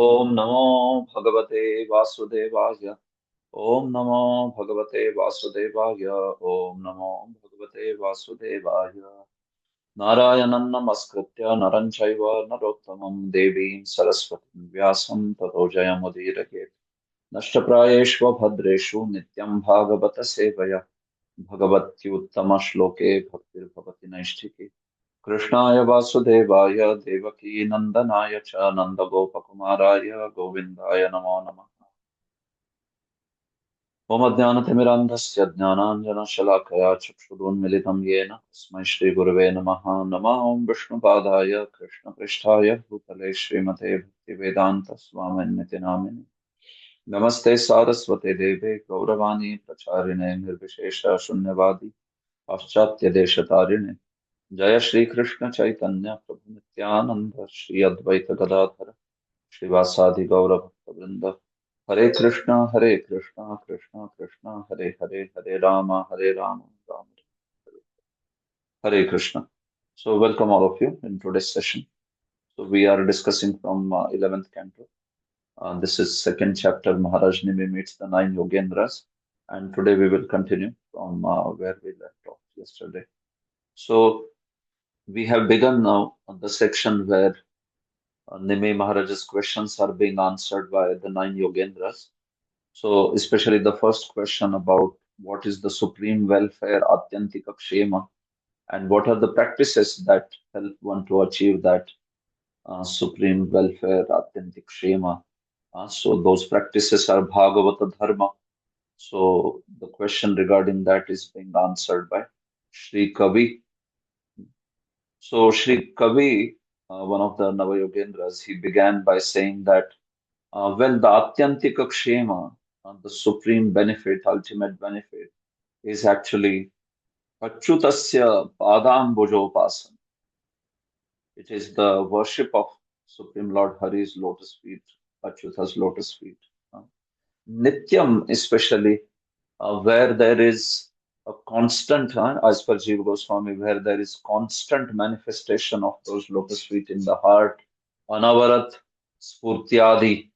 ओम नमो भगवते वासुदेवाय। ओम नमो भगवते वासुदेवाय। ओम नमो भगवते वासुदेवाय। नारायणं नमस्कृत्य नरं चैव नरोत्तमं देवीं सरस्वतीं व्यासं ततो जयमुदीरये। नष्टप्रायेष्व भद्रेषु नित्यं भागवत सेवया भगवत्युत्तमश्लोके भक्तिर्भवति नैष्ठिकी। कृष्णाय वासुदेवाय देवकी नंदनाय च नन्दगोपकुमाराय गोविन्दाय नमो नमः। ओम अज्ञानतिमिरान्धस्य ज्ञानाञ्जनशलाकया चक्षुरुन्मिलितं येन तस्मै श्रीगुरवे नमः। नमः ओं विष्णुपादाय कृष्णपृष्ठाय भूतले श्रीमते भक्तिवेदान्तस्वामिन्निति नामिने। नमस्ते सारस्वते देवे गौरवाणी प्रचारिणे निर्विशेष शून्यवादी पाश्चात्यदेशतारिणे। जय श्री कृष्ण चैतन्य प्रभु नित्यानंद श्री अद्वैत गदाधर श्रीवासादि गौर भक्त वृंद। हरे कृष्णा कृष्णा कृष्णा हरे हरे हरे राम राम हरे Krishna. So welcome all of you in today's session. So we are discussing from 11th canto. This is second chapter. Maharaj Nimi meets the nine Yogendras, and today we will continue from where we left off yesterday. So we have begun now on the section where Nime Maharaj's questions are being answered by the nine Yogendras. So, especially the first question about what is the supreme welfare, Atyantika Kshema, and what are the practices that help one to achieve that supreme welfare, Atyantika Kshema. So, those practices are Bhagavata Dharma. So, the question regarding that is being answered by Sri Kavi. So, Sri Kavi, one of the Navayogendras, he began by saying that well, the Atyantika Kshema, the supreme benefit, ultimate benefit, is actually Achyutasya Padambujopasana. It is the worship of Supreme Lord Hari's lotus feet, Achyuta's lotus feet. Uh, Nityam, especially where there is a constant, as per Jiva Goswami, where there is constant manifestation of those lotus feet in the heart, Anavarat, Spurtyadi,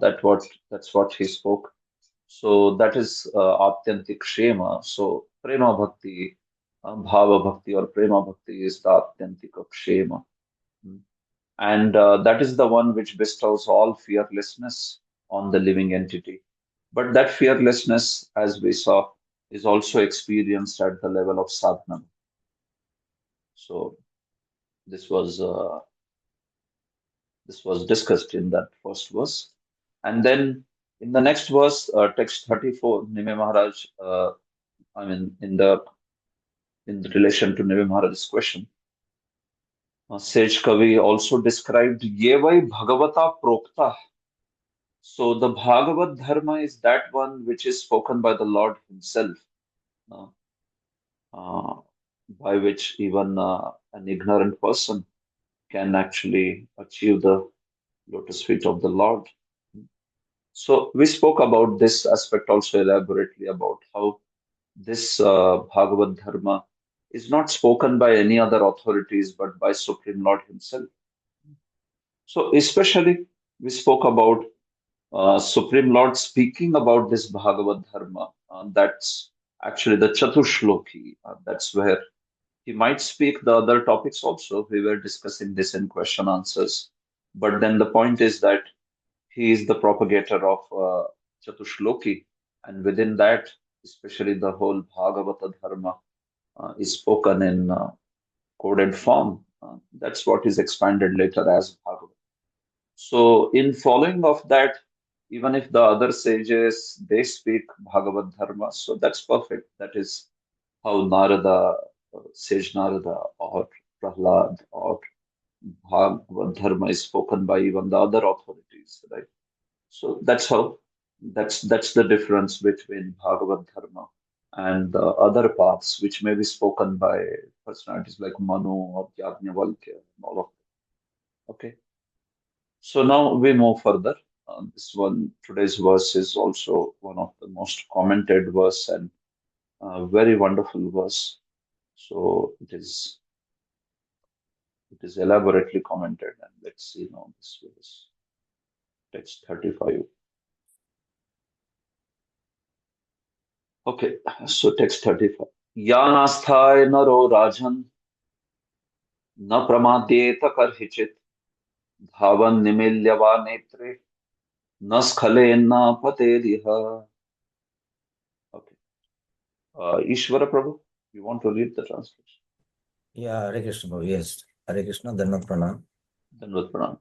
that's what he spoke. So that is Atyantik Shema. So Prema Bhakti, Bhava Bhakti or Prema Bhakti is the Atyantik Shema. Mm. And that is the one which bestows all fearlessness on the living entity. But that fearlessness, as we saw, is also experienced at the level of sadhana. So this was uh, this was discussed in that first verse, and then in the next verse, text 34, Nime Maharaj, I mean, in relation to Nime Maharaj's question, Sage Kavi also described Yevai Bhagavata Prokta. So the Bhagavad Dharma is that one which is spoken by the Lord Himself, uh, uh, by which even an ignorant person can actually achieve the lotus feet of the Lord. So we spoke about this aspect also elaborately about how this Bhagavad Dharma is not spoken by any other authorities but by Supreme Lord Himself. So especially we spoke about Supreme Lord speaking about this Bhagavad Dharma. That's actually the Chatushloki. That's where he might speak the other topics also. We were discussing this in question answers. But then the point is that he is the propagator of Chatushloki. And within that, especially the whole Bhagavata Dharma is spoken in coded form. That's what is expanded later as Bhagavad. So, in following of that, even if the other sages they speak Bhagavad Dharma, so that's perfect. That is how Narada, sage Narada, or Prahlad, or Bhagavad Dharma is spoken by even the other authorities, right? So that's how that's the difference between Bhagavad Dharma and the other paths, which may be spoken by personalities like Manu or Yajnavalkya and all of them. Okay. So now we move further. This one, today's verse is also one of the most commented verse and very wonderful verse. So it is elaborately commented, and let's see now this verse. text 35. Okay, so text 35. Yanasthaya naro rajan न प्रमाद्येत कर्हिचित् धावन निमील्यवा नेत्रे न स्खलेन्न पतेदिह. Okay. Ishvara Prabhu, you want to read the translation? Yeah, Hare Krishna, Prabhu. Yes. Hare Krishna, Dhanvat Pranam. Dandavat Pranam.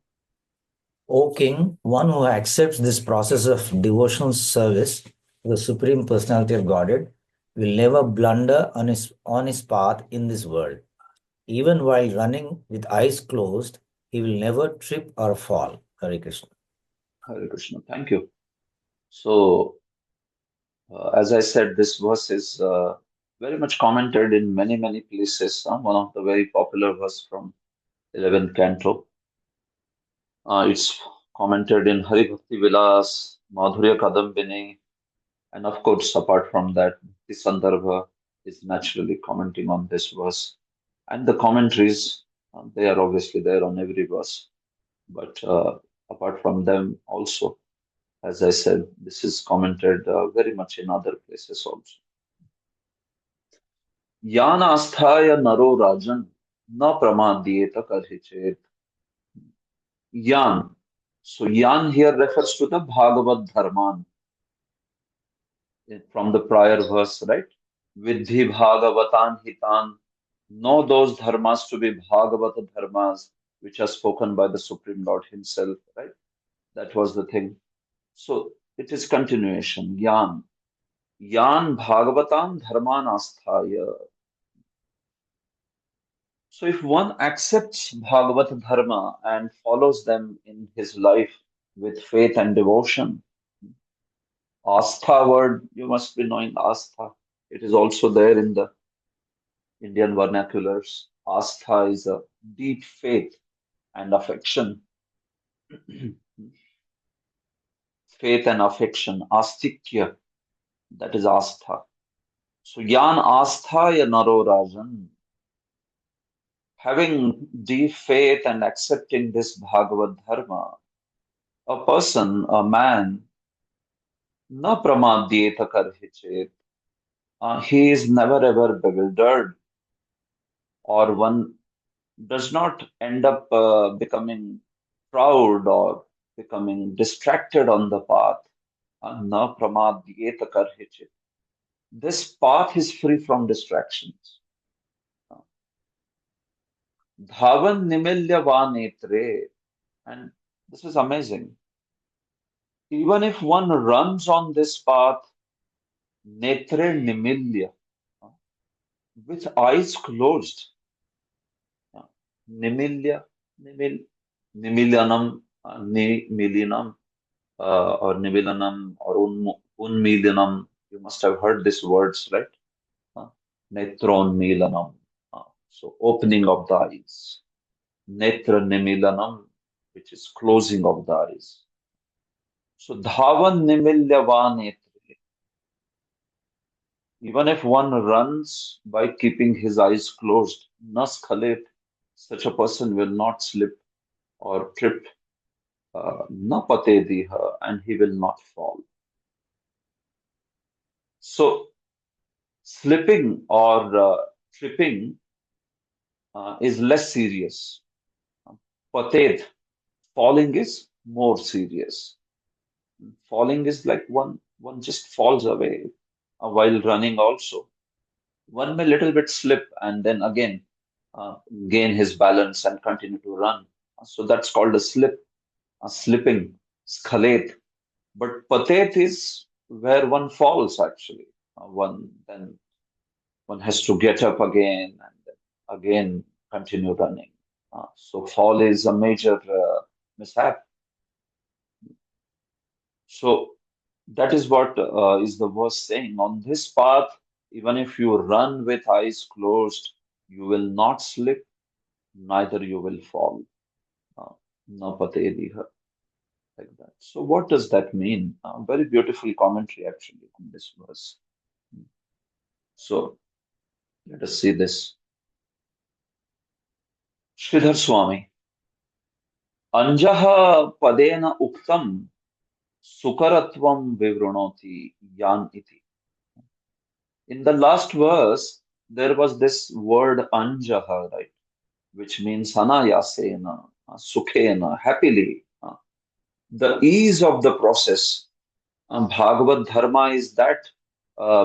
O King, one who accepts this process of devotional service to the Supreme Personality of Godhead will never blunder on his path in this world. Even while running with eyes closed, he will never trip or fall. Hare Krishna. Hare Krishna. Thank you. So, as I said, this verse is very much commented in many, many places. One of the very popular verse from 11th canto. It's commented in Hari Bhakti Vilas, Madhurya Kadambini, and of course, apart from that, the Sandarbha is naturally commenting on this verse. And the commentaries, they are obviously there on every verse. But apart from them, also, as I said, this is commented very much in other places also. Yan asthaya naro rajan na pramadiyeta karhichet. Yan. So Yan here refers to the Bhagavad Dharman from the prior verse, right? Vidhi Bhagavatan Hitan. Know those dharmas to be Bhagavata dharmas, which are spoken by the Supreme Lord Himself, right? That was the thing. So it is continuation. Yan. Yan Bhagavatam Dharman Asthaya. So if one accepts Bhagavad Dharma and follows them in his life with faith and devotion, Astha word, you must be knowing Astha. It is also there in the Indian vernaculars. Astha is a deep faith and affection. Faith and affection. Astikya, that is Astha. So Yan Asthaya Naro Rajan. Having deep faith and accepting this Bhagavad Dharma, a person, a man, na pramadyeta karhichet. He is never ever bewildered, or one does not end up becoming proud or becoming distracted on the path. Na pramadyeta karhichet. This path is free from distractions. Dhavan nimilya vanetre. And this is amazing. Even if one runs on this path, netre nimilya, with eyes closed, nimilya, nimilyanam, nimilinam, or nivilanam, or unmilinam. You must have heard these words, right? Netron milanam. So opening of the eyes. Netra nimilanam, which is closing of the eyes. So dhavan nimilyavan netre. Even if one runs by keeping his eyes closed, nas khalet, such a person will not slip or trip, na patediha, and he will not fall. So slipping or tripping is less serious. Pated, falling is more serious. Falling is like one just falls away while running also. One may little bit slip and then again gain his balance and continue to run. So that's called a slip, a slipping, skhalet. But patet is where one falls actually. One then one has to get up again and then again continue running. So fall is a major mishap. So that is what is the verse saying. On this path, even if you run with eyes closed, you will not slip, neither you will fall. Uh, Na patediha, like that. So what does that mean? Very beautiful commentary actually on this verse. So let us see this. Sridhar Swami. अंजः पदेन उक्तं सुकरत्वं विवृणोति यान iti. In the last verse, there was this word anjaha, right, which means anayasena, sukhena, happily. The ease of the process. Bhagavad Dharma is that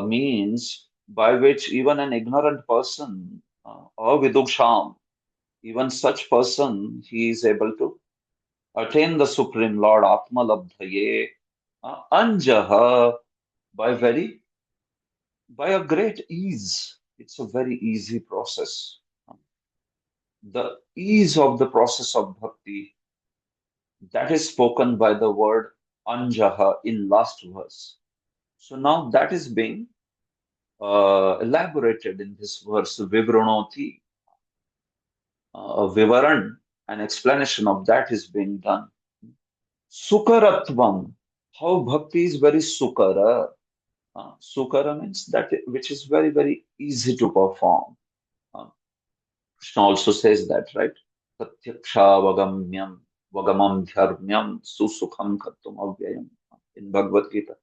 means by which even an ignorant person, or viduksham, even such person, he is able to attain the Supreme Lord Atma Labdhaye, anjaha, by very by a great ease. It's a very easy process. The ease of the process of bhakti that is spoken by the word anjaha in last verse. So now that is being elaborated in this verse, Vivranoti, a vivaran, an explanation of that is being done. Sukaratvam, how bhakti is very sukara. Sukara means that which is very, very easy to perform. Uh, Krishna also says that, right? Pratyaksha vagamyam, vagamam dhyarmyam, susukham kartum avyayam. In Bhagavad Gita,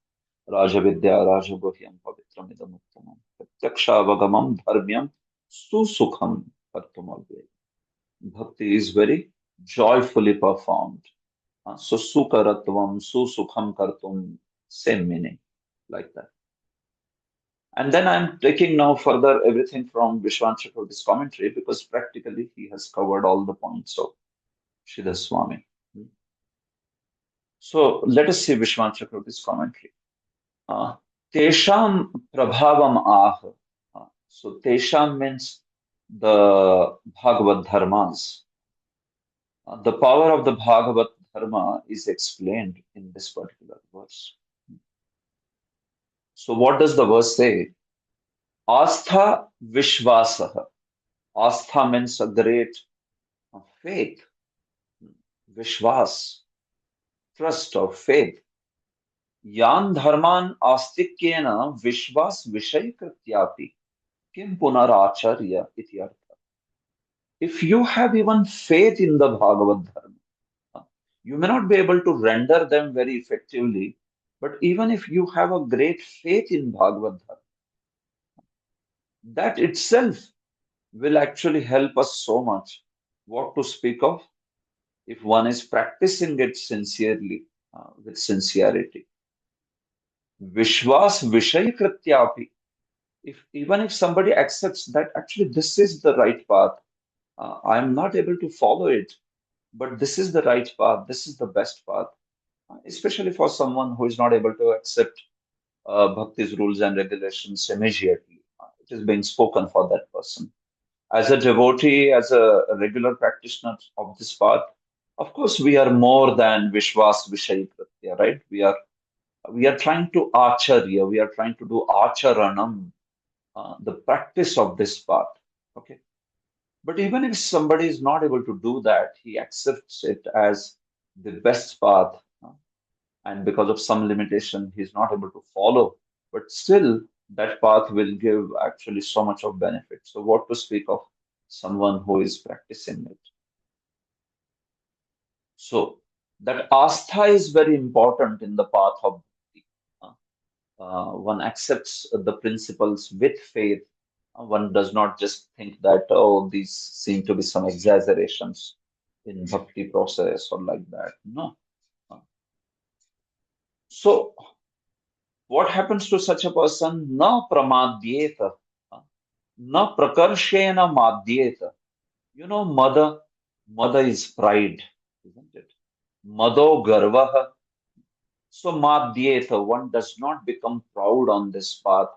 Rajavidya Rajaguhyam Pavitramidam Uttamam. Pratyaksha vagamam dharmyam, susukham kartum avyayam. Bhakti is very joyfully performed. So sukaratvam, susukham kartum, same meaning, like that. And then I'm taking now further everything from Vishwan Chakravarti's commentary because practically he has covered all the points of Sridhar Swami. So let us see Vishwan Chakravarti's commentary. Uh, Tesham prabhavam ah. So Tesham means the Bhagavad Dharmas. The power of the Bhagavad Dharma is explained in this particular verse. So what does the verse say? Astha Vishvasaha. Astha means a great faith, Vishwas, trust or faith. Yan dharman astikyena Vishwas Vishayakrityapi kim punaracharya iti artha. If you have even faith in the Bhagavad Dharma, you may not be able to render them very effectively, but even if you have a great faith in Bhagavad Dharma, that itself will actually help us so much. What to speak of if one is practicing it sincerely, with sincerity. Vishwas Vishay Krityapi. If even if somebody accepts that actually this is the right path, I am not able to follow it, but this is the right path, this is the best path, especially for someone who is not able to accept Bhakti's rules and regulations immediately. It is being spoken for that person. As a devotee, as a regular practitioner of this path, of course, we are more than Vishwas Vishay Kritya, right? We are trying to acharya, we are trying to do acharanam, the practice of this path. Okay. But even if somebody is not able to do that, he accepts it as the best path, and because of some limitation, he is not able to follow. But still, that path will give actually so much of benefit. So, what to speak of someone who is practicing it? So, that astha is very important in the path of bhakti. One accepts the principles with faith. One does not just think that, oh, these seem to be some exaggerations in bhakti process or like that. No. So, what happens to such a person? Na pramadyeta, na prakarshena madyeta. Mother is pride, isn't it? Mado garvaha. So madyeta, one does not become proud on this path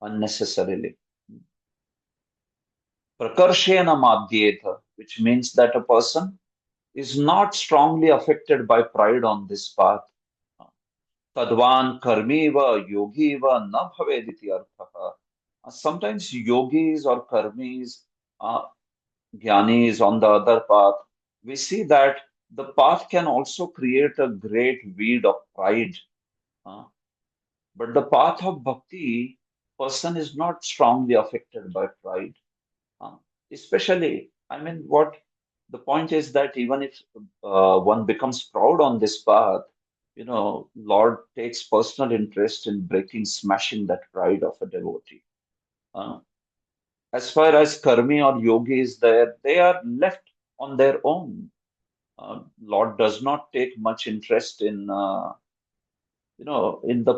unnecessarily. Prakarshena madhyeta, which means that a person is not strongly affected by pride on this path. Tadvan karmiva yogiva na bhavediti arthaha. Sometimes yogis or karmis, jnanis on the other path, we see that the path can also create a great weed of pride. uh, But the path of bhakti, person is not strongly affected by pride. Uh, Especially, I mean, what? The point is that even if one becomes proud on this path, Lord takes personal interest in smashing that pride of a devotee. Uh, as far as karmi or yogi is there, they are left on their own. Lord does not take much interest in the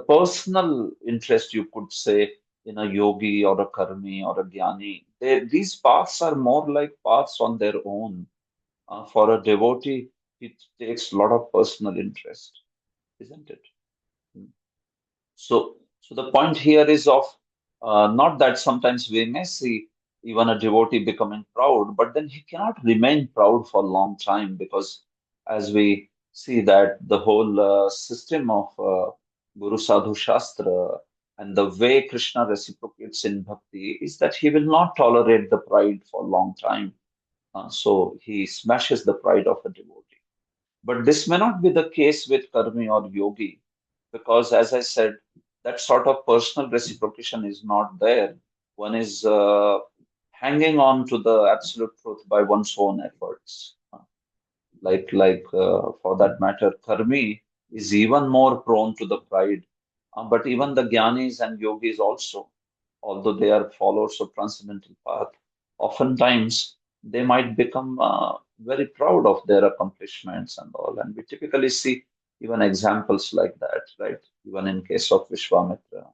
personal interest, you could say, in a yogi or a karmi or a jnani. These paths are more like paths on their own. For a devotee, it takes a lot of personal interest, isn't it? Mm. So the point here is of not that sometimes we may see even a devotee becoming proud, but then he cannot remain proud for a long time because as we see that the whole system of Guru Sadhu Shastra and the way Krishna reciprocates in bhakti is that he will not tolerate the pride for a long time. So he smashes the pride of a devotee. But this may not be the case with karmi or yogi, because as I said, that sort of personal reciprocation is not there. One is hanging on to the absolute truth by one's own efforts. For that matter, karmi is even more prone to the pride. But even the jnanis and yogis also, although they are followers of transcendental path, oftentimes they might become very proud of their accomplishments and all. And we typically see even examples like that, right? Even in case of Vishwamitra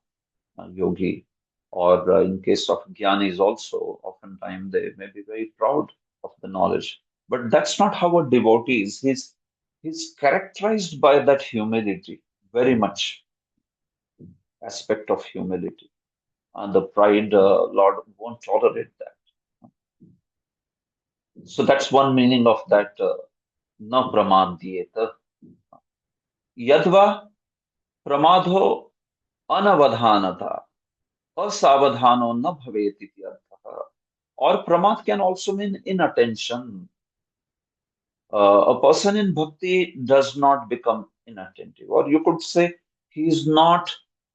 yogi, or in case of jnanis also, oftentimes they may be very proud of the knowledge. But that's not how a devotee is. He's characterized by that humility, very much aspect of humility. And the pride, Lord won't tolerate that. So that's one meaning of that na pramadhyeta. Yadva pramadho anavadhanata asavadhano na bhavet iti artha. Or pramad can also mean inattention. A person in bhakti does not become inattentive, or you could say he is not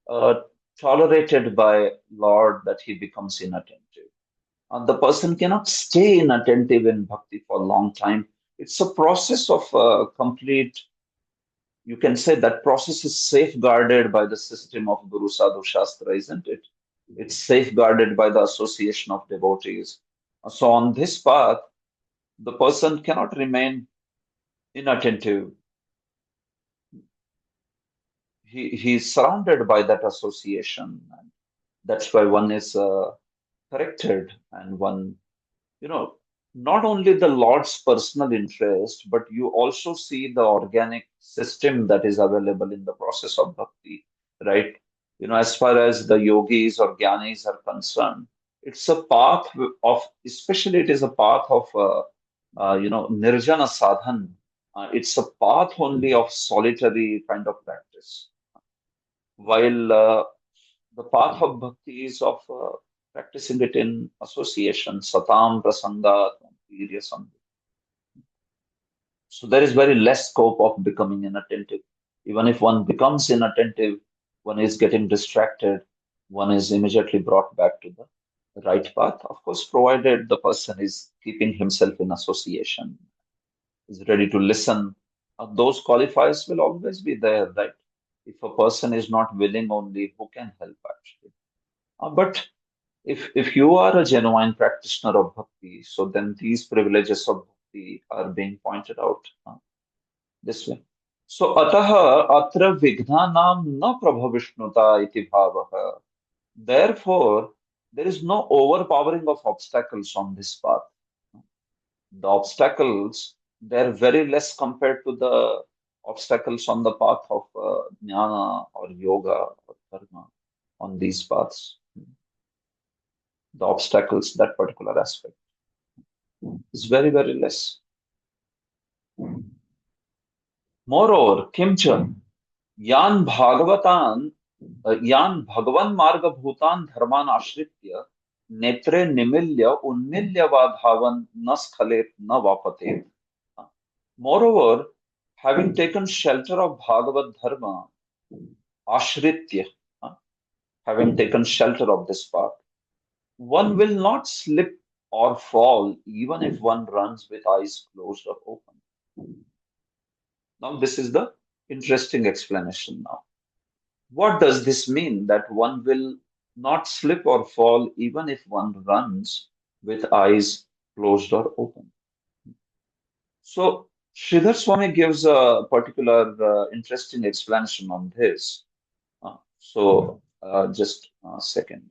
uh, tolerated by Lord that he becomes inattentive. The person cannot stay inattentive in bhakti for a long time. It's a process of complete, you can say that process is safeguarded by the system of Guru Sadhu Shastra, isn't it? It's safeguarded by the association of devotees. So on this path, the person cannot remain inattentive. He's surrounded by that association. And that's why one is corrected and one, you know, not only the Lord's personal interest, but you also see the organic system that is available in the process of bhakti, right? As far as the yogis or jnanis are concerned, it's a path of, especially it is a path of, nirjana sadhan. It's a path only of solitary kind of practice. While the path of bhakti is of practicing it in association, satam prasangat, virya sambhava. So there is very less scope of becoming inattentive. Even if one becomes inattentive, one is getting distracted, one is immediately brought back to the right path. Of course, provided the person is keeping himself in association, is ready to listen. Those qualifiers will always be there, right? If a person is not willing only, who can help actually? But if you are a genuine practitioner of bhakti, so then these privileges of bhakti are being pointed out this way. So ataha atra vignanam na prabhavishnuta iti bhavaha. Therefore, there is no overpowering of obstacles on this path. The obstacles, they're very less compared to the obstacles on the path of jnana or yoga or dharma on these paths. The obstacles, that particular aspect, is very, very less. Moreover, kimcha, yan bhagavatan, yan bhagavan marga bhutan dharman ashritya, netre nimilya unmilya va dhavan na skhalet na vapatet. Moreover, having taken shelter of Bhagavad Dharma, ashritya, having taken shelter of this path, one will not slip or fall even if one runs with eyes closed or open. Now, this is the interesting explanation now. What does this mean that one will not slip or fall even if one runs with eyes closed or open? So, Sridhar Swami gives a particular interesting explanation on this. Just a second.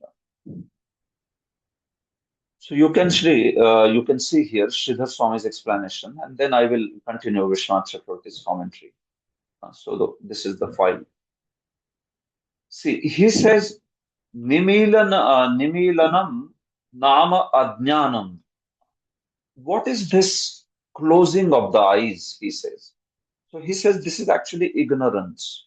So you can see here Sridhar Swami's explanation, and then I will continue Vishwanath Chakravarti's commentary. This is the file. See, he says, Nimilanam Nama Ajnanam. What is this closing of the eyes? He says. So he says this is actually ignorance.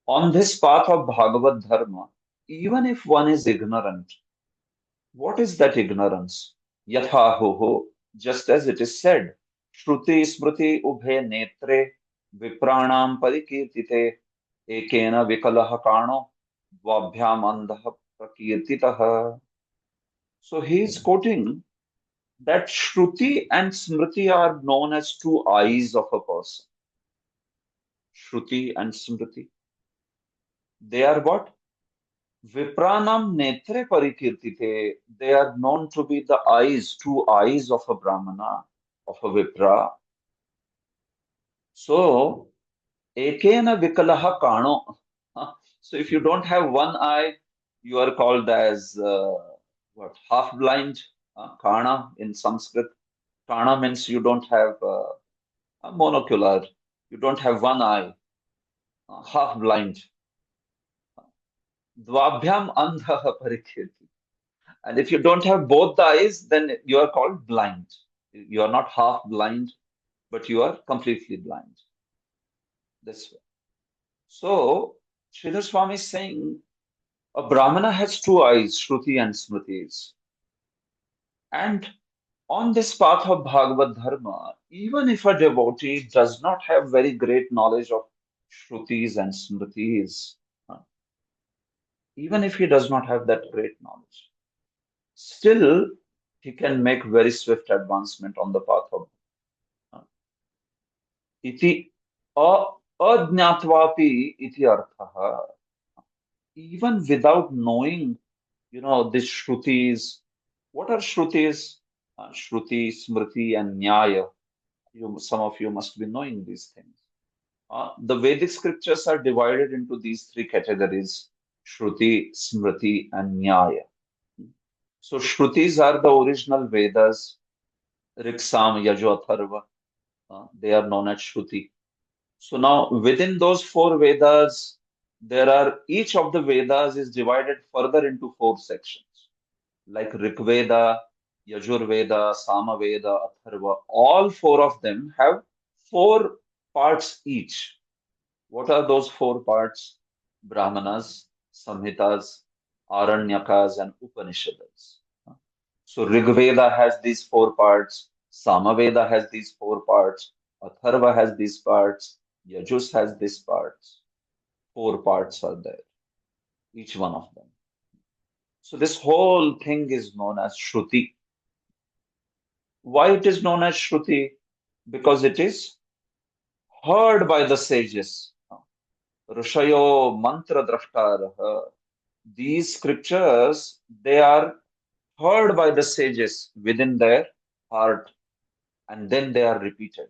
On this path of Bhagavad Dharma, even if one is ignorant, what is that ignorance? Yatha ho, just as it is said, Shruti Smriti Ubhe Netre Vipranam Parikirtite Ekena Vikalah Kano Dvabhyam Andha Prakirtitaha. So he is quoting that Shruti and Smriti are known as two eyes of a person. Shruti and Smriti. They are what? Vipranam netre parikirtite. They are known to be the eyes, two eyes of a Brahmana, of a Vipra. So, ekena vikalaha kano. So, if you don't have one eye, you are called as what? Half blind. Kana in Sanskrit. Kana means you don't have a monocular. You don't have one eye. Half blind. Dvabhyam andha parikirti. And if you don't have both the eyes, then you are called blind. You are not half blind, but you are completely blind. This way. So, Sridhar Swami is saying a Brahmana has two eyes, Shruti and Smritis. And on this path of Bhagavad Dharma, even if a devotee does not have very great knowledge of Shrutis and Smritis, even if he does not have that great knowledge, still he can make very swift advancement on the path of iti ajnatvapi iti artha. Even without knowing, these Shrutis. What are Shrutis? Shruti, Smriti, and Nyaya. Some of you must be knowing these things. The Vedic scriptures are divided into these three categories: Shruti, Smriti, and Nyaya. So Shrutis are the original Vedas, Rig, Sam, Yajur, Atharva. They are known as Shruti. So now within those four Vedas, each of the Vedas is divided further into four sections, like Rig Veda, Yajur Veda, Sama Veda, Atharva. All four of them have four parts each. What are those four parts? Brahmanas, Samhitas, Aranyakas, and Upanishads. So Rig Veda has these four parts, Samaveda has these four parts, Atharva has these parts, Yajus has these parts. Four parts are there, each one of them. So this whole thing is known as Shruti. Why it is known as Shruti? Because it is heard by the sages. Rishayo mantra drashtar. These scriptures, they are heard by the sages within their heart, and then they are repeated.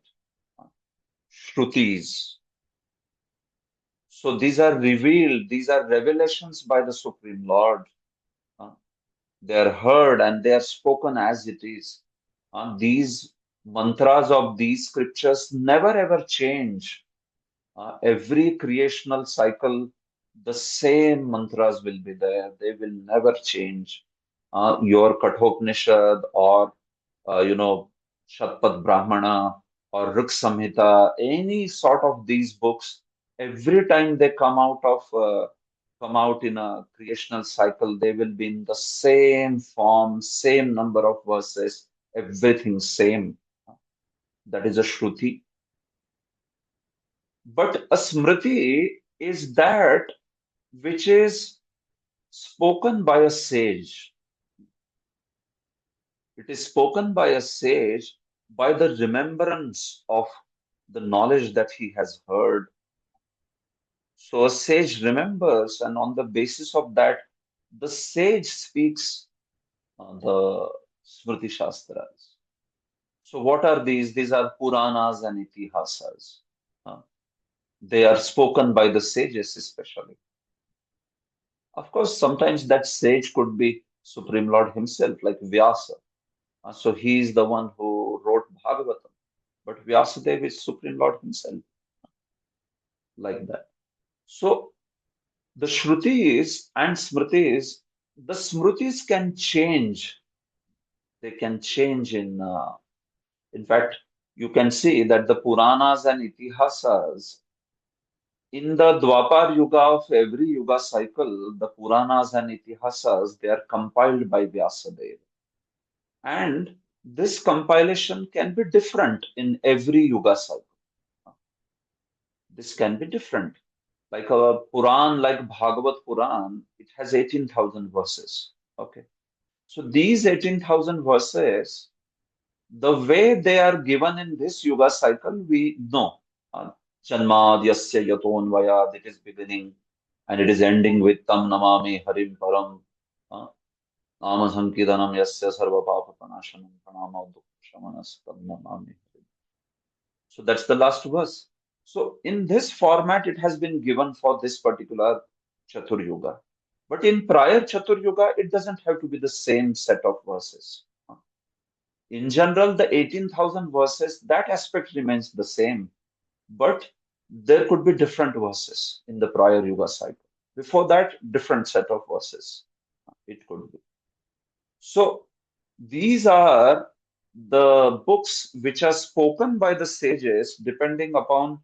Shrutis. So these are revealed, these are revelations by the Supreme Lord. They are heard and they are spoken as it is. These mantras of these scriptures never ever change. Every creational cycle, the same mantras will be there. They will never change. Your Kathopanishad or, Shatpat Brahmana or Rik Samhita, any sort of these books, every time they come out in a creational cycle, they will be in the same form, same number of verses, everything same. That is a Shruti. But a Smriti is that which is spoken by a sage. It is spoken by a sage by the remembrance of the knowledge that he has heard. So a sage remembers, and on the basis of that, the sage speaks the Smriti Shastras. So what are these? These are Puranas and Itihasas. Uh, they are spoken by the sages especially. Of course, sometimes that sage could be Supreme Lord himself, like Vyasa. So he is the one who wrote Bhagavatam. But Vyasadeva is Supreme Lord himself, like that. So the Shrutis and Smritis, the Smritis can change. They can change in fact, you can see that the Puranas and Itihasas, in the Dwapar Yuga of every Yuga cycle, the Puranas and Itihasas, they are compiled by Vyasadeva. And this compilation can be different in every Yuga cycle. This can be different. Like a Puran, like Bhagavad Puran, it has 18,000 verses. Okay. So these 18,000 verses, the way they are given in this Yuga cycle, we know. Janmad Yasya Yatonvayad, it is beginning and it is ending with Tam Namami Harim Param. Nama Sankidanam Yasya Sarva Papa Pranashanam Pranama Dukshamanas Tam Namami Harim. So that's the last verse. So in this format, it has been given for this particular Chatur Yuga. But in prior Chatur Yuga, it doesn't have to be the same set of verses. In general, the 18,000 verses, that aspect remains the same. But there could be different verses in the prior Yuga cycle. Before that, different set of verses. It could be. So these are the books which are spoken by the sages depending upon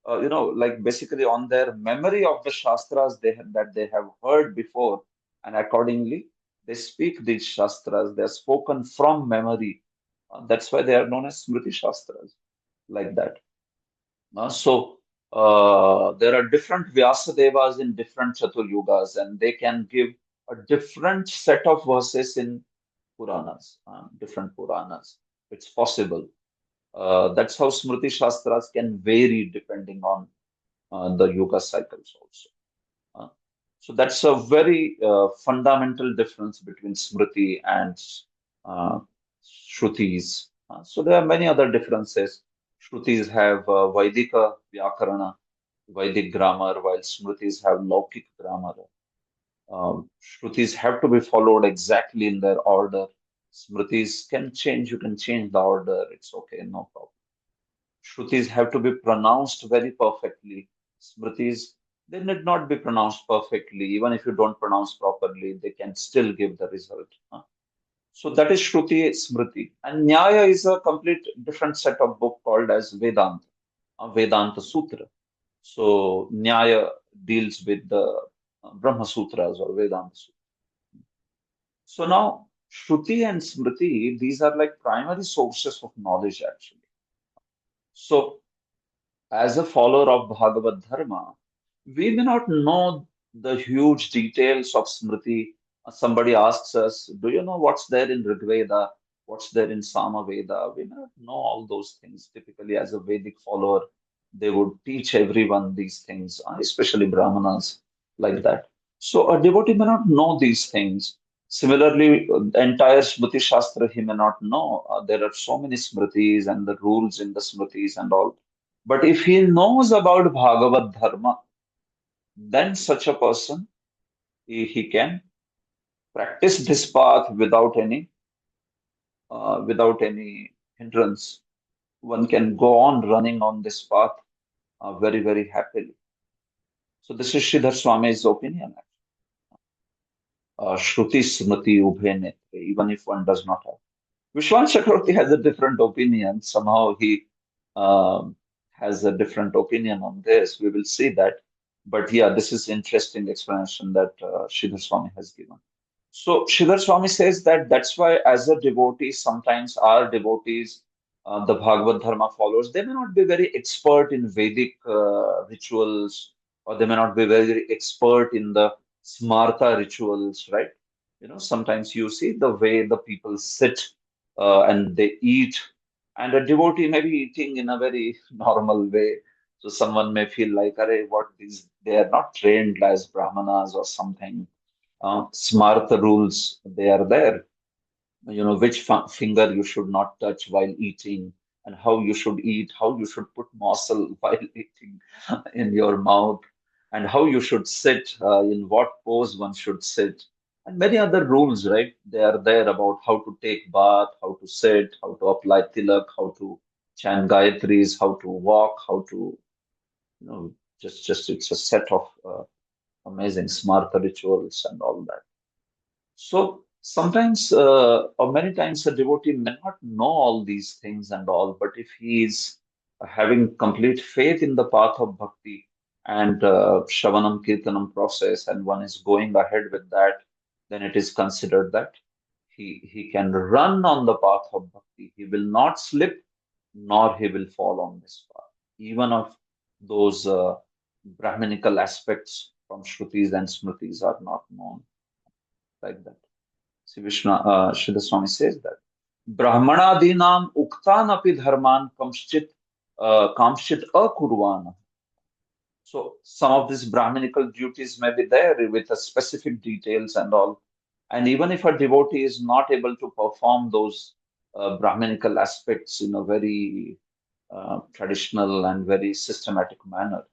like basically on their memory of the shastras that they have heard before, and accordingly they speak these shastras. They are spoken from memory. That's why they are known as Smriti Shastras, like that. There are different Vyasadevas in different Chatur Yugas, and they can give a different set of verses in Puranas, different Puranas. It's possible. That's how Smriti Shastras can vary depending on the yoga cycles also. Uh, so that's a very fundamental difference between Smriti and uh, Shrutis. So there are many other differences. Shrutis have Vaidika Vyakarana, Vedic grammar, while Smritis have Laukik grammar. Shrutis have to be followed exactly in their order. Smritis can change, you can change the order, it's okay, no problem. Shrutis have to be pronounced very perfectly. Smritis, they need not be pronounced perfectly. Even if you don't pronounce properly, they can still give the result. So that is Shruti Smriti. And Nyaya is a complete different set of book called as Vedanta, Vedanta Sutra. So Nyaya deals with the Brahma Sutras or Vedanta Sutra. So now Shruti and Smriti, these are like primary sources of knowledge actually. So as a follower of Bhagavad Dharma, we may not know the huge details of Smriti. Somebody asks us, do you know what's there in Rig Veda? What's there in Samaveda? We may not know all those things. Typically, as a Vedic follower, they would teach everyone these things, especially Brahmanas, like that. So a devotee may not know these things. Similarly, the entire Smriti Shastra he may not know. There are so many Smritis and the rules in the Smritis and all. But if he knows about Bhagavad Dharma, then such a person, he can practice this path without any hindrance. One can go on running on this path very, very happily. So this is Sridhar Swami's opinion. Shruti Smriti Ubhe Netre, even if one does not have. Vishwan Chakravarti has a different opinion. Somehow he has a different opinion on this. We will see that. But yeah, this is interesting explanation that Sridhar Swami has given. So Sridhar Swami says that that's why as a devotee, sometimes our devotees, the Bhagavad Dharma followers, they may not be very expert in Vedic rituals, or they may not be very expert in the Smarta rituals, right? Sometimes you see the way the people sit and they eat. And a devotee may be eating in a very normal way. So someone may feel like, Arey, what these, they are not trained as Brahmanas or something. Smarta rules, they are there. Which finger you should not touch while eating, and how you should eat, how you should put morsel while eating in your mouth, and how you should sit, in what pose one should sit, and many other rules, right? They are there about how to take bath, how to sit, how to apply tilak, how to chant gayatris, how to walk, how to, you know, just it's a set of amazing smarta rituals and all that. So sometimes, or many times, a devotee may not know all these things and all, but if he is having complete faith in the path of bhakti and Shravanam Kirtanam process, and one is going ahead with that, then it is considered that he can run on the path of bhakti. He will not slip, nor he will fall on this path. Even of those Brahminical aspects from Shrutis and Smritis are not known like that. See, Srila Swami says that Brahmanadinam uktan api dharman kamshit akurvana. So some of these Brahminical duties may be there with the specific details and all. And even if a devotee is not able to perform those Brahminical aspects in a very traditional and very systematic manner,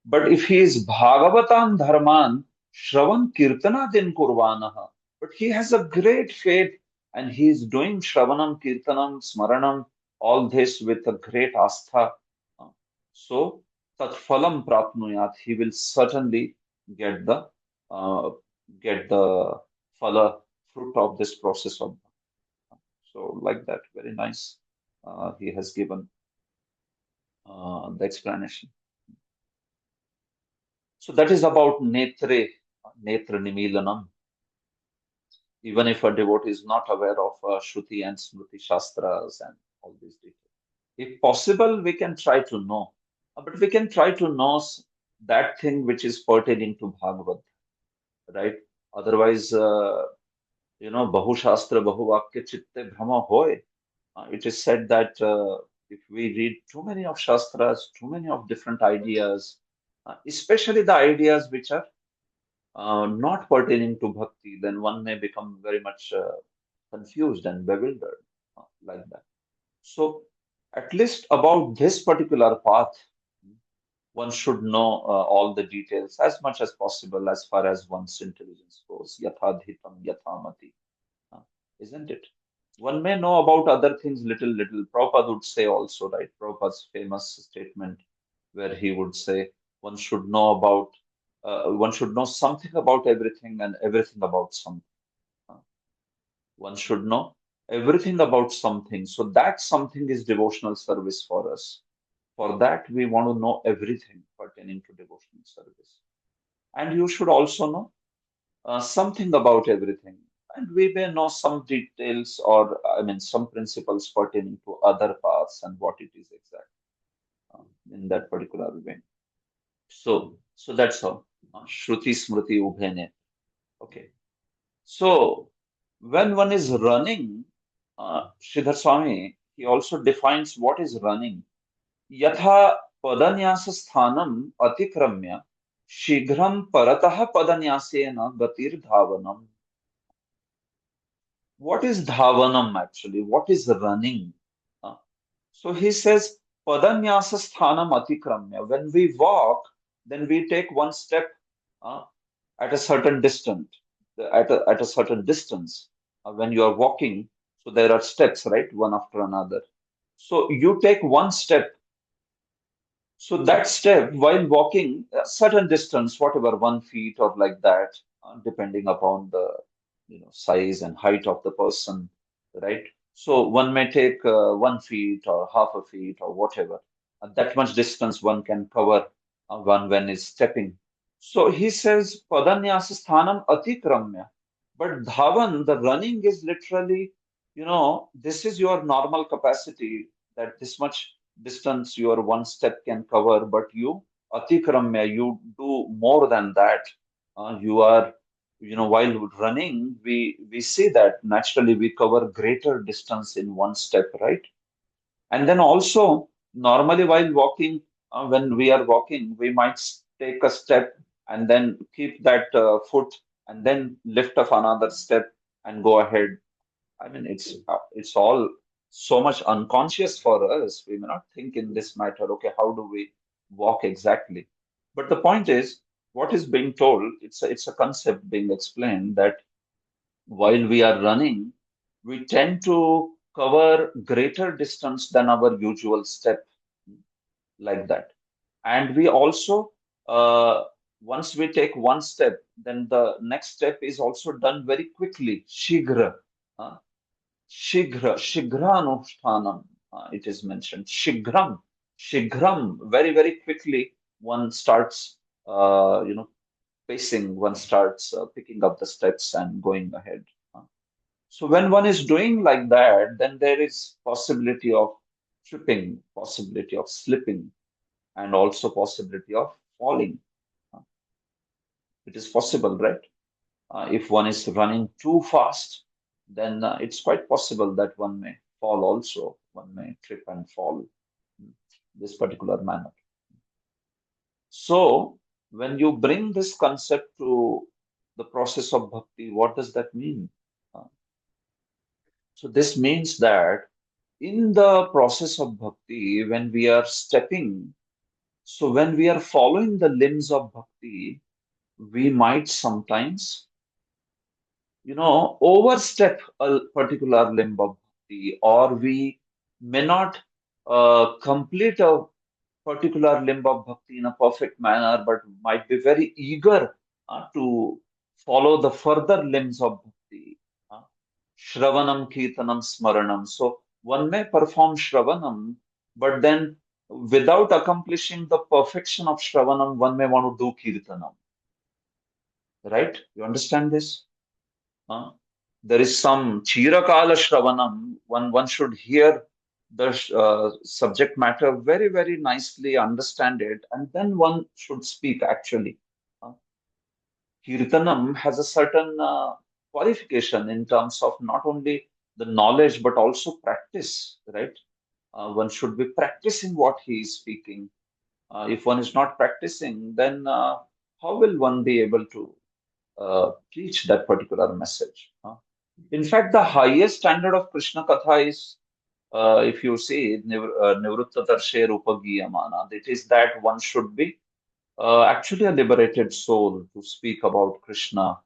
but if he is Bhagavatam Dharman, Shravan Kirtana Din Kurvanaha, but he has a great faith and he is doing Shravanam, Kirtanam, Smaranam, all this with a great astha. So, Tat Phalam Prapnuyat, he will certainly get the uh, get the phala fruit of this process of. So, like that, very nice. He has given the explanation. So that is about netra nimilanam. Even if a devotee is not aware of Shruti and Smriti Shastras and all these details. If possible, we can try to know. But we can try to know that thing which is pertaining to Bhagavad, right? Otherwise, Bahu Shastra, Bahu Vakya Chitte Brahma Hoy. It is said that if we read too many of Shastras, too many of different ideas, especially the ideas which are not pertaining to bhakti, then one may become very much confused and bewildered like that. So, at least about this particular path, one should know all the details as much as possible as far as one's intelligence goes. Yathadhitam yathamati, uh, isn't it? One may know about other things little, little. Prabhupada would say also, right? Prabhupada's famous statement where he would say one should know about, one should know something about everything and everything about something. Uh, One should know everything about something. So that something is devotional service for us. For that, we want to know everything pertaining to devotional service. And you should also know something about everything. And we may know some details or, I mean, some principles pertaining to other paths and what it is exactly in that particular event. So that's how. Shruti Smriti Ubhene. Okay. So when one is running, Sridhar Swami, he also defines what is running. Yatha padanyasa sthanam atikramya shighram paratah padanyasena gatir dhavanam. What is dhavanam actually? What is running? Uh, So he says, Padanyasa sthanam atikramya. When we walk, then we take one step uh, at a certain distance, at a certain distance. When you are walking, so there are steps, right? One after another. So you take one step. So that step, while walking a certain distance, whatever 1 feet or like that, depending upon the size and height of the person, right? So one may take 1 feet or half a feet or whatever. That much distance one can cover one when is stepping. So he says padanyasa sthanam atikramya. But dhavan, the running is literally, this is your normal capacity that this much distance your one step can cover, but you atikramya, you do more than that. You are while running, we see that naturally we cover greater distance in one step, right? And then also, normally while walking, when we are walking, we might take a step and then keep that foot and then lift up another step and go ahead. I mean, it's all so much unconscious for us. We may not think in this matter, okay, how do we walk exactly? But the point is, what is being told, it's a concept being explained that while we are running, we tend to cover greater distance than our usual step, like that. And we also, once we take one step, then the next step is also done very quickly, shigra. uh, Shigranushtanam, it is mentioned. Shigram, very, very quickly one starts, pacing, one starts picking up the steps and going ahead. Uh, So when one is doing like that, then there is possibility of tripping, possibility of slipping, and also possibility of falling. Uh, It is possible, right? If one is running too fast, then it's quite possible that one may fall also. One may trip and fall in this particular manner. So, when you bring this concept to the process of bhakti, what does that mean? Uh, so, this means that in the process of bhakti, when we are stepping, so when we are following the limbs of bhakti, we might sometimes overstep a particular limb of bhakti, or we may not complete a particular limb of bhakti in a perfect manner, but might be very eager to follow the further limbs of bhakti. Uh, Shravanam, Kirtanam, Smaranam. So one may perform Shravanam, but then without accomplishing the perfection of Shravanam, one may want to do Kirtanam. Right? You understand this? Uh, there is some Chirakala Shravanam. One should hear the subject matter very, very nicely, understand it, and then one should speak actually. Uh, Kirtanam has a certain qualification in terms of not only the knowledge but also practice, right? One should be practicing what he is speaking. If one is not practicing, then how will one be able to preach that particular message? In fact, the highest standard of Krishna Katha is, if you see, Nivritta Darshe Rupagiyamana, it is that one should be actually a liberated soul to speak about Krishna,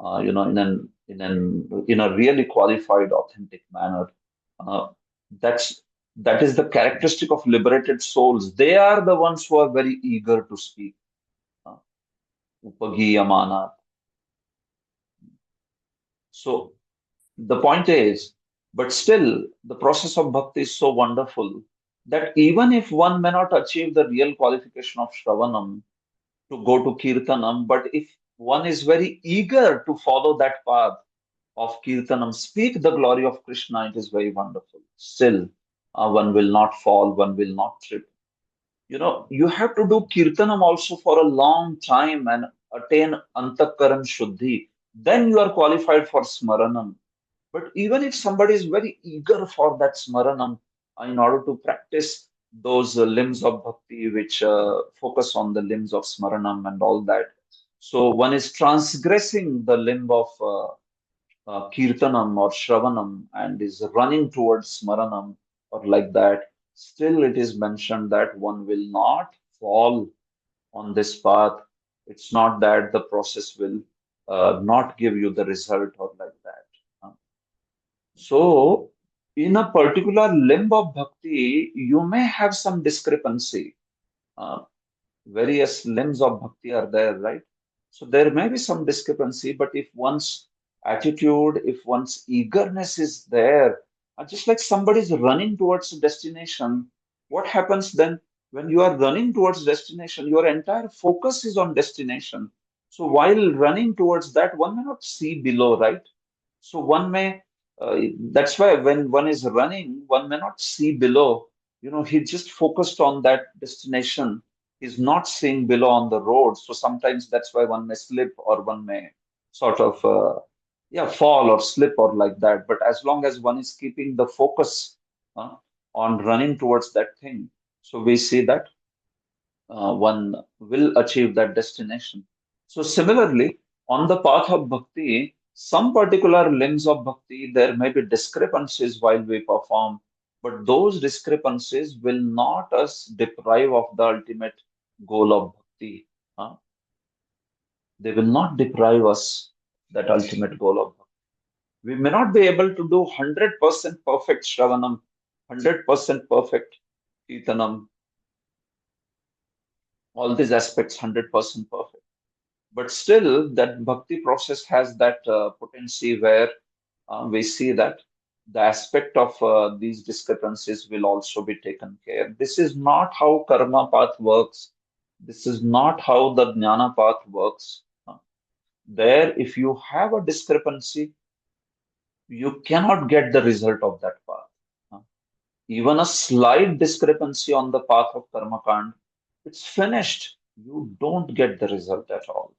in a really qualified, authentic manner. Uh, that's that is the characteristic of liberated souls. They are the ones who are very eager to speak. Uh, Upagiyamana. So the point is, but still, the process of bhakti is so wonderful that even if one may not achieve the real qualification of Shravanam to go to Kirtanam, but if one is very eager to follow that path of Kirtanam, speak the glory of Krishna, it is very wonderful. Still, one will not fall, one will not trip. You have to do Kirtanam also for a long time and attain Antakaran Shuddhi. Then you are qualified for Smaranam. But even if somebody is very eager for that smaranam in order to practice those limbs of bhakti, which focus on the limbs of smaranam and all that, so one is transgressing the limb of kirtanam or shravanam and is running towards smaranam or like that, still it is mentioned that one will not fall on this path. It's not that the process will not give you the result or like that. So, in a particular limb of bhakti, you may have some discrepancy. Uh, Various limbs of bhakti are there, right? So, there may be some discrepancy, but if one's attitude, if one's eagerness is there, just like somebody is running towards a destination, what happens then when you are running towards destination? Your entire focus is on destination. So, while running towards that, one may not see below, right? So one may, that's why when one is running, one may not see below. He just focused on that destination. He's not seeing below on the road. So sometimes that's why one may slip or one may sort of fall or slip or like that. But as long as one is keeping the focus uh, on running towards that thing, so we see that one will achieve that destination. So similarly, on the path of bhakti, some particular limbs of bhakti, there may be discrepancies while we perform, but those discrepancies will not us deprive of the ultimate goal of bhakti. uh, they will not deprive us that ultimate goal of bhakti. We may not be able to do 100% perfect Shravanam, 100% perfect Kirtanam, all these aspects 100% perfect. But still, that bhakti process has that potency where we see that the aspect of these discrepancies will also be taken care. This is not how karma path works. This is not how the jnana path works. There, if you have a discrepancy, you cannot get the result of that path. Uh, Even a slight discrepancy on the path of karma kand, it's finished. You don't get the result at all.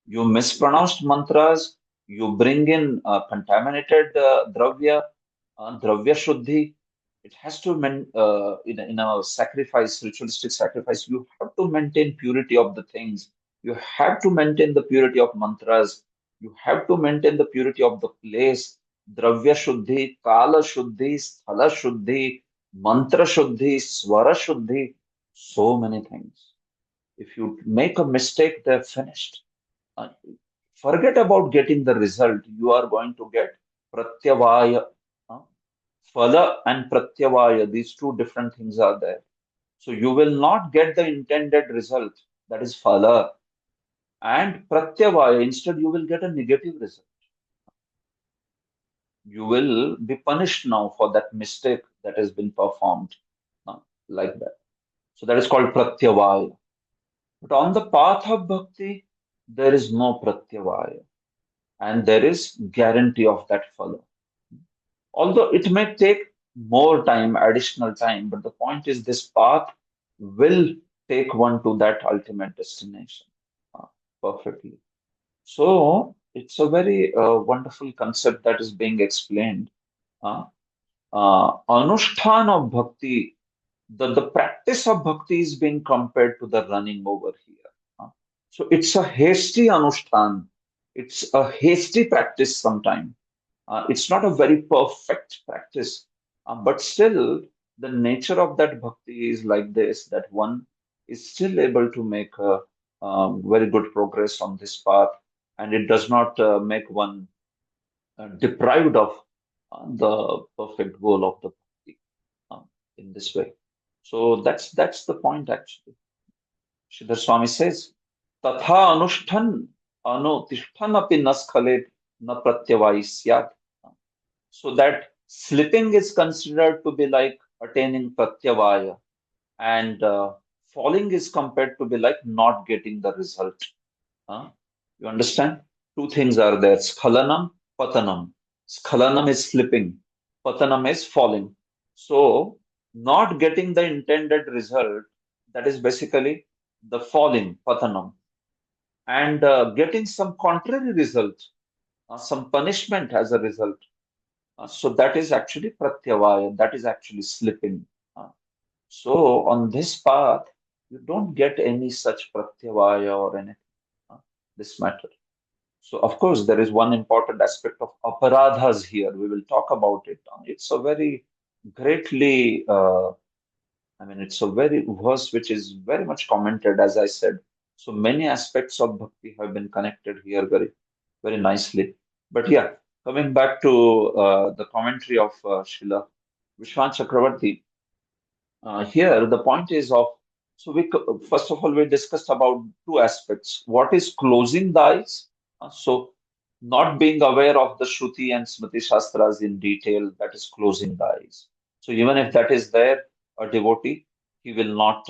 You mispronounced mantras, you bring in contaminated dravya shuddhi. It has to, in a sacrifice, ritualistic sacrifice, you have to maintain purity of the things. You have to maintain the purity of mantras. You have to maintain the purity of the place. Dravya shuddhi, kala shuddhi, sthala shuddhi, mantra shuddhi, swara shuddhi, so many things. If you make a mistake, they're finished. Uh, Forget about getting the result. You are going to get pratyavaya. uh, Phala and pratyavaya, these two different things are there. So you will not get the intended result, that is phala. And pratyavaya, instead, you will get a negative result. You will be punished now for that mistake that has been performed, like that. So that is called pratyavaya. But on the path of bhakti, there is no pratyavaya, and there is guarantee of that phala. Although it may take more time, additional time, but the point is this path will take one to that ultimate destination uh, perfectly. So it's a very wonderful concept that is being explained. Uh, Anushthan of bhakti, the practice of bhakti is being compared to the running over here. Uh, so it's a hasty anushthan. It's a hasty practice sometimes. It's not a very perfect practice, but still, the nature of that bhakti is like this, that one is still able to make a, very good progress on this path, and it does not make one deprived of the perfect goal of the bhakti uh, in this way. So that's the point actually. Sridhar Swami says, "Tatha anushtan anutishtan api naskhalet na pratyavai syat." So that slipping is considered to be like attaining pratyavaya, and falling is compared to be like not getting the result. Huh? You understand? Two things are there: skhalanam, patanam. Skhalanam is slipping, patanam is falling. So, not getting the intended result, that is basically the falling, patanam, and getting some contrary result, some punishment as a result. So that is actually pratyavaya, that is actually slipping. Uh, so on this path, you don't get any such pratyavaya or anything, this matter. So of course, there is one important aspect of aparadhas here. We will talk about it. It's a very greatly, it's a very verse which is very much commented, as I said. So many aspects of bhakti have been connected here very, very nicely. But yeah, coming back to the commentary of Srila Vishwanath Chakravarti, here the point is of, so first of all, we discussed about two aspects. What is closing the eyes? So not being aware of the Shruti and Smriti Shastras in detail, that is closing the eyes. So even if that is there, a devotee, he will not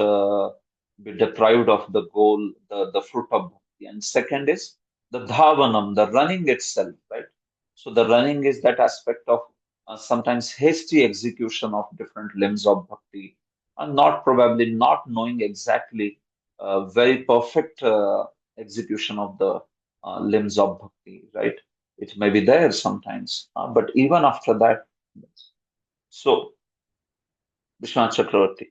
be deprived of the goal, the fruit of bhakti. And second is the dhavanam, the running itself, right? So the running is that aspect of sometimes hasty execution of different limbs of bhakti, and not probably not knowing exactly very perfect execution of the limbs of bhakti, right? It may be there sometimes, but even after that, so Vishwanath Chakravarti,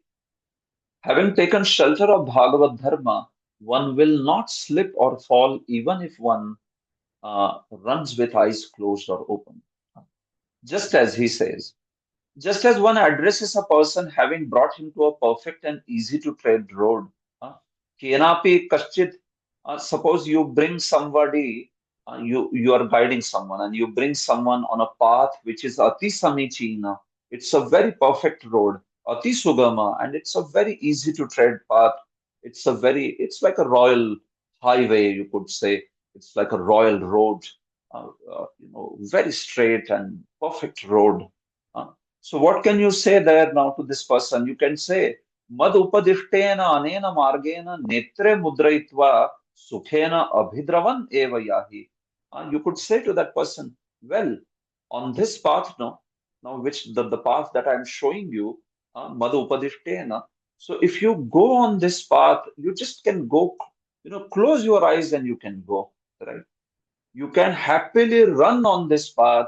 having taken shelter of Bhagavad Dharma, one will not slip or fall even if one runs with eyes closed or open. Just as he says, just as one addresses a person having brought him to a perfect and easy to tread road, kenapi kaschit, suppose you bring somebody, you are guiding someone and you bring someone on a path which is ati samichina. It's a very perfect road, ati sugama, and it's a very easy to tread path. It's like a royal highway, you could say. It's like a royal road, very straight and perfect road. uh, so what can you say there now to this person? You can say, Mad upadishtena anena margena netre mudraitva sukhena abhidravan eva yahi. You could say to that person, well, on this path now which the path that I'm showing you, Mad upadishtena. So if you go on this path, you just can go, close your eyes and you can go, right? You can happily run on this path,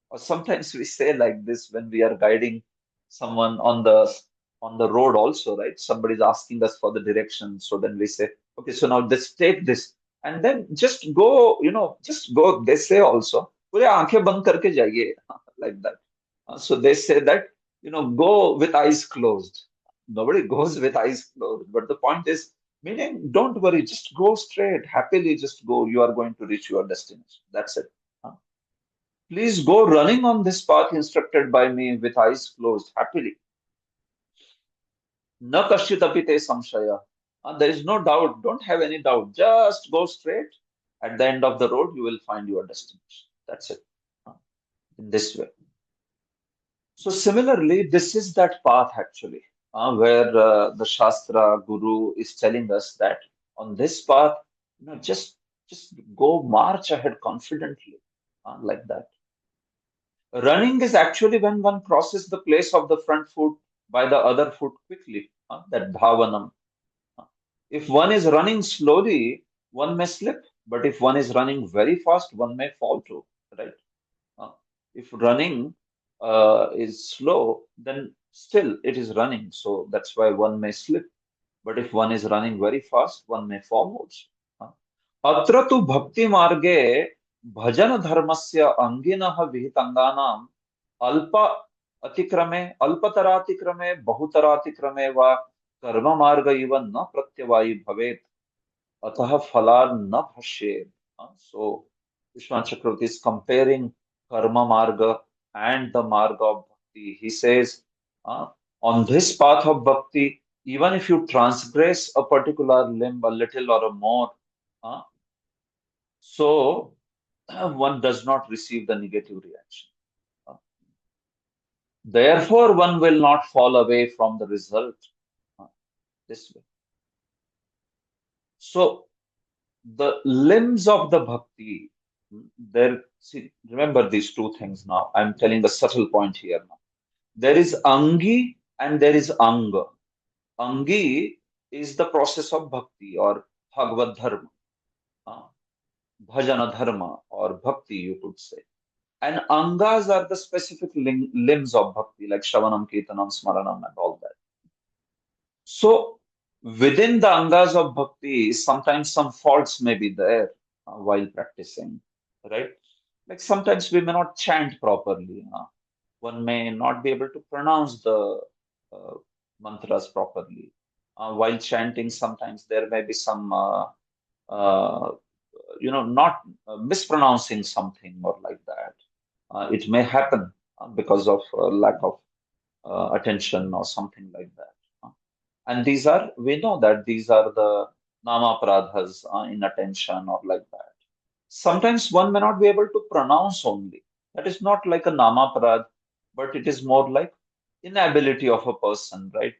or sometimes we say like this when we are guiding someone on the road also, right? Somebody's asking us for the direction, so then we say, okay, so now just take this, and then just go, just go. They say also, "पूरे आंखें बंद करके जाइए," like that. So they say that, go with eyes closed. Nobody goes with eyes closed, but the point is, meaning, don't worry, just go straight, happily just go. You are going to reach your destination. That's it. Please go running on this path instructed by me with eyes closed, happily. Na kashyatapite samshaya. There is no doubt. Don't have any doubt. Just go straight. At the end of the road, you will find your destination. That's it. In this way. So similarly, this is that path actually, where the Shastra Guru is telling us that on this path, just go march ahead confidently, like that. Running is actually when one crosses the place of the front foot by the other foot quickly, that bhavanam. If one is running slowly, one may slip, but if one is running very fast, one may fall too, right? Uh, if running is slow, then still it is running, so that's why one may slip. But if one is running very fast, one may fall also. अत्र तु भक्ति मार्गे भजन धर्मस्य अंगिनः विहितांगानाम् अल्प अतिक्रमे अल्पतरातिक्रमे बहुतरातिक्रमे वा कर्म मार्ग इव न प्रत्यवायी भवेत् अतः फलान् न भष्येत्. So Vishwanath Chakravarti is comparing karma marga and the marga of bhakti. He says, on this path of bhakti, even if you transgress a particular limb a little or a more, uh, so one does not receive the negative reaction. Uh, Therefore, one will not fall away from the result, uh, this way. So, the limbs of the bhakti, see, remember these two things now. I'm telling a subtle point here now. There is angi and there is anga. Angi is the process of bhakti or bhagavad dharma, uh, bhajana dharma or bhakti, you could say. And angas are the specific limbs of bhakti, like Shravanam, Kirtanam, Smaranam, and all that. So, within the angas of bhakti, sometimes some faults may be there while practicing, right? Like sometimes we may not chant properly. One may not be able to pronounce the uh, mantras properly. While chanting, sometimes there may be some, uh, not mispronouncing something or like that. It may happen because of lack of attention or something like that. And we know that these are the nama pradhas, inattention or like that. Sometimes one may not be able to pronounce only. That is not like a nama prad, but it is more like inability of a person, right?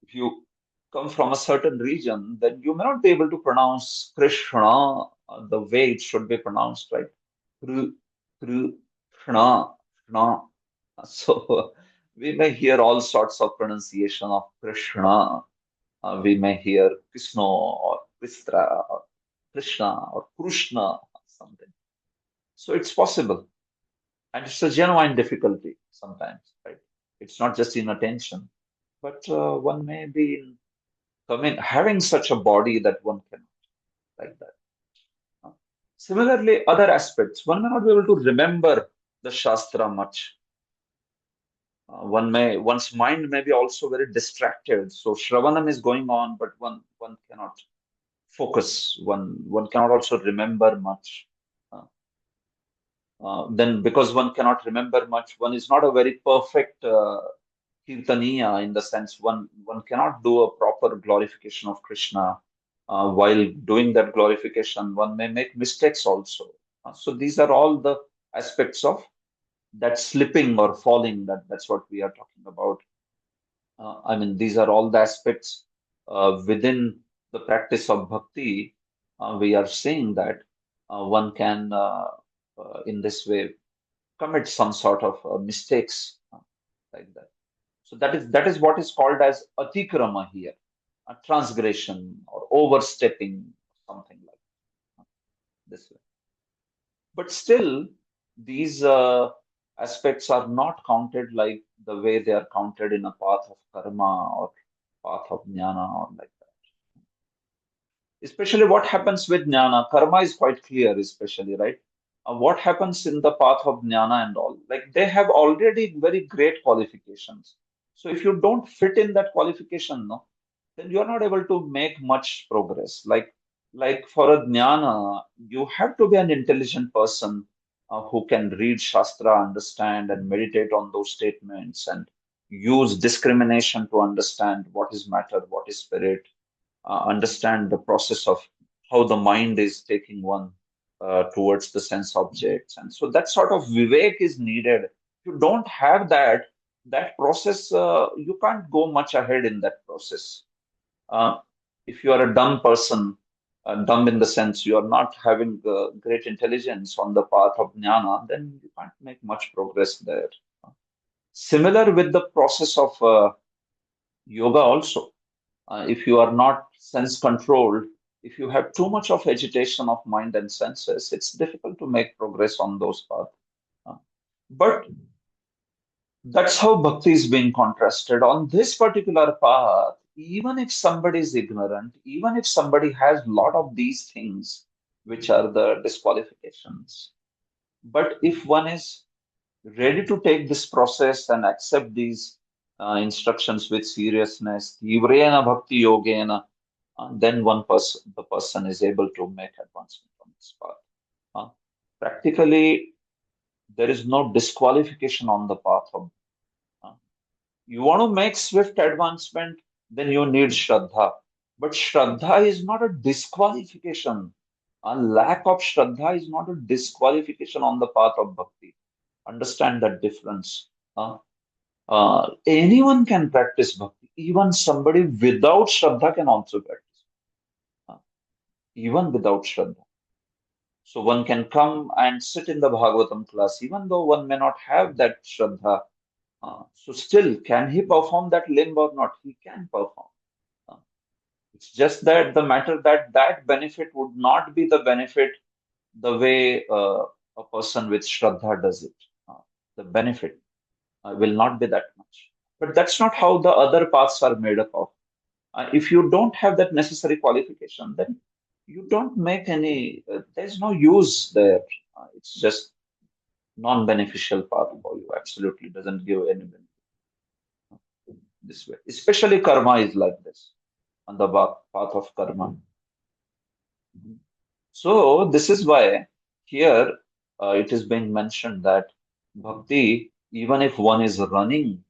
If you come from a certain region, then you may not be able to pronounce Krishna the way it should be pronounced, right? Kru, Krishna, Krishna. So we may hear all sorts of pronunciation of Krishna. We may hear Krishna or Kristra or Krishna or Krishna. something. So it's possible. And it's a genuine difficulty sometimes, right? It's not just inattention, but one may be having such a body that one cannot, like that. Similarly, other aspects, one may not be able to remember the Shastra much. One's mind may be also very distracted. So Shravanam is going on, but one cannot focus. One cannot also remember much. Uh, then because one cannot remember much, one is not a very perfect kirtaniya, in the sense one cannot do a proper glorification of Krishna. While doing that glorification, one may make mistakes also. So these are all the aspects of that slipping or falling. That's what we are talking about. I mean, these are all the aspects within the practice of bhakti. We are saying that one can, in this way, commit some sort of mistakes, like that. So that is what is called as atikrama here, a transgression or overstepping, something like this way. But still, these aspects are not counted like the way they are counted in a path of karma or path of jnana or like that. Especially what happens with jnana, karma is quite clear, especially, right? What happens in the path of jnana and all, like they have already very great qualifications. So if you don't fit in that qualification, no, then you are not able to make much progress. Like for a jnana, you have to be an intelligent person who can read Shastra, understand and meditate on those statements, and use discrimination to understand what is matter, what is spirit, understand the process of how the mind is taking one towards the sense objects. And so that sort of vivek is needed. If you don't have that process, you can't go much ahead in that process. Uh, if you are a dumb person, dumb in the sense you are not having great intelligence on the path of jnana, then you can't make much progress there. Similar with the process of yoga also. If you are not sense controlled, if you have too much of agitation of mind and senses, it's difficult to make progress on those paths. But that's how bhakti is being contrasted. On this particular path, even if somebody is ignorant, even if somebody has a lot of these things, which are the disqualifications, but if one is ready to take this process and accept these instructions with seriousness, tivrena bhakti yogena, then the person is able to make advancement on this path. Practically, there is no disqualification on the path of. You want to make swift advancement, then you need Shraddha. But Shraddha is not a disqualification. A lack of Shraddha is not a disqualification on the path of bhakti. Understand that difference. Anyone can practice bhakti. Even somebody without Shraddha can also practice. Even without Shraddha. So one can come and sit in the Bhagavatam class, even though one may not have that Shraddha. So still, can he perform that limb or not? He can perform. It's just that the matter that benefit would not be the benefit the way a person with Shraddha does it. The benefit will not be that much. But that's not how the other paths are made up of. If you don't have that necessary qualification, then you don't make any, there's no use there. It's just non-beneficial path for you. Absolutely doesn't give any benefit this way. Especially karma is like this, on the path of karma. So this is why here it is being mentioned that bhakti, even if one is running,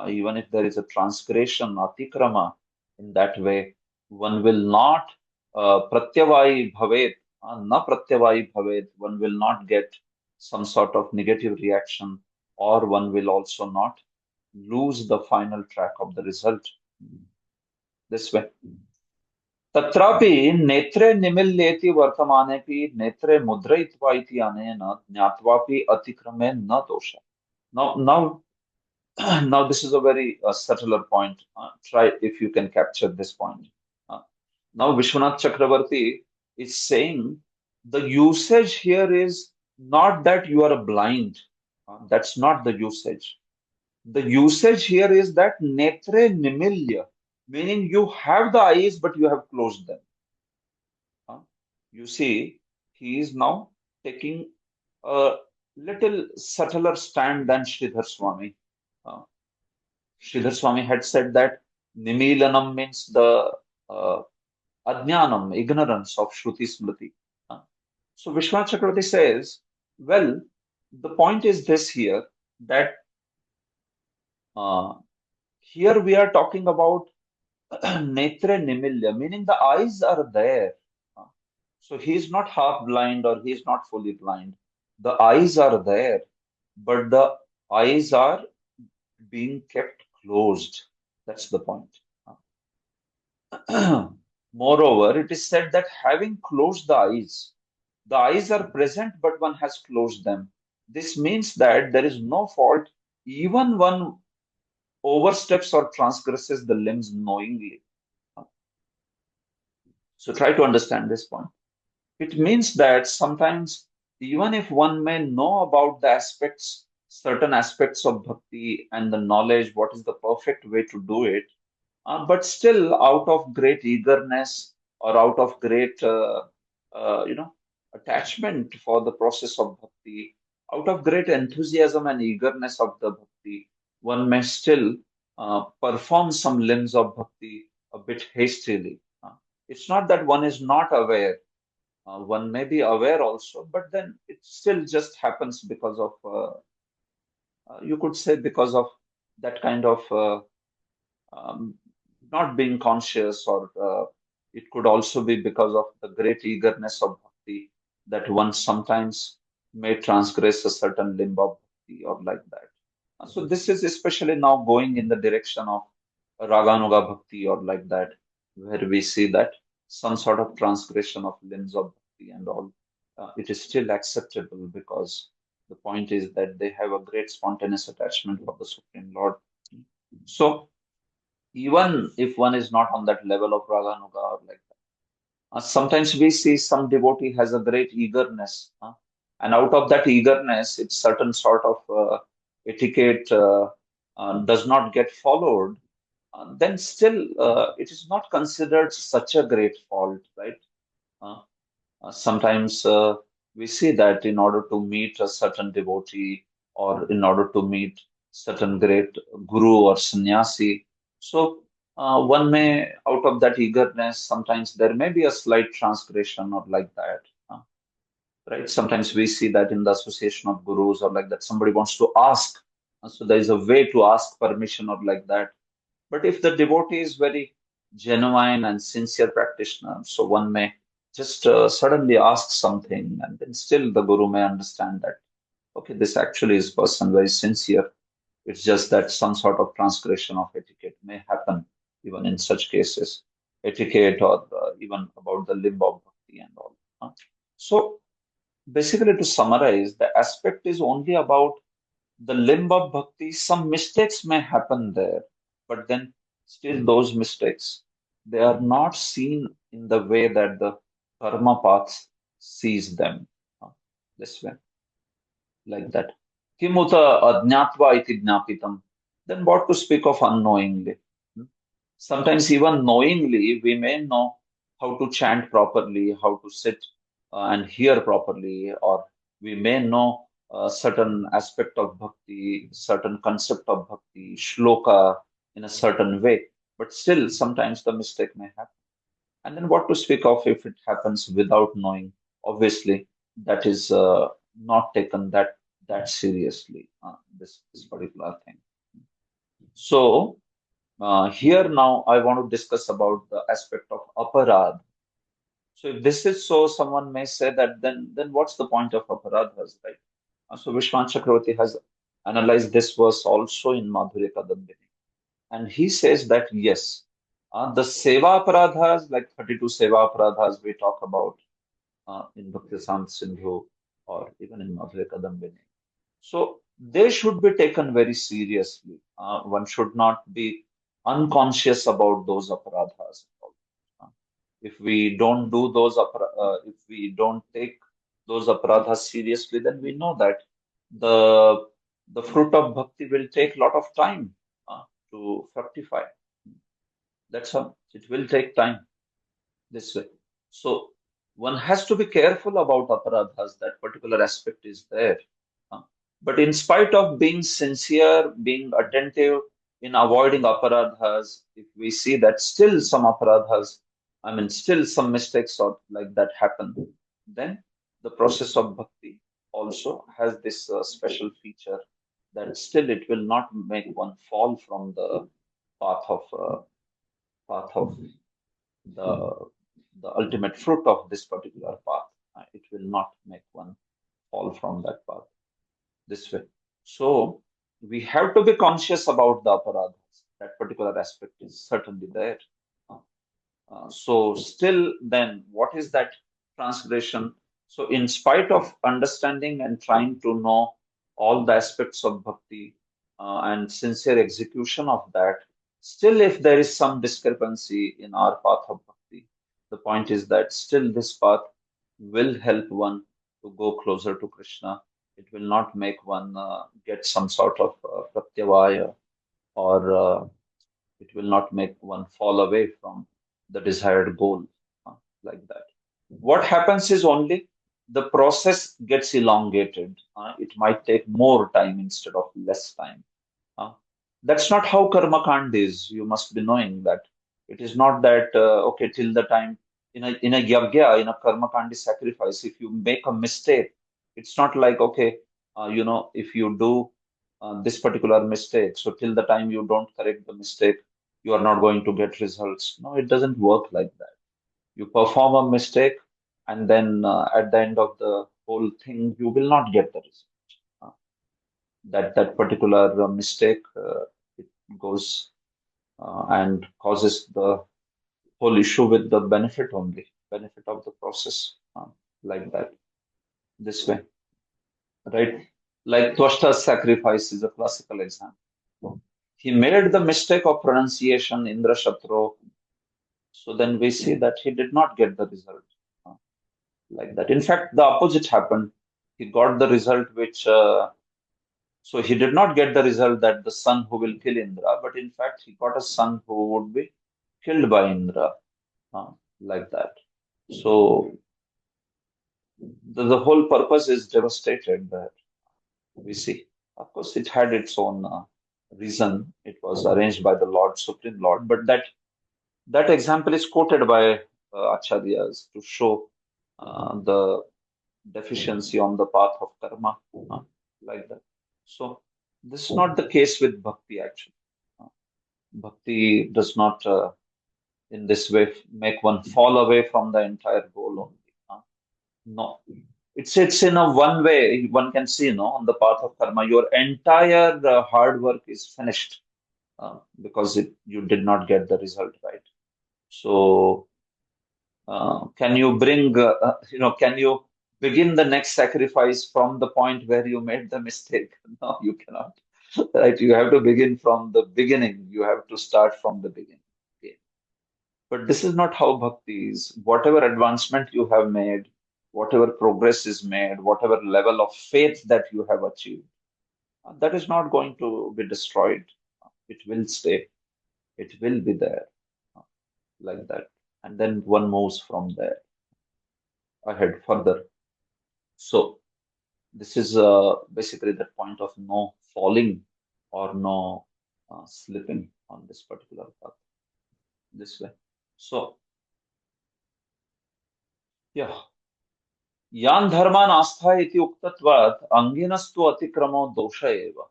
even if there is a transgression, atikrama, in that way, one will not pratyavayi bhavet, na pratyavayi bhavet, one will not get some sort of negative reaction, or one will also not lose the final track of the result. This way. तत्रापि नेत्रे निमील्येति वर्तमानेपि नेत्रे मुद्रयित्वा इति अनेन ज्ञात्वापि अतिक्रमे न दोषः. Now, now this is a very subtler point. Try if you can capture this point. Now Vishwanath Chakravarti is saying The usage here is not that you are blind. That's not the usage. The usage here is that netre nimilya, meaning you have the eyes but you have closed them. You see, he is now taking a little subtler stand than Sridhar Swami. Uh, Sridhar Swami had said that Nimilanam means the uh, Ajnanam, ignorance of Shruti Smriti. Uh, so Vishwanath Chakravarti says, well, the point is this here that uh, here we are talking about netre nimilya, meaning the eyes are there. Uh, So he is not half blind or he is not fully blind. The eyes are there, but the eyes are being kept closed. That's the point. Moreover, it is said that having closed the eyes are present, but one has closed them. This means that there is no fault, even one oversteps or transgresses the limbs knowingly. So try to understand this point. It means that sometimes, even if one may know about the aspects, certain aspects of bhakti and the knowledge, what is the perfect way to do it, but still, out of great eagerness or out of great, attachment for the process of bhakti, out of great enthusiasm and eagerness of the bhakti, one may still perform some limbs of bhakti a bit hastily. It's not that one is not aware. One may be aware also, but then it still just happens because of, you could say, because of that kind of um, not being conscious, or it could also be because of the great eagerness of bhakti that one sometimes may transgress a certain limb of bhakti or like that. So this is especially now going in the direction of Raganuga bhakti or like that, where we see that some sort of transgression of limbs of bhakti and all, it is still acceptable because the point is that they have a great spontaneous attachment for the Supreme Lord. So even if one is not on that level of Raganuga or like that, sometimes we see some devotee has a great eagerness, and out of that eagerness, it's certain sort of etiquette does not get followed, then still it is not considered such a great fault, right? Uh, Sometimes we see that in order to meet a certain devotee or in order to meet certain great guru or sannyasi, so one may, out of that eagerness, sometimes there may be a slight transgression or like that. Right? Sometimes we see that in the association of gurus or like that, somebody wants to ask. So there is a way to ask permission or like that. But if the devotee is very genuine and sincere practitioner, so one may just suddenly ask something, and then still the guru may understand that, okay, this actually is person very sincere. It's just that some sort of transgression of etiquette may happen, even in such cases, etiquette or even about the limb of bhakti and all. So basically, to summarize, the aspect is only about the limb of bhakti. Some mistakes may happen there, but then still those mistakes, they are not seen in the way that the karma path sees them. uh, This way, like that. Kimuta adnyatva iti jnapitam. Then what to speak of unknowingly? Hmm? Sometimes even knowingly, we may know how to chant properly, how to sit and hear properly, or we may know a certain aspect of bhakti, certain concept of bhakti, shloka in a certain way. But still, sometimes the mistake may happen. And then what to speak of if it happens without knowing? Obviously, that is not taken that seriously. This particular thing. So here now I want to discuss about the aspect of aparad. So if this is so, someone may say that then what's the point of aparadhas, right? So Vishwanath Chakravarti has analyzed this verse also in Madhurya Kadambini, and he says that yes, the seva aparadhas, like 32 seva aparadhas we talk about in Bhaktisant Sindhu or even in Madhurya Kadambini. So they should be taken very seriously. One should not be unconscious about those aparadhas. Uh, If we don't do those if we don't take those aparadhas seriously, then we know that the the fruit of bhakti will take a lot of time to fructify. That's how it will take time this way. So one has to be careful about aparadhas. That particular aspect is there. Uh, But in spite of being sincere, being attentive in avoiding aparadhas, if we see that still some aparadhas, I mean, still some mistakes or like that happen, then the process of bhakti also has this special feature that still it will not make one fall from the path of path of the the ultimate fruit of this particular path. It will not make one fall from that path this way. So we have to be conscious about the aparadhas. That particular aspect is certainly there. So still then, what is that transgression? So in spite of understanding and trying to know all the aspects of bhakti and sincere execution of that, still if there is some discrepancy in our path of bhakti, the point is that still this path will help one to go closer to Krishna. It will not make one get some sort of pratyavaya or it will not make one fall away from the desired goal like that. What happens is only the process gets elongated. It might take more time instead of less time. Uh, that's not how karma kand is. You must be knowing that it is not that okay till the time in a yagya in a karma kandi sacrifice. If you make a mistake, it's not like okay, if you do this particular mistake, so till the time you don't correct the mistake, you are not going to get results. No, it doesn't work like that. You perform a mistake, and then at the end of the whole thing, you will not get the result. Uh, that particular mistake it goes and causes the whole issue with the benefit of the process like that this way, right? Like Twashta's sacrifice is a classical example. He made the mistake of pronunciation Indra Shatro, so then we see that he did not get the result uh, like that. In fact, the opposite happened. He got the result which so he did not get the result that the son who will kill Indra, but in fact he got a son who would be killed by Indra, uh, like that. So the whole purpose is devastated that we see. Of course, it had its own reason. It was arranged by the Lord, Supreme Lord, but that example is quoted by acharyas to show the deficiency on the path of karma, like that. So this is not the case with bhakti actually. Uh, Bhakti does not, in this way, make one fall away from the entire goal only. No, it's in a one way one can see, no, on the path of karma, your entire hard work is finished because you did not get the result right. So can you bring, can you begin the next sacrifice from the point where you made the mistake? No, you cannot. Right? You have to begin from the beginning. You have to start from the beginning. Okay. But this is not how bhakti is. Whatever advancement you have made, whatever progress is made, whatever level of faith that you have achieved, that is not going to be destroyed. It will stay. It will be there uh, like that. And then one moves from there ahead further. So this is basically the point of no falling or no slipping on this particular path this way. So yeah, यान धर्मान आस्था इति उक्तत्वात् अंगिनस्तु अतिक्रमो दोष एव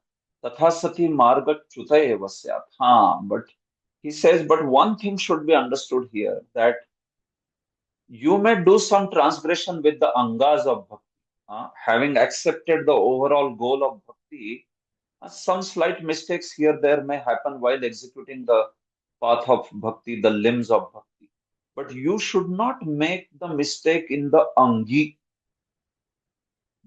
तथा सति मार्गच्युत एव स्यात्. But he says, but one thing should be understood here that you may do some transgression with the angas of bhakti. Having accepted the overall goal of bhakti, some slight mistakes here there may happen while executing the path of bhakti, the limbs of bhakti. But you should not make the mistake in the angi.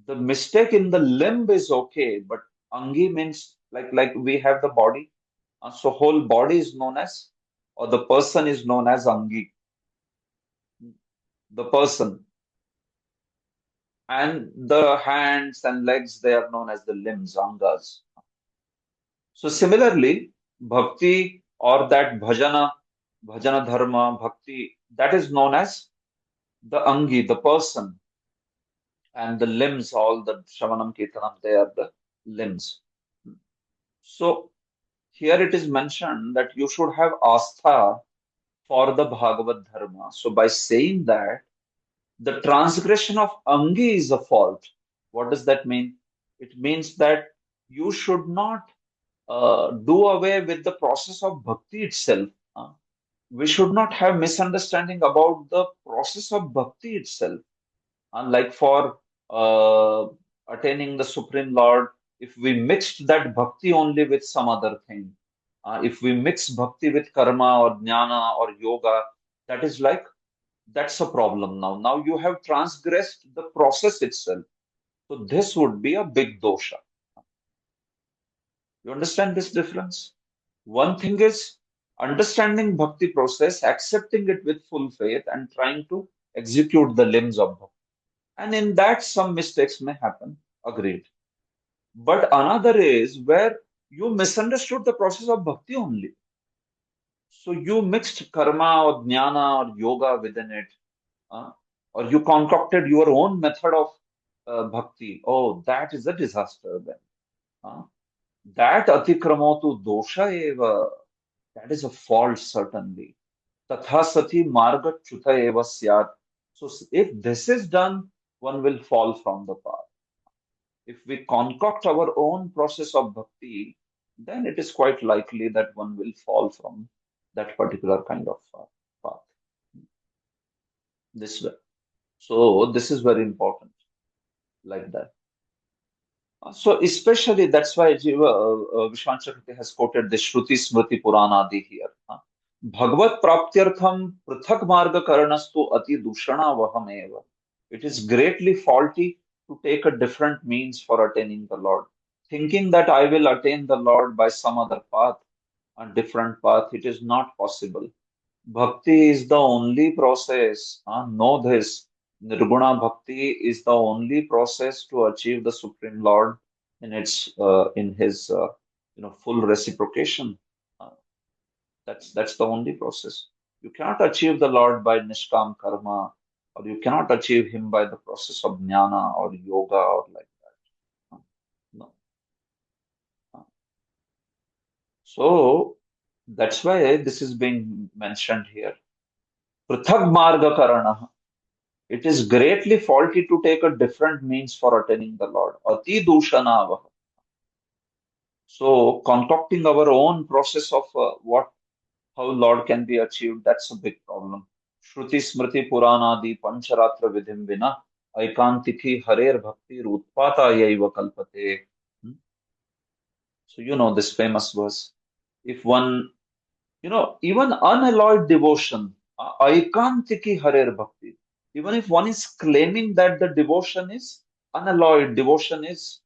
The mistake in the limb is okay, but angi means like we have the body. So whole body is known as, or the person is known as angi. The person. and the hands and legs, they are known as the limbs, angas. So similarly, bhakti or that bhajana dharma, bhakti, that is known as the angi, the person, and the limbs, all the Shravanam Kirtanam, they are the limbs. So here it is mentioned that you should have astha for the Bhagavad Dharma. So by saying that the transgression of angi is a fault, what does that mean? It means that you should not do away with the process of bhakti itself. We should not have misunderstanding about the process of bhakti itself. Like for uh, attaining the Supreme Lord, if we mixed that bhakti only with some other thing, if we mix bhakti with karma or jnana or yoga, that is like, that's a problem now. Now you have transgressed the process itself. So this would be a big dosha. You understand this difference? One thing is understanding bhakti process, accepting it with full faith, and trying to execute the limbs of bhakti. And in that, some mistakes may happen. Agreed. But another is where you misunderstood the process of bhakti only. So you mixed karma or jnana or yoga within it, uh, or you concocted your own method of bhakti. Oh, that is a disaster then. Uh, that atikramotu dosha eva, that is a fault certainly. Tatha sati marga chuta eva syat. So if this is done, one will fall from the path. If we concoct our own process of bhakti, then it is quite likely that one will fall from that particular kind of path this way. So this is very important, like that. So especially that's why Jiva, Vishwan Chakravarti has quoted the Shruti Smriti Puranadi here. Bhagavad Praptyartham Prithak Marga Karanastu Ati Dushana Vahameva. It is greatly faulty to take a different means for attaining the Lord. Thinking that I will attain the Lord by some other path, a different path, it is not possible. Bhakti is the only process. Know this. Nirguna Bhakti is the only process to achieve the Supreme Lord in his full reciprocation. Uh, that's the only process. You cannot achieve the Lord by Nishkam Karma, or you cannot achieve him by the process of jnana or yoga or like that. No. Uh, So that's why this is being mentioned here. Prithak Marga Karana. It is greatly faulty to take a different means for attaining the Lord. Ati Dushanavaha. So concocting our own process of how Lord can be achieved, that's a big problem. Shruti Smriti Puranadi Pancharatra Vidhim Vina Aikantiki Harer Bhakti Rutpata Yaiva Kalpate. Hmm? So you know this famous verse. If one, even unalloyed devotion, Aikantiki Harer Bhakti, even if one is claiming that the devotion is unalloyed, devotion is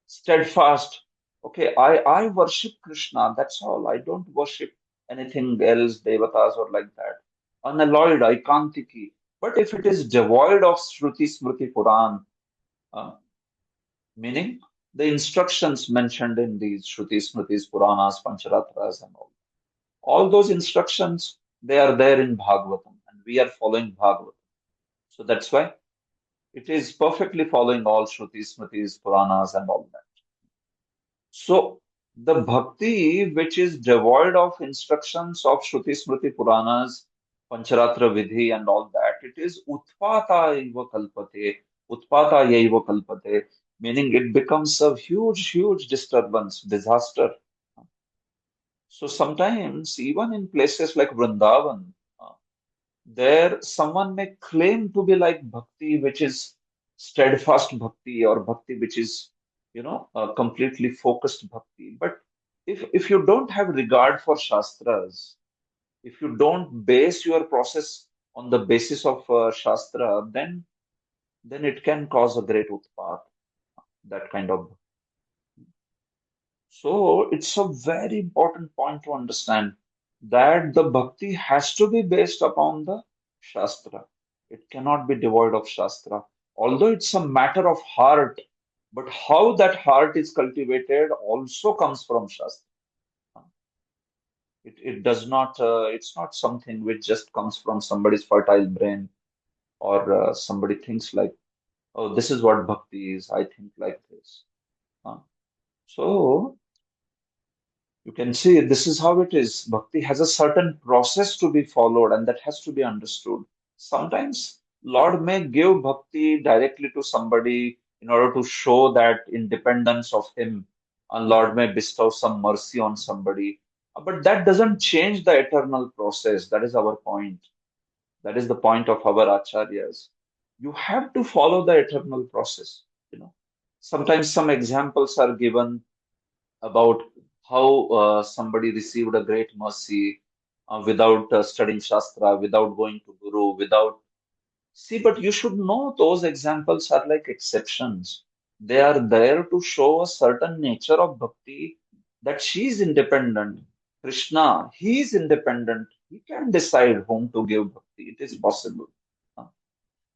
steadfast. Okay, I worship Krishna, that's all. I don't worship anything else, devatas or like that. Unalloyed, Aikantiki. But if it is devoid of Shruti Smriti Puran, uh, meaning the instructions mentioned in these Shruti Smritis, Puranas, Pancharatras, and all those instructions, they are there in Bhagavatam, and we are following Bhagavatam. So that's why it is perfectly following all Shrutis, Smritis, Puranas, and all that. So the bhakti which is devoid of instructions of Shruti, Smriti, Puranas, Pancharatra Vidhi, and all that, it is Utpata Eva Kalpate, Utpata Yaiva Kalpate, meaning it becomes a huge, huge disturbance, disaster. So sometimes, even in places like Vrindavan, there someone may claim to be like bhakti, which is steadfast bhakti, or bhakti which is, completely focused bhakti. But if you don't have regard for shastras, if you don't base your process on the basis of shastra, then it can cause a great utpat, that kind of. So it's a very important point to understand that the bhakti has to be based upon the Shastra. It cannot be devoid of Shastra. although it's a matter of heart, but how that heart is cultivated also comes from Shastra. It does not, it's not something which just comes from somebody's fertile brain, or somebody thinks like, oh, this is what bhakti is. I think like this. So you can see this is how it is. Bhakti has a certain process to be followed, and that has to be understood. Sometimes Lord may give bhakti directly to somebody in order to show that independence of him. And Lord may bestow some mercy on somebody. But that doesn't change the eternal process. That is our point. That is the point of our acharyas. You have to follow the eternal process. You know, sometimes some examples are given about how somebody received a great mercy without studying Shastra, without going to Guru, without. See, but you should know those examples are like exceptions. They are there to show a certain nature of bhakti, that she is independent. Krishna, he is independent. He can decide whom to give bhakti. It is possible. Uh,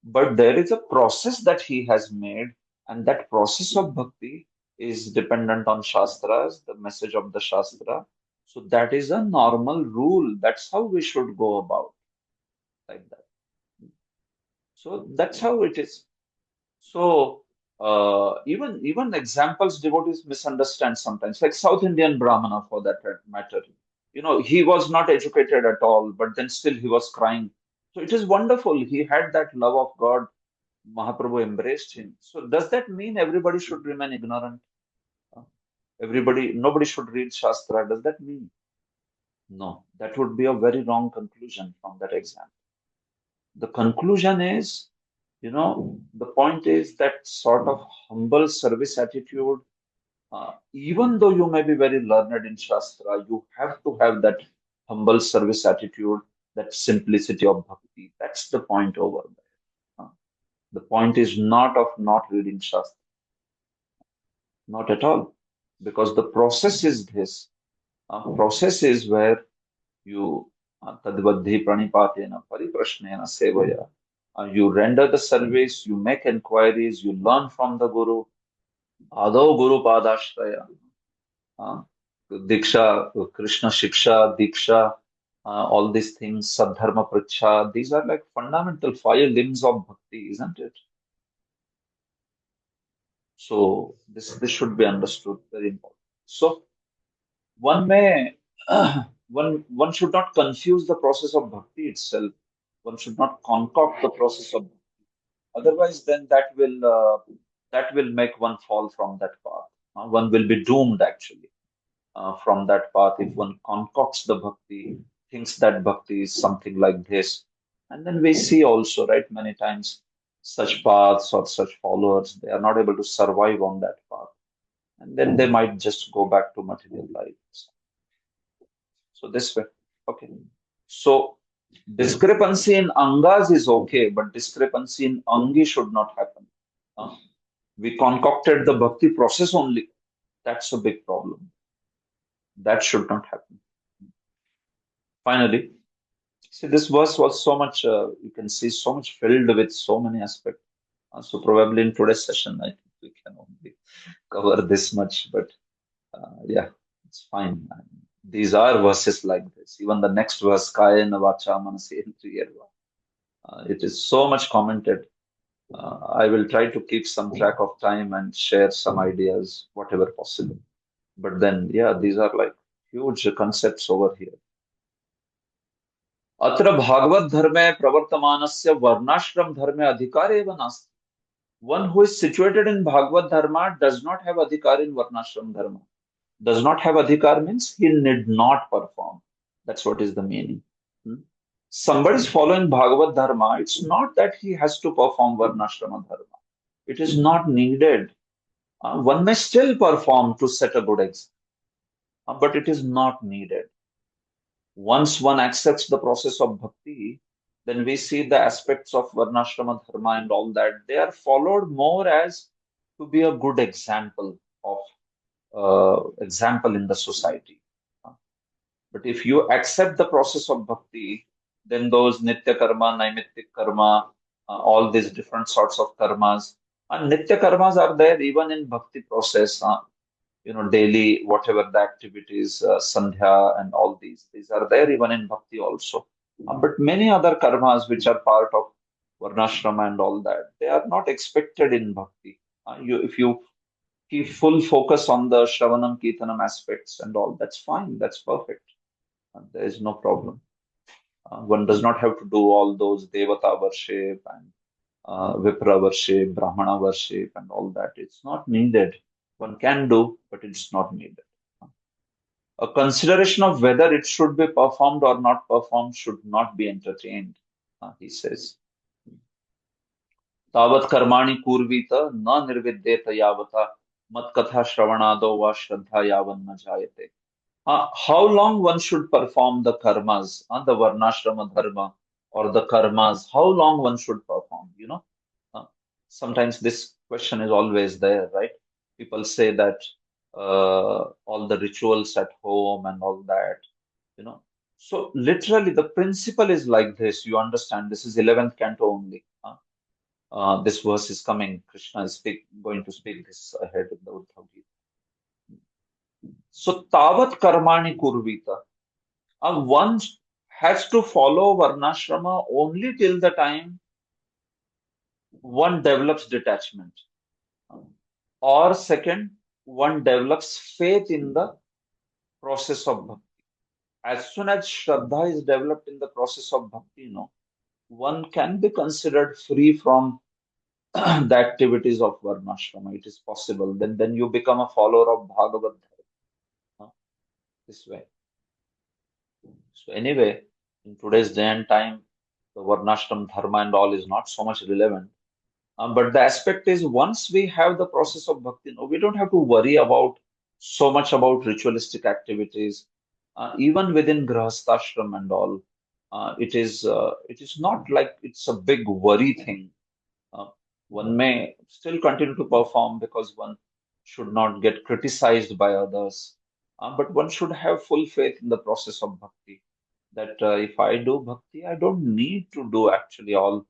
But there is a process that he has made, and that process of bhakti is dependent on Shastras, the message of the Shastra. So that is a normal rule. That's how we should go about, like that. So that's how it is. So even examples devotees misunderstand sometimes, like South Indian Brahmana for that matter. He was not educated at all, but then still he was crying. So it is wonderful. He had that love of God. Mahaprabhu embraced him. So does that mean everybody should remain ignorant? Uh, Nobody should read Shastra. Does that mean? No, that would be a very wrong conclusion from that example. The conclusion is, the point is that sort of humble service attitude. Even though you may be very learned in Shastra, you have to have that humble service attitude, that simplicity of bhakti. That's the point over there. The point is not of not reading Shastra. Not at all. Because the process is this. Process is where you tadvaddhi pranipatena pariprashnena sevaya. You render the service, you make inquiries, you learn from the Guru. Adho Guru Padashraya. Uh, Diksha, Krishna Shiksha, Diksha, all these things, Sadharma Pracha, these are like fundamental 5 limbs of bhakti, isn't it? So this should be understood, very important. So one may one should not confuse the process of bhakti itself. One should not concoct the process of bhakti. Otherwise, then that will make one fall from that path. One will be doomed actually from that path if one concocts the bhakti, thinks that bhakti is something like this. And then we see also, right, many times such paths or such followers, they are not able to survive on that path. And then they might just go back to material life. So this way. Okay. So discrepancy in angas is okay, but discrepancy in angi should not happen. Uh, we concocted the bhakti process only. That's a big problem. That should not happen. Finally, see, this verse was so much, you can see, so much filled with so many aspects. So probably in today's session, I think we can only cover this much, but yeah, it's fine. These are verses like this. Even the next verse, Kayena Vacha Manasendriyarva, it is so much commented. I will try to keep some track of time and share some ideas, whatever possible. But then, yeah, these are like huge concepts over here. अत्र भागवत धर्मे प्रवर्तमानस्य वर्णाश्रम धर्मे अधिकार एव नास्ति. One who is situated in Bhagavad Dharma does not have adhikar in Varnashram Dharma. Does not have adhikar means he need not perform. That's what is the meaning. Somebody is following Bhagavad Dharma, it's not that he has to perform Varnashrama Dharma. It is not needed. One may still perform to set a good example, but it is not needed. Once one accepts the process of bhakti, then we see the aspects of Varnashrama Dharma and all that. They are followed more as to be a good example of example in the society. But if you accept the process of bhakti, then those nitya karma, naimittik karma, all these different sorts of karmas. And nitya karmas are there even in bhakti process. Daily, whatever the activities, sandhya and all these are there even in bhakti also. But many other karmas which are part of varnashrama and all that, they are not expected in bhakti. If you keep full focus on the Shravanam Kirtanam aspects and all, that's fine, that's perfect. There is no problem. One does not have to do all those Devata worship and Vipra worship, Brahmana worship, and all that. It's not needed. One can do, but it's not needed. A consideration of whether it should be performed or not performed should not be entertained, he says. तावत् कर्माणि कुर्वीत न निर्विद्येत यावता मत कथा श्रवणादो वा श्रद्धा यावन्न जायते. How long one should perform the karmas, the varnashrama dharma or the karmas, how long one should perform, Uh, sometimes this question is always there, right? People say that all the rituals at home and all that, you know. So literally the principle is like this. You understand, this is 11th canto only. This verse is coming. Krishna is going to speak this ahead in the Uddhav Gita. So tavat karmani kurvita. One has to follow varnashrama only till the time one develops detachment. Or second, one develops faith in the process of bhakti. As soon as Shraddha is developed in the process of bhakti, one can be considered free from the activities of varnashrama. It is possible. Then you become a follower of Bhagavad Dharma. This way. So anyway, in today's day and time, the varnashram dharma and all is not so much relevant. But the aspect is once we have the process of bhakti, we don't have to worry about so much about ritualistic activities. Even within grahasthashram and all, it is not like it's a big worry thing. One may still continue to perform because one should not get criticized by others. But one should have full faith in the process of bhakti. That if I do bhakti, I don't need to do actually all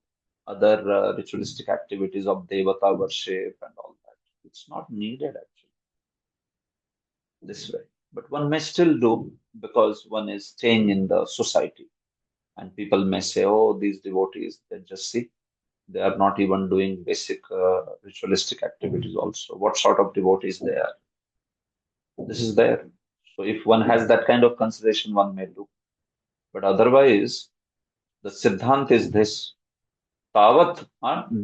other ritualistic activities of devata worship and all that. It's not needed actually this way. But one may still do because one is staying in the society. And people may say, oh, these devotees, they just see, they are not even doing basic ritualistic activities also. What sort of devotees they are? This is there. So if one has that kind of consideration, one may do. But otherwise, the siddhant is this. Tavat,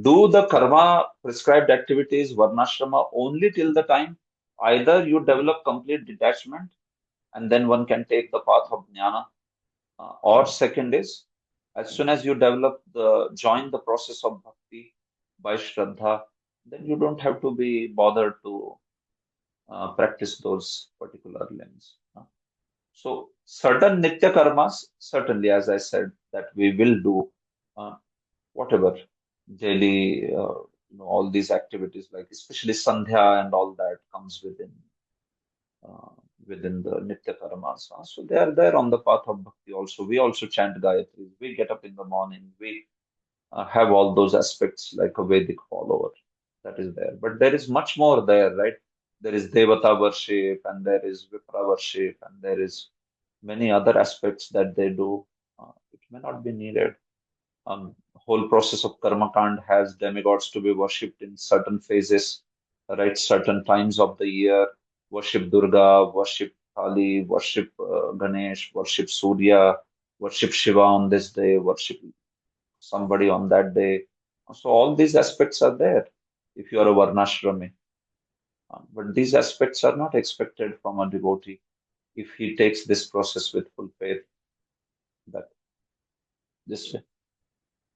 do the karma prescribed activities, varnashrama, only till the time either you develop complete detachment and then one can take the path of jnana, or second is as soon as you join the process of bhakti by shraddha, then you don't have to be bothered to practice those particular limbs. So certain nitya karmas, certainly, as I said, that we will do, whatever daily, all these activities, like especially sandhya and all that comes uh, within the nitya karmas. So they are there on the path of bhakti also. We also chant Gayatri. We get up in the morning. We have all those aspects like a Vedic follower. That is there. But there is much more there, right? There is Devata worship and there is Vipra worship and there is many other aspects that they do. It may not be needed. Whole process of karma kand has demigods to be worshipped in certain phases, right? Certain times of the year. Worship Durga, worship Kali, worship Ganesh, worship Surya, worship Shiva on this day, worship somebody on that day. So all these aspects are there if you are a varnashrami. But these aspects are not expected from a devotee if he takes this process with full faith. That this way.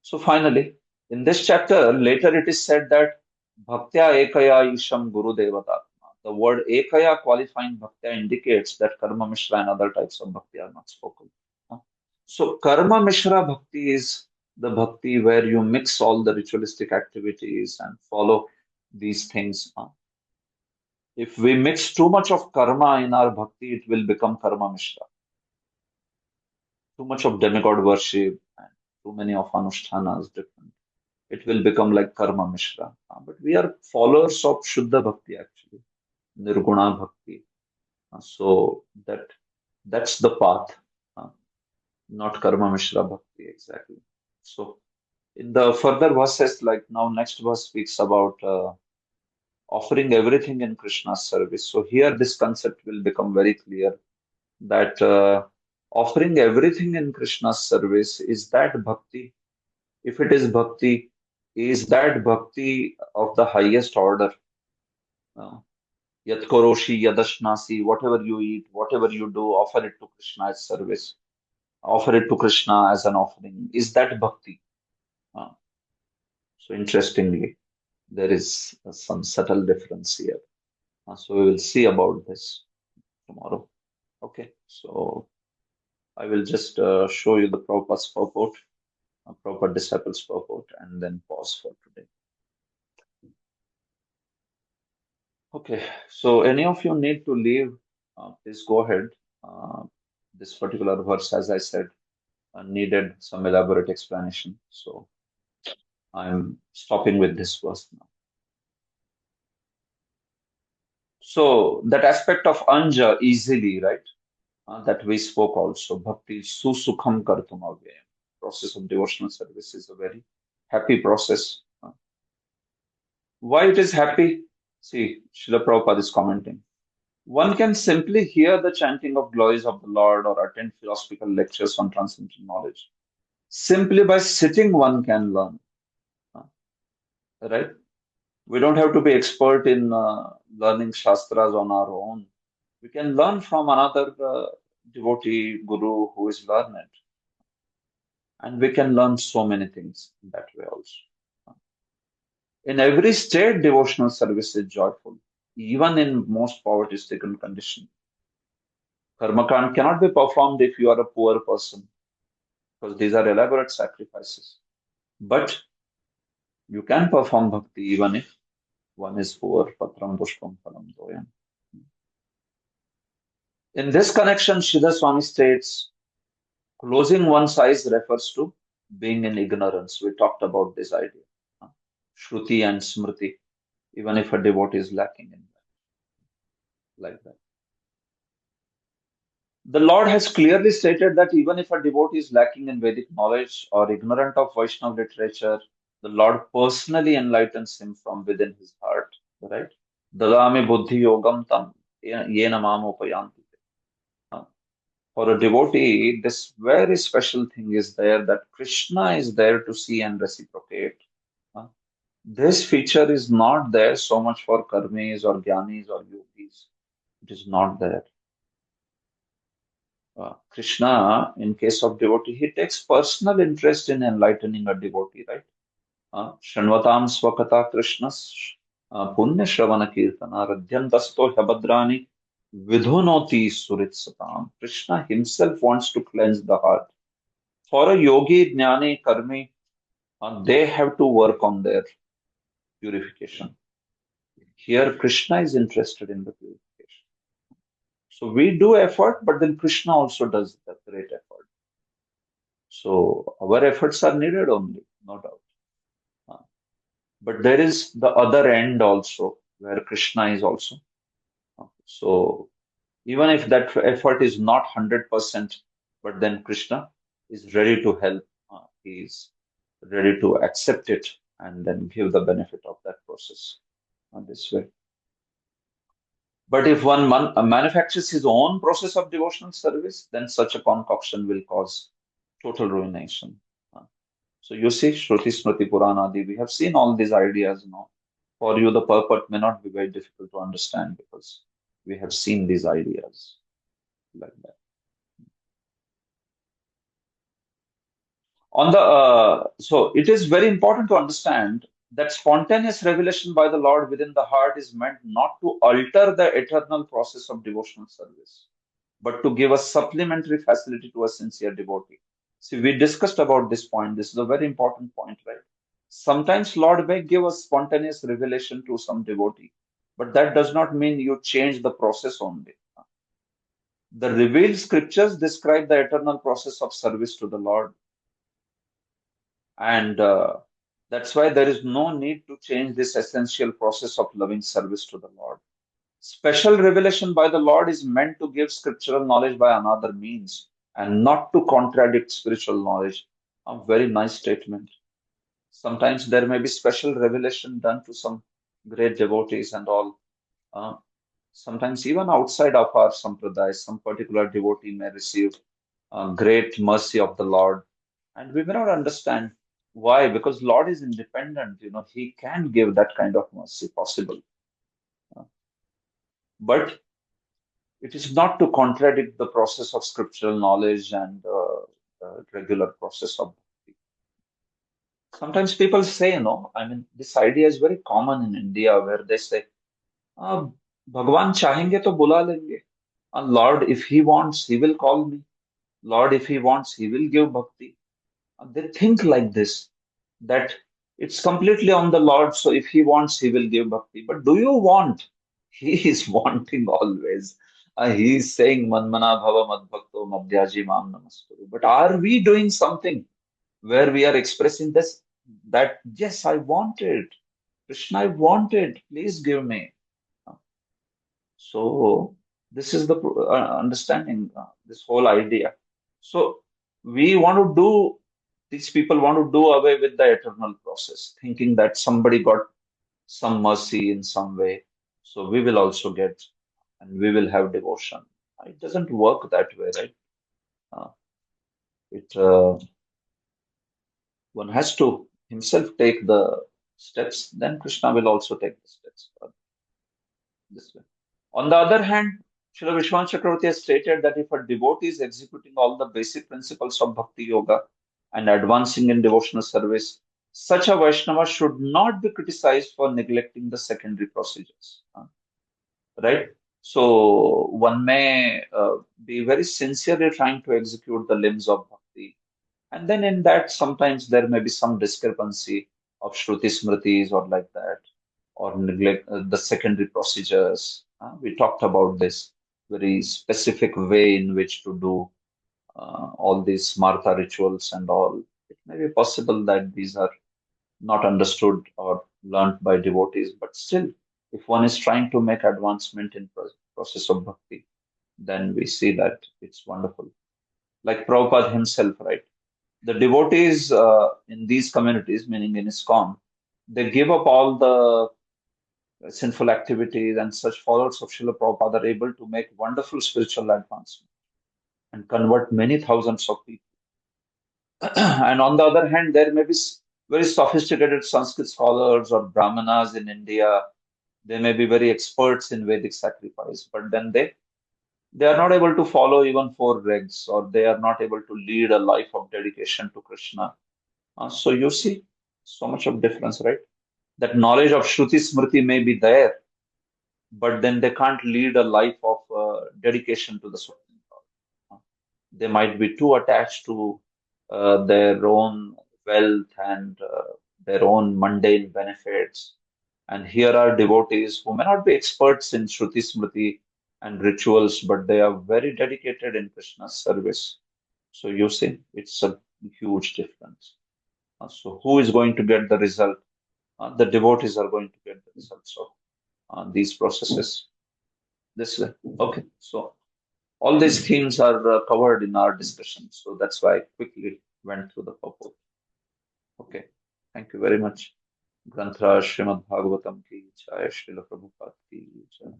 So finally, in this chapter, later it is said that Bhaktya Ekaya Isham Guru Devatatma. The word Ekaya qualifying Bhaktya indicates that Karma Mishra and other types of Bhakti are not spoken. So Karma Mishra Bhakti is the Bhakti where you mix all the ritualistic activities and follow these things. If we mix too much of karma in our bhakti, it will become Karma Mishra. Too much of demigod worship and too many of anushtanas different. it will become like Karma Mishra. But we are followers of Shuddha Bhakti actually, Nirguna Bhakti. So that's the path, uh, not Karma Mishra Bhakti exactly. So in the further verses, like now next verse speaks about offering everything in Krishna's service. So here this concept will become very clear that offering everything in Krishna's service, is that bhakti? If it is bhakti, is that bhakti of the highest order? Uh, Yat koroshi, yadashnasi, whatever you eat, whatever you do, offer it to Krishna as service. Offer it to Krishna as an offering. Is that bhakti? Uh, so interestingly, there is some subtle difference here. So we will see about this tomorrow. Okay, so I will just show you the Prabhupada's purport, Prabhupada disciples purport, and then pause for today. Okay, so any of you need to leave, please go ahead. Uh, this particular verse, as I said, needed some elaborate explanation. So I'm stopping with this verse now. So that aspect of anja easily, right? That we spoke also. Bhakti susukham kartum avyayam. Process of devotional service is a very happy process. Why it is happy? See, Srila Prabhupada is commenting. One can simply hear the chanting of glories of the Lord or attend philosophical lectures on transcendental knowledge. Simply by sitting, one can learn. Right? We don't have to be expert in learning Shastras on our own. We can learn from another devotee, guru who is learned. And we can learn so many things in that way also. In every state, devotional service is joyful, even in most poverty-stricken condition. Karmakand cannot be performed if you are a poor person, because these are elaborate sacrifices. But you can perform bhakti even if one is poor. Patram pushpam phalam doyam. In this connection, Sridhar Swami states, closing one's eyes refers to being in ignorance. We talked about this idea. Shruti and Smriti, even if a devotee is lacking in that, like that. The Lord has clearly stated that even if a devotee is lacking in Vedic knowledge or ignorant of Vaishnava literature, the Lord personally enlightens him from within his heart. Right? Dadami buddhi yogam tam yena mam upayanti. For a devotee, this very special thing is there that Krishna is there to see and reciprocate. This feature is not there so much for karmis or jnanis or yogis. It is not there. Krishna, in case of devotee, he takes personal interest in enlightening a devotee, right? Shanvatam swakata Krishnas punya shravana kirtana radhyantasto habadrani vidhunoti suritsatam. Krishna himself wants to cleanse the heart. For a yogi, jnani, karmi, they have to work on their purification. Here, Krishna is interested in the purification. So we do effort, but then Krishna also does the great effort. So our efforts are needed only, no doubt. But there is the other end also, where Krishna is also. So even if that effort is not 100%, but then Krishna is ready to help. He is ready to accept it and then give the benefit of that process this way. But if one manufactures his own process of devotional service, then such a concoction will cause total ruination. So you see, Shruti Smriti Purana Adi, we have seen all these ideas now. For you, the purport may not be very difficult to understand because we have seen these ideas like that. So it is very important to understand that spontaneous revelation by the Lord within the heart is meant not to alter the eternal process of devotional service, but to give a supplementary facility to a sincere devotee. See, we discussed about this point. This is a very important point, right? Sometimes Lord may give a spontaneous revelation to some devotee, but that does not mean you change the process only. The revealed scriptures describe the eternal process of service to the Lord. And That's why there is no need to change this essential process of loving service to the Lord. Special revelation by the Lord is meant to give scriptural knowledge by another means and not to contradict spiritual knowledge. A very nice statement. Sometimes there may be special revelation done to some great devotees and all. Uh, Sometimes even outside of our sampradaya, some particular devotee may receive great mercy of the Lord, and we may not understand why, because Lord is independent. He can give that kind of mercy possible, Uh, but it is not to contradict the process of scriptural knowledge and regular process of bhakti. Sometimes people say, I mean, this idea is very common in India where they say, "Ah, Bhagwan chahenge to bula lenge. Lord, if he wants, he will call me. Lord, if he wants, he will give bhakti." They think like this, that it's completely on the Lord. So if he wants, he will give bhakti. But do you want? He is wanting always. He is saying, Manmana bhava madbhakto mabhyaji mam namaskuru. But are we doing something where we are expressing this, that, yes, I want it. Krishna, I want it. Please give me. So this is the understanding, this whole idea. So we want to do, these people want to do away with the eternal process, thinking that somebody got some mercy in some way. So we will also get, and we will have devotion. It doesn't work that way, right? Uh, it One has to himself take the steps, then Krishna will also take the steps this way. On the other hand, Srila Vishwan Chakravarti has stated that if a devotee is executing all the basic principles of Bhakti Yoga and advancing in devotional service, such a Vaishnava should not be criticized for neglecting the secondary procedures. Right? So one may be very sincerely trying to execute the limbs of Bhakti. And then in that, sometimes there may be some discrepancy of Shruti Smritis or like that, or neglect the secondary procedures. We talked about this very specific way in which to do all these Martha rituals and all. It may be possible that these are not understood or learnt by devotees, but still, if one is trying to make advancement in process of bhakti, then we see that it's wonderful. Like Prabhupada himself, right? The devotees in these communities, meaning in ISKCON, they give up all the sinful activities, and such followers of Srila Prabhupada are able to make wonderful spiritual advancement and convert many thousands of people. And on the other hand, there may be very sophisticated Sanskrit scholars or Brahmanas in India. They may be very experts in Vedic sacrifice, but then they are not able to follow even four regs, or they are not able to lead a life of dedication to Krishna. So you see so much of difference, right? That knowledge of Shruti Smriti may be there, but then they can't lead a life of dedication to the Supreme Lord. They might be too attached to their own wealth and their own mundane benefits. And here are devotees who may not be experts in Shruti Smriti and rituals, but they are very dedicated in Krishna's service. So you see, it's a huge difference. So who is going to get the result? The devotees are going to get the results of these processes this way. Okay, so all these themes are covered in our discussion. So that's why I quickly went through the purport. Okay, thank you very much. Granthra Srimad Bhagavatam ki jai, Srila Prabhupada ki jai.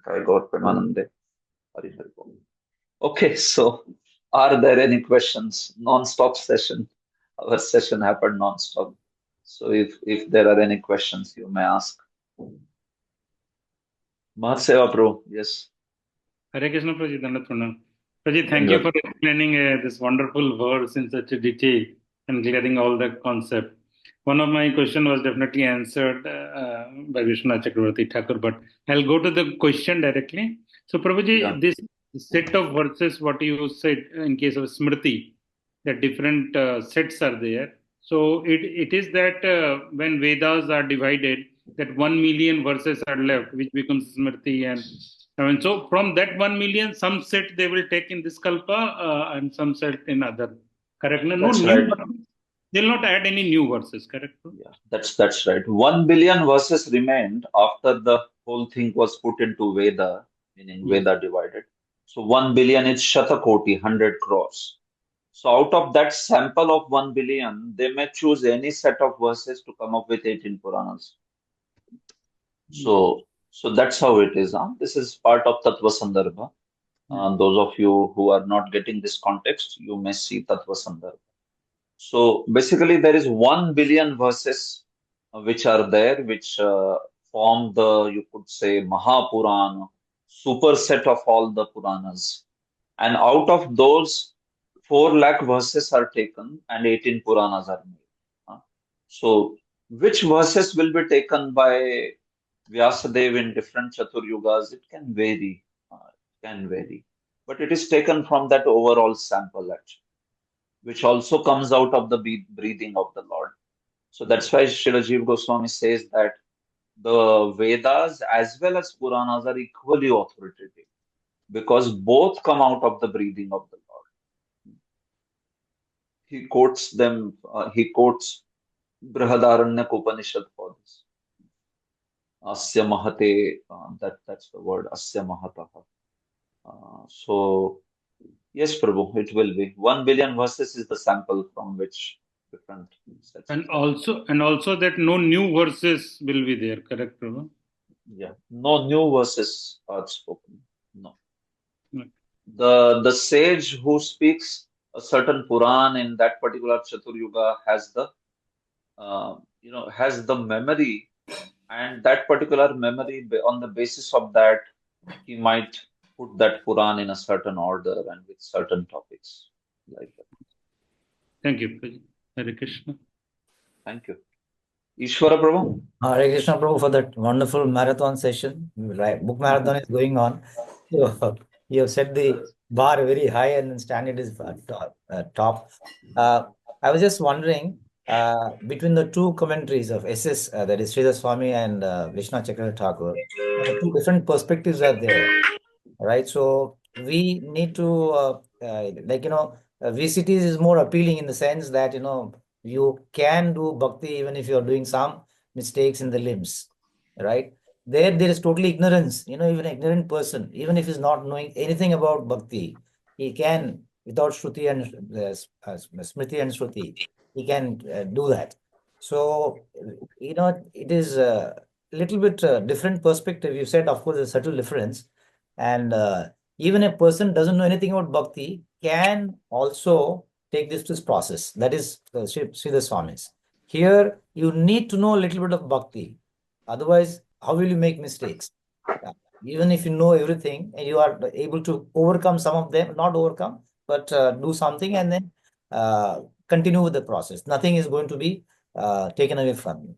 Jai Gaur Premanande. Hari Hari Bol. Okay, so are there any questions? Non-stop session. Our session happened non-stop. So if there are any questions, you may ask. Mahaseva Prabhu, yes. Hare Krishna, Prabhuji, Dandavat Pranam. Prabhuji, thank you for explaining this wonderful verse in such a detail and clearing all the concept. One of my question was definitely answered by Vishwanath Chakravarti Thakur, but I'll go to the question directly. So, Prabhuji, this set of verses, what you said in case of Smriti, that different sets are there. So, it is that when Vedas are divided, that 1 million verses are left, which becomes Smriti. And so, from that 1 million, some set they will take in this Kalpa and some set in other. Correct? That's right. They'll not add any new verses, correct? Yeah, that's right. 1 billion verses remained after the whole thing was put into Veda, meaning Yes. Veda divided. So 1 billion is Shatakoti, 100 crores. So out of that sample of 1 billion, they may choose any set of verses to come up with 18 Puranas. So that's how it is. This is part of Tattva Sandarbha. Those of you who are not getting this context, you may see Tattva Sandarbha. So basically, there is 1 billion verses which are there, which form the, you could say, Mahapurana, superset of all the Puranas. And out of those, 4 lakh verses are taken and 18 Puranas are made. So, which verses will be taken by Vyasadeva in different Chaturyugas? It can vary. But it is taken from that overall sample, actually, which also comes out of the breathing of the Lord. So that's why Srila Jiva Goswami says that the Vedas as well as Puranas are equally authoritative because both come out of the breathing of the Lord. He quotes them, he quotes Brihadaranya Upanishad for this. Asya Mahate, that's the word, Asya Mahataha. So, yes, Prabhu, it will be. 1 billion verses is the sample from which different sets. And also that no new verses will be there, correct, Prabhu? Yeah, no new verses are spoken. No. Right. The sage who speaks a certain Puran in that particular Chaturyuga has the has the memory, and that particular memory on the basis of that he might put that Puran in a certain order and with certain topics like that. Thank you, Prabhu. Hare Krishna. Thank you. Ishwara Prabhu. Hare Krishna Prabhu for that wonderful marathon session. Right, book marathon is going on. So you have set the bar very high and then standard is top. I was just wondering between the two commentaries of SS, that is Sridhar Swami and Vishnu Chakravarti Thakur, two different perspectives are there, right? So we need to VCTs is more appealing in the sense that you can do bhakti even if you're doing some mistakes in the limbs, right? There is totally ignorance. Even an ignorant person, even if he's not knowing anything about bhakti, he can, without Shruti and Smriti and Shruti, he can do that. So, it is a little bit different perspective. You said, of course, there's a subtle difference. And even a person doesn't know anything about bhakti can also take this process. That is Sridhar Swami's. Here, you need to know a little bit of bhakti. Otherwise, how will you make mistakes? Even if you know everything and you are able to overcome some of them, not overcome, but do something and then continue with the process. Nothing is going to be taken away from you.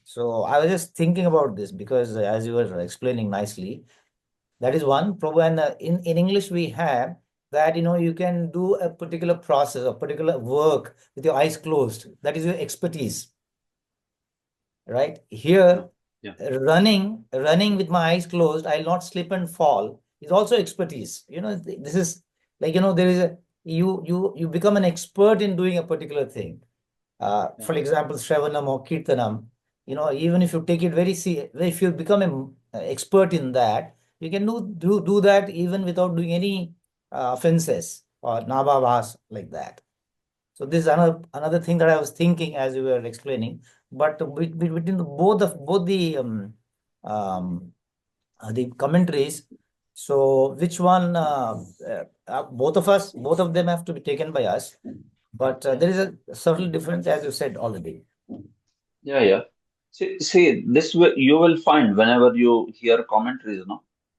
So I was just thinking about this because as you were explaining nicely, that is one, Prabhu. And in English, we have that, you can do a particular process, a particular work with your eyes closed. That is your expertise, right? Here, running with my eyes closed, I'll not slip and fall, is also expertise. This is like, there is you become an expert in doing a particular thing. For example, Shravanam or Kirtanam, even if you take it if you become an expert in that, you can do that even without doing any offenses or nabhavas like that. So this is another thing that I was thinking as you were explaining. But between both the commentaries, so which one? Both of them have to be taken by us. But there is a subtle difference, as you said already. Yeah. See, this way you will find whenever you hear commentaries,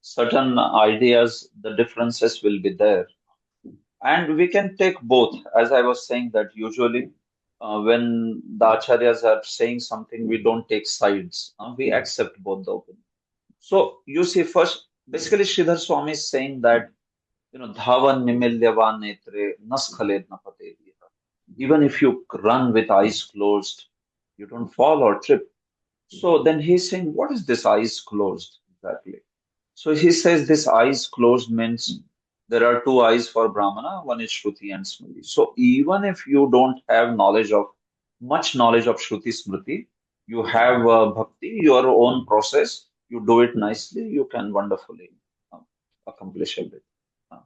certain ideas, the differences will be there. And we can take both. As I was saying that usually when the acharyas are saying something, we don't take sides. We accept both the opinion. So you see, first, basically Sridhar Swami is saying that, dhavan nimilyavan netre naskhaled napate. Even if you run with eyes closed, you don't fall or trip. So then he's saying, what is this eyes closed exactly? So he says this eyes closed means there are two eyes for Brahmana, one is Shruti and Smriti. So even if you don't have much knowledge of Shruti Smriti, you have bhakti, your own process, you do it nicely, you can wonderfully uh, accomplish everything. Uh,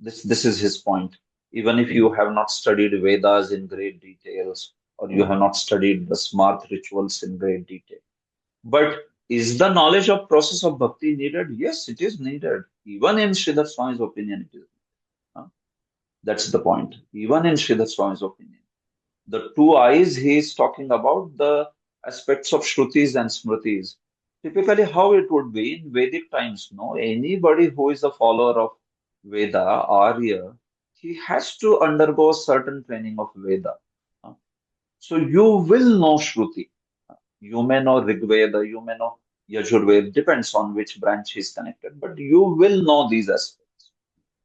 this is his point. Even if you have not studied Vedas in great details, or you have not studied the Smarth rituals in great detail, but is the knowledge of process of bhakti needed? Yes, it is needed. Even in Sridhar Swami's opinion, it is. Uh, That's the point. Even in Sridhar Swami's opinion, the two eyes he is talking about the aspects of Shrutis and Smritis. Typically, how it would be in Vedic times, no, anybody who is a follower of Veda, Arya, he has to undergo certain training of Veda. Uh, So you will know Shruti. You may know Rig Veda, you may know Yajurveda, depends on which branch is connected, but you will know these aspects.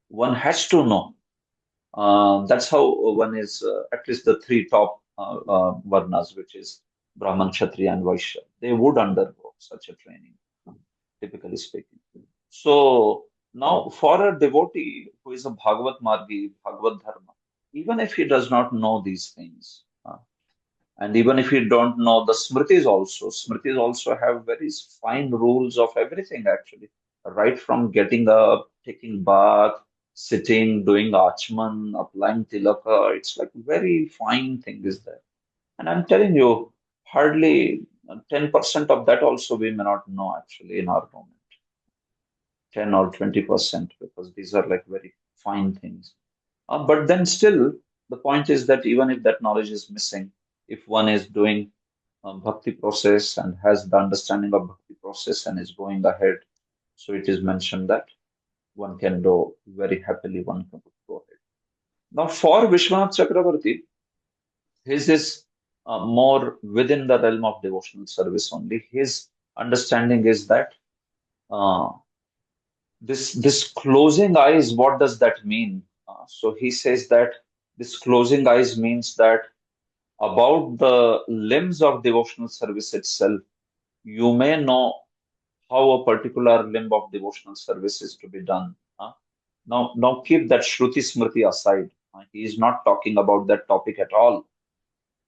One has to know. That's how one is, at least the three top varnas, which is Brahman, Kshatriya, and Vaishya. They would undergo such a training, typically speaking. So now, for a devotee who is a Bhagavad Margi, Bhagavad Dharma, even if he does not know these things, and even if you don't know the Smritis also have very fine rules of everything actually, right from getting up, taking bath, sitting, doing achman, applying tilaka. It's like very fine thing is there. And I'm telling you, hardly 10% of that also we may not know actually in our moment. 10 or 20% because these are like very fine things. But then still, the point is that even if that knowledge is missing, if one is doing bhakti process and has the understanding of bhakti process and is going ahead, so it is mentioned that one can do very happily, one can go ahead. Now, for Vishwanath Chakravarti, his is more within the realm of devotional service only. His understanding is that uh, this closing eyes, what does that mean? So he says that this closing eyes means that about the limbs of devotional service itself, you may know how a particular limb of devotional service is to be done. Now keep that Shruti Smriti aside. He is not talking about that topic at all.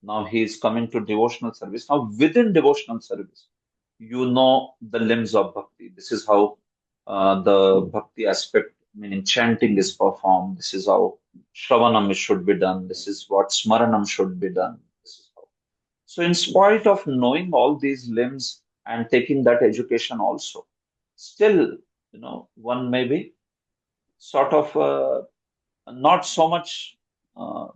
Now he is coming to devotional service. Now within devotional service, you know the limbs of bhakti. This is how the bhakti aspect, meaning chanting, is performed. This is how shravanam should be done. This is what smaranam should be done. This is how. So, in spite of knowing all these limbs and taking that education also, still, one may be sort of not so much, uh,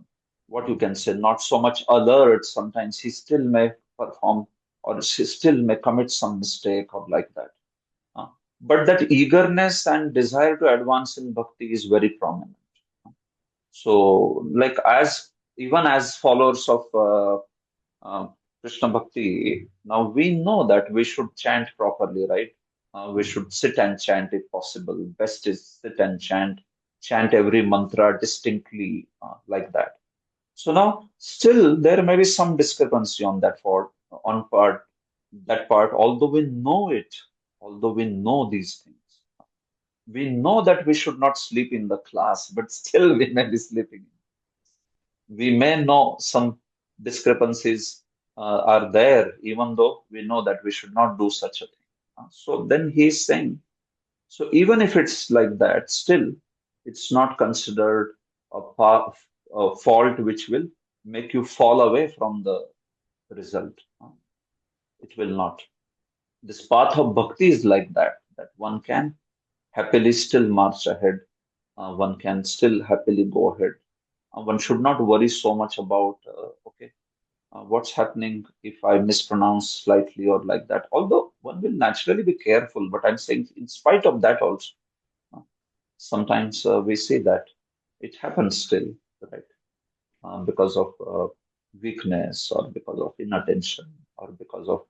what you can say, not so much alert. Sometimes he still may perform or she still may commit some mistake or like that. Uh, but that eagerness and desire to advance in bhakti is very prominent. So, like even as followers of uh, Krishna Bhakti, now we know that we should chant properly, right? We should sit and chant if possible. Best is sit and chant every mantra distinctly, like that. So now, still there may be some discrepancy on that part. Although we know it, although we know these things, we know that we should not sleep in the class, but still we may be sleeping. We may know some discrepancies are there, even though we know that we should not do such a thing. So then he's saying, so even if it's like that, still it's not considered a fault which will make you fall away from the result. It will not. This path of bhakti is like that one can happily still march ahead. One can still happily go ahead. One should not worry so much about, okay, what's happening if I mispronounce slightly or like that. Although one will naturally be careful, but I'm saying, in spite of that, also, sometimes we see that it happens still, right? Because of weakness or because of inattention or because of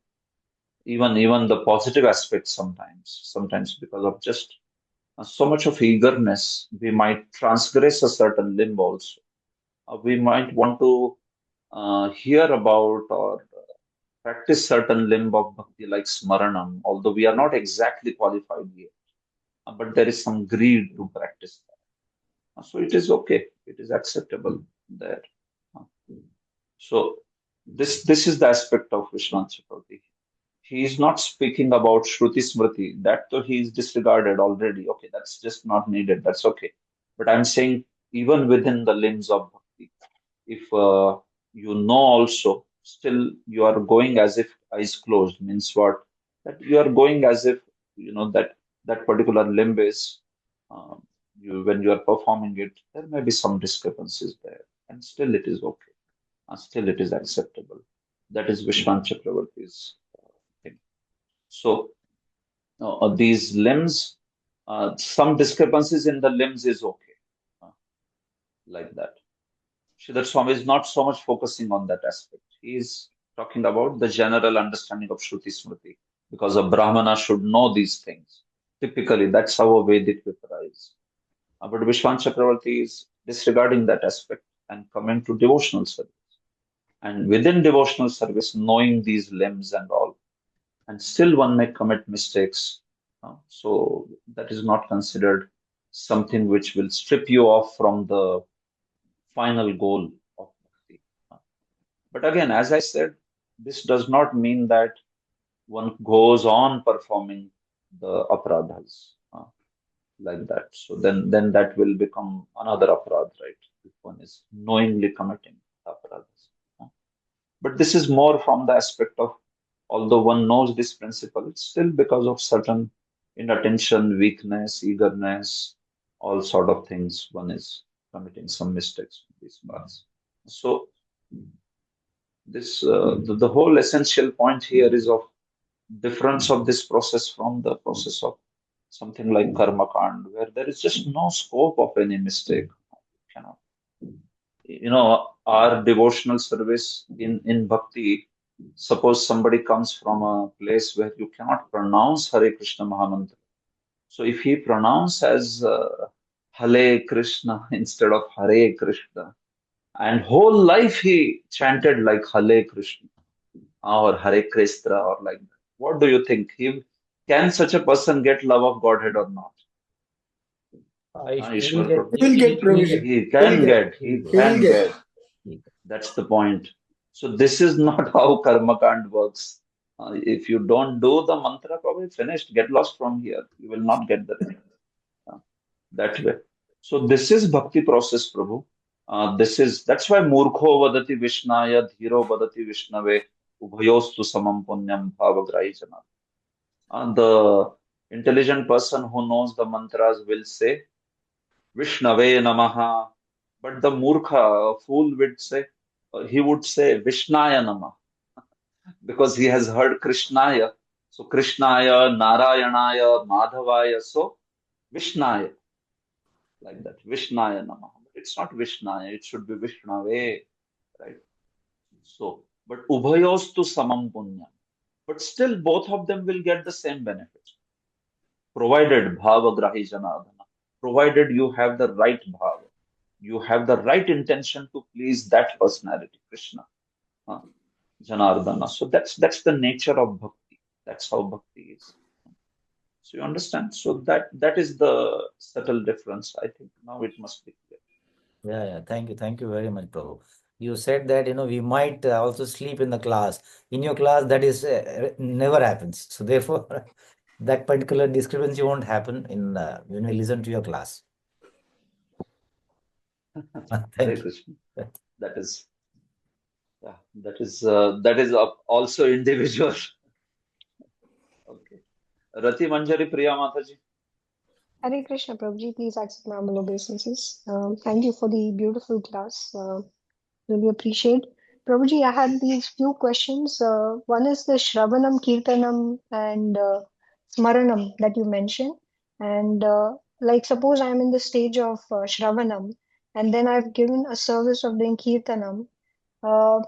even the positive aspects sometimes because of just so much of eagerness, we might transgress a certain limb also. We might want to hear about or practice certain limb of bhakti like smaranam, although we are not exactly qualified yet. But there is some greed to practice that. So it is okay. It is acceptable there. So this is the aspect of Vishwanath Chakravarti. He is not speaking about Shruti Smriti. That though he is disregarded already. Okay, that's just not needed. That's okay. But I'm saying even within the limbs of bhakti, if you know also, still you are going as if eyes closed. Means what? That you are going as if you know that that particular limb is you when you are performing it. There may be some discrepancies there, and still it is okay. Still it is acceptable. That is Vishwanath Chakravarti's thing. So these limbs, some discrepancies in the limbs is okay, uh, like that. Sridhar Swami is not so much focusing on that aspect. He is talking about the general understanding of Shruti Smriti, because a Brahmana should know these things. Typically, that's how a Vedic Vipra is. But Vishwanath Chakravarti is disregarding that aspect and coming to devotional service. And within devotional service, knowing these limbs and all, and still one may commit mistakes. So that is not considered something which will strip you off from the final goal of bhakti. But again, as I said, this does not mean that one goes on performing the aparadhas like that. So then that will become another aparadh, right? If one is knowingly committing aparadhas. But this is more from the aspect of, although one knows this principle, it's still because of certain inattention, weakness, eagerness, all sort of things, one is committing some mistakes in these paths. So this the whole essential point here is of difference of this process from the process of something like karma kand, where there is just no scope of any mistake. Cannot. Our devotional service in bhakti, suppose somebody comes from a place where you cannot pronounce Hare Krishna Mahamantra. So if he pronounce as Hare Krishna instead of Hare Krishna, and whole life he chanted like Hare Krishna or Hare Krishna or like that, what do you think? Can such a person get love of Godhead or not? He will Ishwar get, Prabhu. He will get, Prabhuji. He He will can get. get. he He will He will can get. get. That's the point. So this is not how karma kand works. If you don't do the mantra, probably finished. Get lost from here. You will not get the result. That way. So this is bhakti process, Prabhu. That's why murkho vadati vishnaya dhiro vadati vishnave ubhayostu samam punyam bhavagrahi jana. The intelligent person who knows the mantras will say Vishnave Namaha. But the Murkha, a fool, he would say Vishnaya Namaha, because he has heard Krishnaya. So Krishnaya, Narayanaya, Madhavaya. So Vishnaya, like that. Vishnaya Namaha. But it's not Vishnaya, it should be Vishnave, right? So, but Ubhayostu Samam Punyam. But still, both of them will get the same benefit, provided Bhava Grahi Janardana, provided you have the right Bhava. You have the right intention to please that personality, Krishna, Janardana. So that's the nature of bhakti. That's how bhakti is. So you understand? So that is the subtle difference. I think now it must be clear. Yeah. Thank you very much, Prabhu. You said that, we might also sleep in the class. In your class, that is never happens. So therefore, that particular discrepancy won't happen when we listen to your class. Hare Thank you. Krishna. That is, yeah, that is also individual. Okay. Rati Manjari Priya Mataji. Hare Krishna, Prabhuji, please accept my humble obeisances. Thank you for the beautiful class. Really appreciate. Prabhuji, I had these few questions. One is the Shravanam, Kirtanam, and Smaranam that you mentioned. And like, suppose I'm in the stage of Shravanam, and then I've given a service of doing Kirtanam. Uh,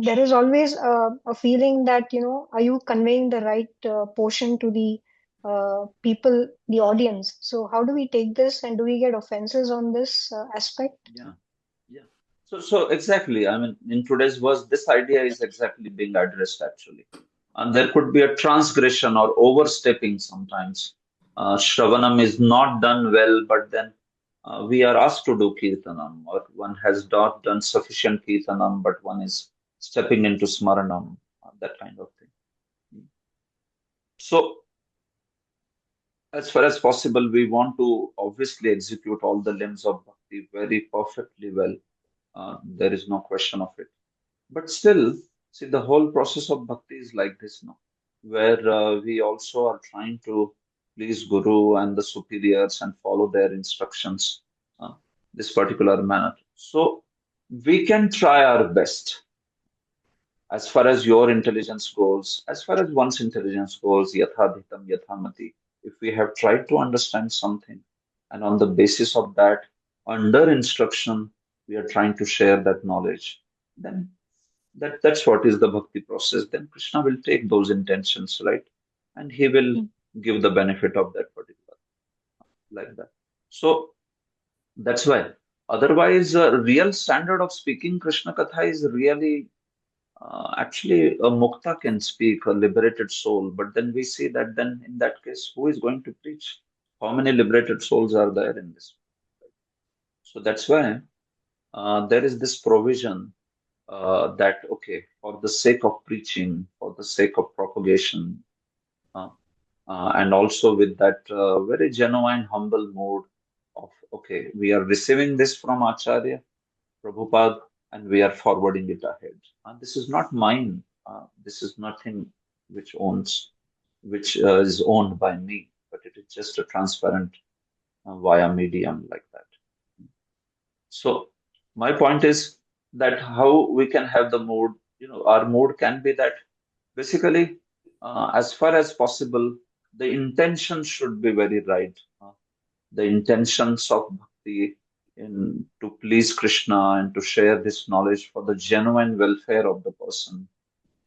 there is always a feeling that, are you conveying the right portion to the people, the audience? So how do we take this, and do we get offenses on this aspect? Yeah. So exactly. I mean, in today's verse, this idea is exactly being addressed actually. And there could be a transgression or overstepping sometimes. Shravanam is not done well, but then we are asked to do kirtanam, or one has not done sufficient kirtanam, but one is stepping into smaranam, that kind of thing. So, as far as possible, we want to obviously execute all the limbs of bhakti very perfectly well. There is no question of it. But still, see, the whole process of bhakti is like this now, where we also are trying to please Guru and the superiors and follow their instructions, this particular manner. So we can try our best as far as your intelligence goes, as far as one's intelligence goes, yathadhitam yathamati. If we have tried to understand something, and on the basis of that, under instruction, we are trying to share that knowledge, then that's what is the bhakti process. Then Krishna will take those intentions, right? And he will give the benefit of that particular, like that. So that's why. Otherwise, a real standard of speaking Krishna Katha is really actually a mukta can speak, a liberated soul. But then we see that then in that case, who is going to preach? How many liberated souls are there in this? So that's why there is this provision that, okay, for the sake of preaching, for the sake of propagation, and also with that very genuine, humble mood of, okay, we are receiving this from Acharya, Prabhupada, and we are forwarding it ahead. This is not mine. This is nothing which is owned by me, but it is just a transparent via medium like that. So my point is that how we can have the mood, our mood can be that basically, as far as possible, the intention should be very right. The intentions of bhakti to please Krishna and to share this knowledge for the genuine welfare of the person.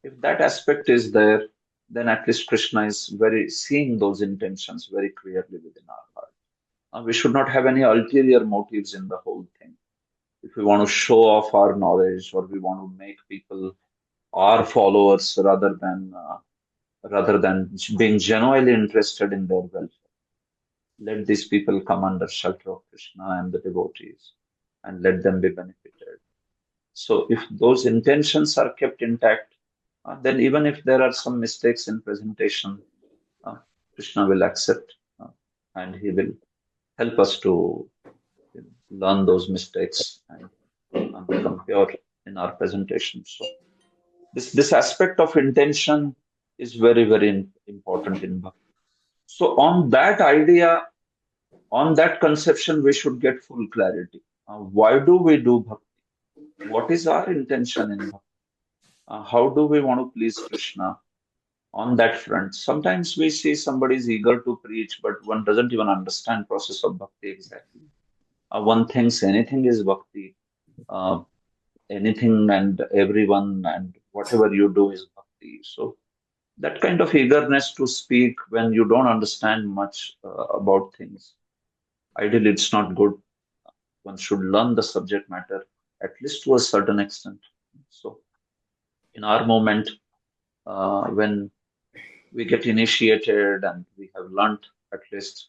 If that aspect is there, then at least Krishna is very seeing those intentions very clearly within our heart. We should not have any ulterior motives in the whole thing. If we want to show off our knowledge, or we want to make people our followers rather than being genuinely interested in their welfare, let these people come under shelter of Krishna and the devotees, and let them be benefited. So if those intentions are kept intact, then even if there are some mistakes in presentation, Krishna will accept, and he will help us to learn those mistakes and become pure in our presentation. So this aspect of intention is very, very important in bhakti. So on that idea, on that conception, we should get full clarity. Why do we do bhakti? What is our intention in bhakti? How do we want to please Krishna on that front? Sometimes we see somebody is eager to preach, but one doesn't even understand process of bhakti exactly. One thinks anything is bhakti, anything and everyone and whatever you do is bhakti. So that kind of eagerness to speak when you don't understand much about things, ideally it's not good. One should learn the subject matter at least to a certain extent. So in our moment, when we get initiated and we have learnt at least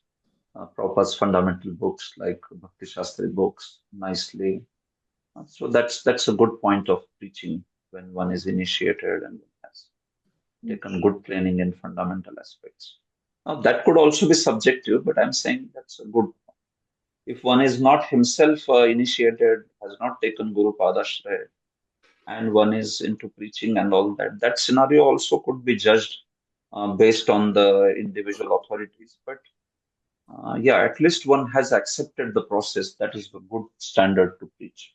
Prabhupada's fundamental books like Bhakti Shastri books nicely. So that's a good point of preaching when one is initiated and has taken good training in fundamental aspects. Now that could also be subjective, but I'm saying that's a good. If one is not himself initiated, has not taken Guru Padashraya, and one is into preaching and all that, that scenario also could be judged based on the individual authorities. But yeah, at least one has accepted the process. That is a good standard to preach.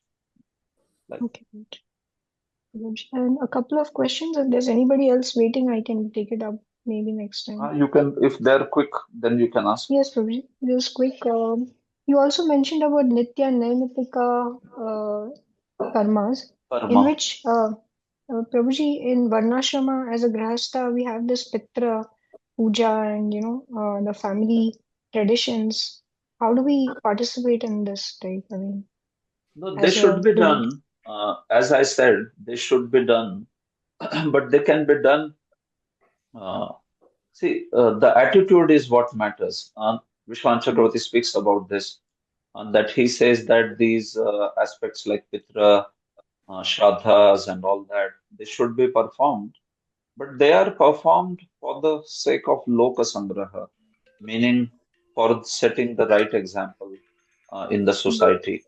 Okay, great. And a couple of questions. If there's anybody else waiting, I can take it up maybe next time. You can, if they're quick, then you can ask. Yes, Prabhuji. Just quick. You also mentioned about Nitya Naimitika karmas, in Karma. which Prabhuji, in Varnashrama as a Grahastha, we have this Pitra puja and the family traditions. How do we participate in this type? I mean, No, they as should a be devotee. done. As I said, they should be done, but they can be done. See, the attitude is what matters. Vishwan Chakravarti speaks about this. that he says that these aspects like Pitra, Shraddhas, and all that, they should be performed, but they are performed for the sake of Loka Sangraha, meaning for setting the right example in the society.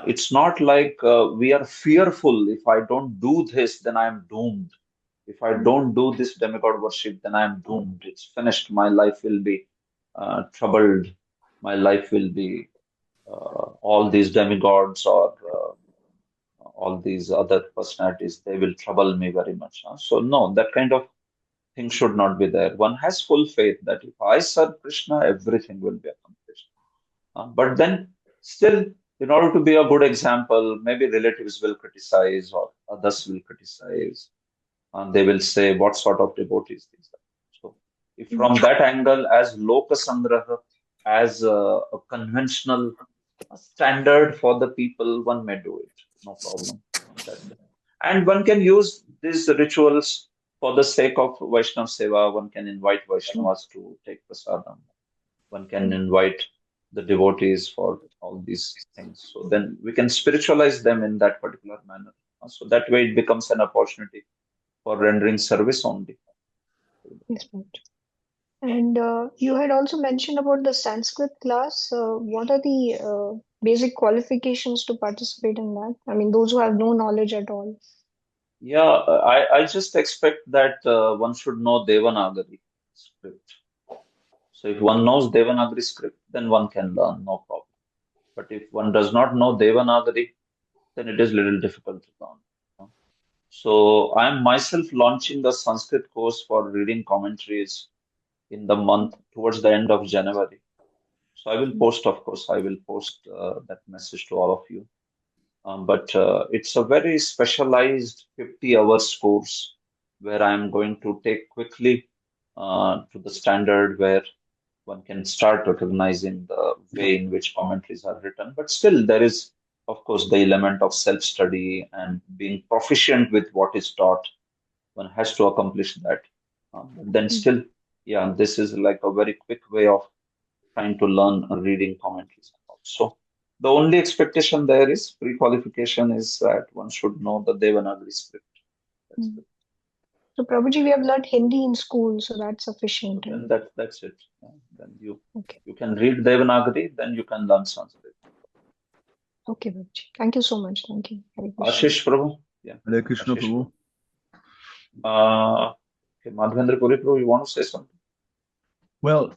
It's not like we are fearful, if I don't do this, then I am doomed. If I don't do this demigod worship, then I am doomed. It's finished. My life will be troubled. My life will be all these demigods or all these other personalities, they will trouble me very much. So, no, that kind of thing should not be there. One has full faith that if I serve Krishna, everything will be accomplished. But then, still, in order to be a good example, maybe relatives will criticize or others will criticize. And they will say, what sort of devotees these are? So, if from that angle, as Loka Sangraha, as a conventional standard for the people, one may do it. No problem. And one can use these rituals for the sake of Vaishnav Seva. One can invite Vaishnavas to take prasadam. One can invite the devotees for all these things. So then we can spiritualize them in that particular manner. So that way it becomes an opportunity for rendering service only. Yes, right. And you had also mentioned about the Sanskrit class. What are the basic qualifications to participate in that? I mean, those who have no knowledge at all. Yeah, I just expect that one should know Devanagari script. So if one knows Devanagari script, then one can learn, no problem. But if one does not know Devanagari, then it is little difficult to learn. So I am myself launching the Sanskrit course for reading commentaries in the month towards the end of January. So I will post, of course, I will post that message to all of you. But it's a very specialized 50 hours course where I'm going to take quickly to the standard where one can start recognizing the way in which commentaries are written. But still, there is, of course, the element of self-study and being proficient with what is taught. One has to accomplish that. But then still, yeah, this is like a very quick way of trying to learn reading commentaries. So the only expectation there is pre-qualification is that one should know the Devanagari script. That's it. So, Prabhuji, we have learned Hindi in school, so that's sufficient. Then Right? that's it. Then Okay. you can read Devanagari, then you can learn Sanskrit. Okay, Prabhuji. Thank you so much. Thank you. Hare Krishna. Ashish Prabhu. Yeah. Hare Krishna, Ashish. Prabhu. Okay, Madhavendra Puri Prabhu, you want to say something? Well,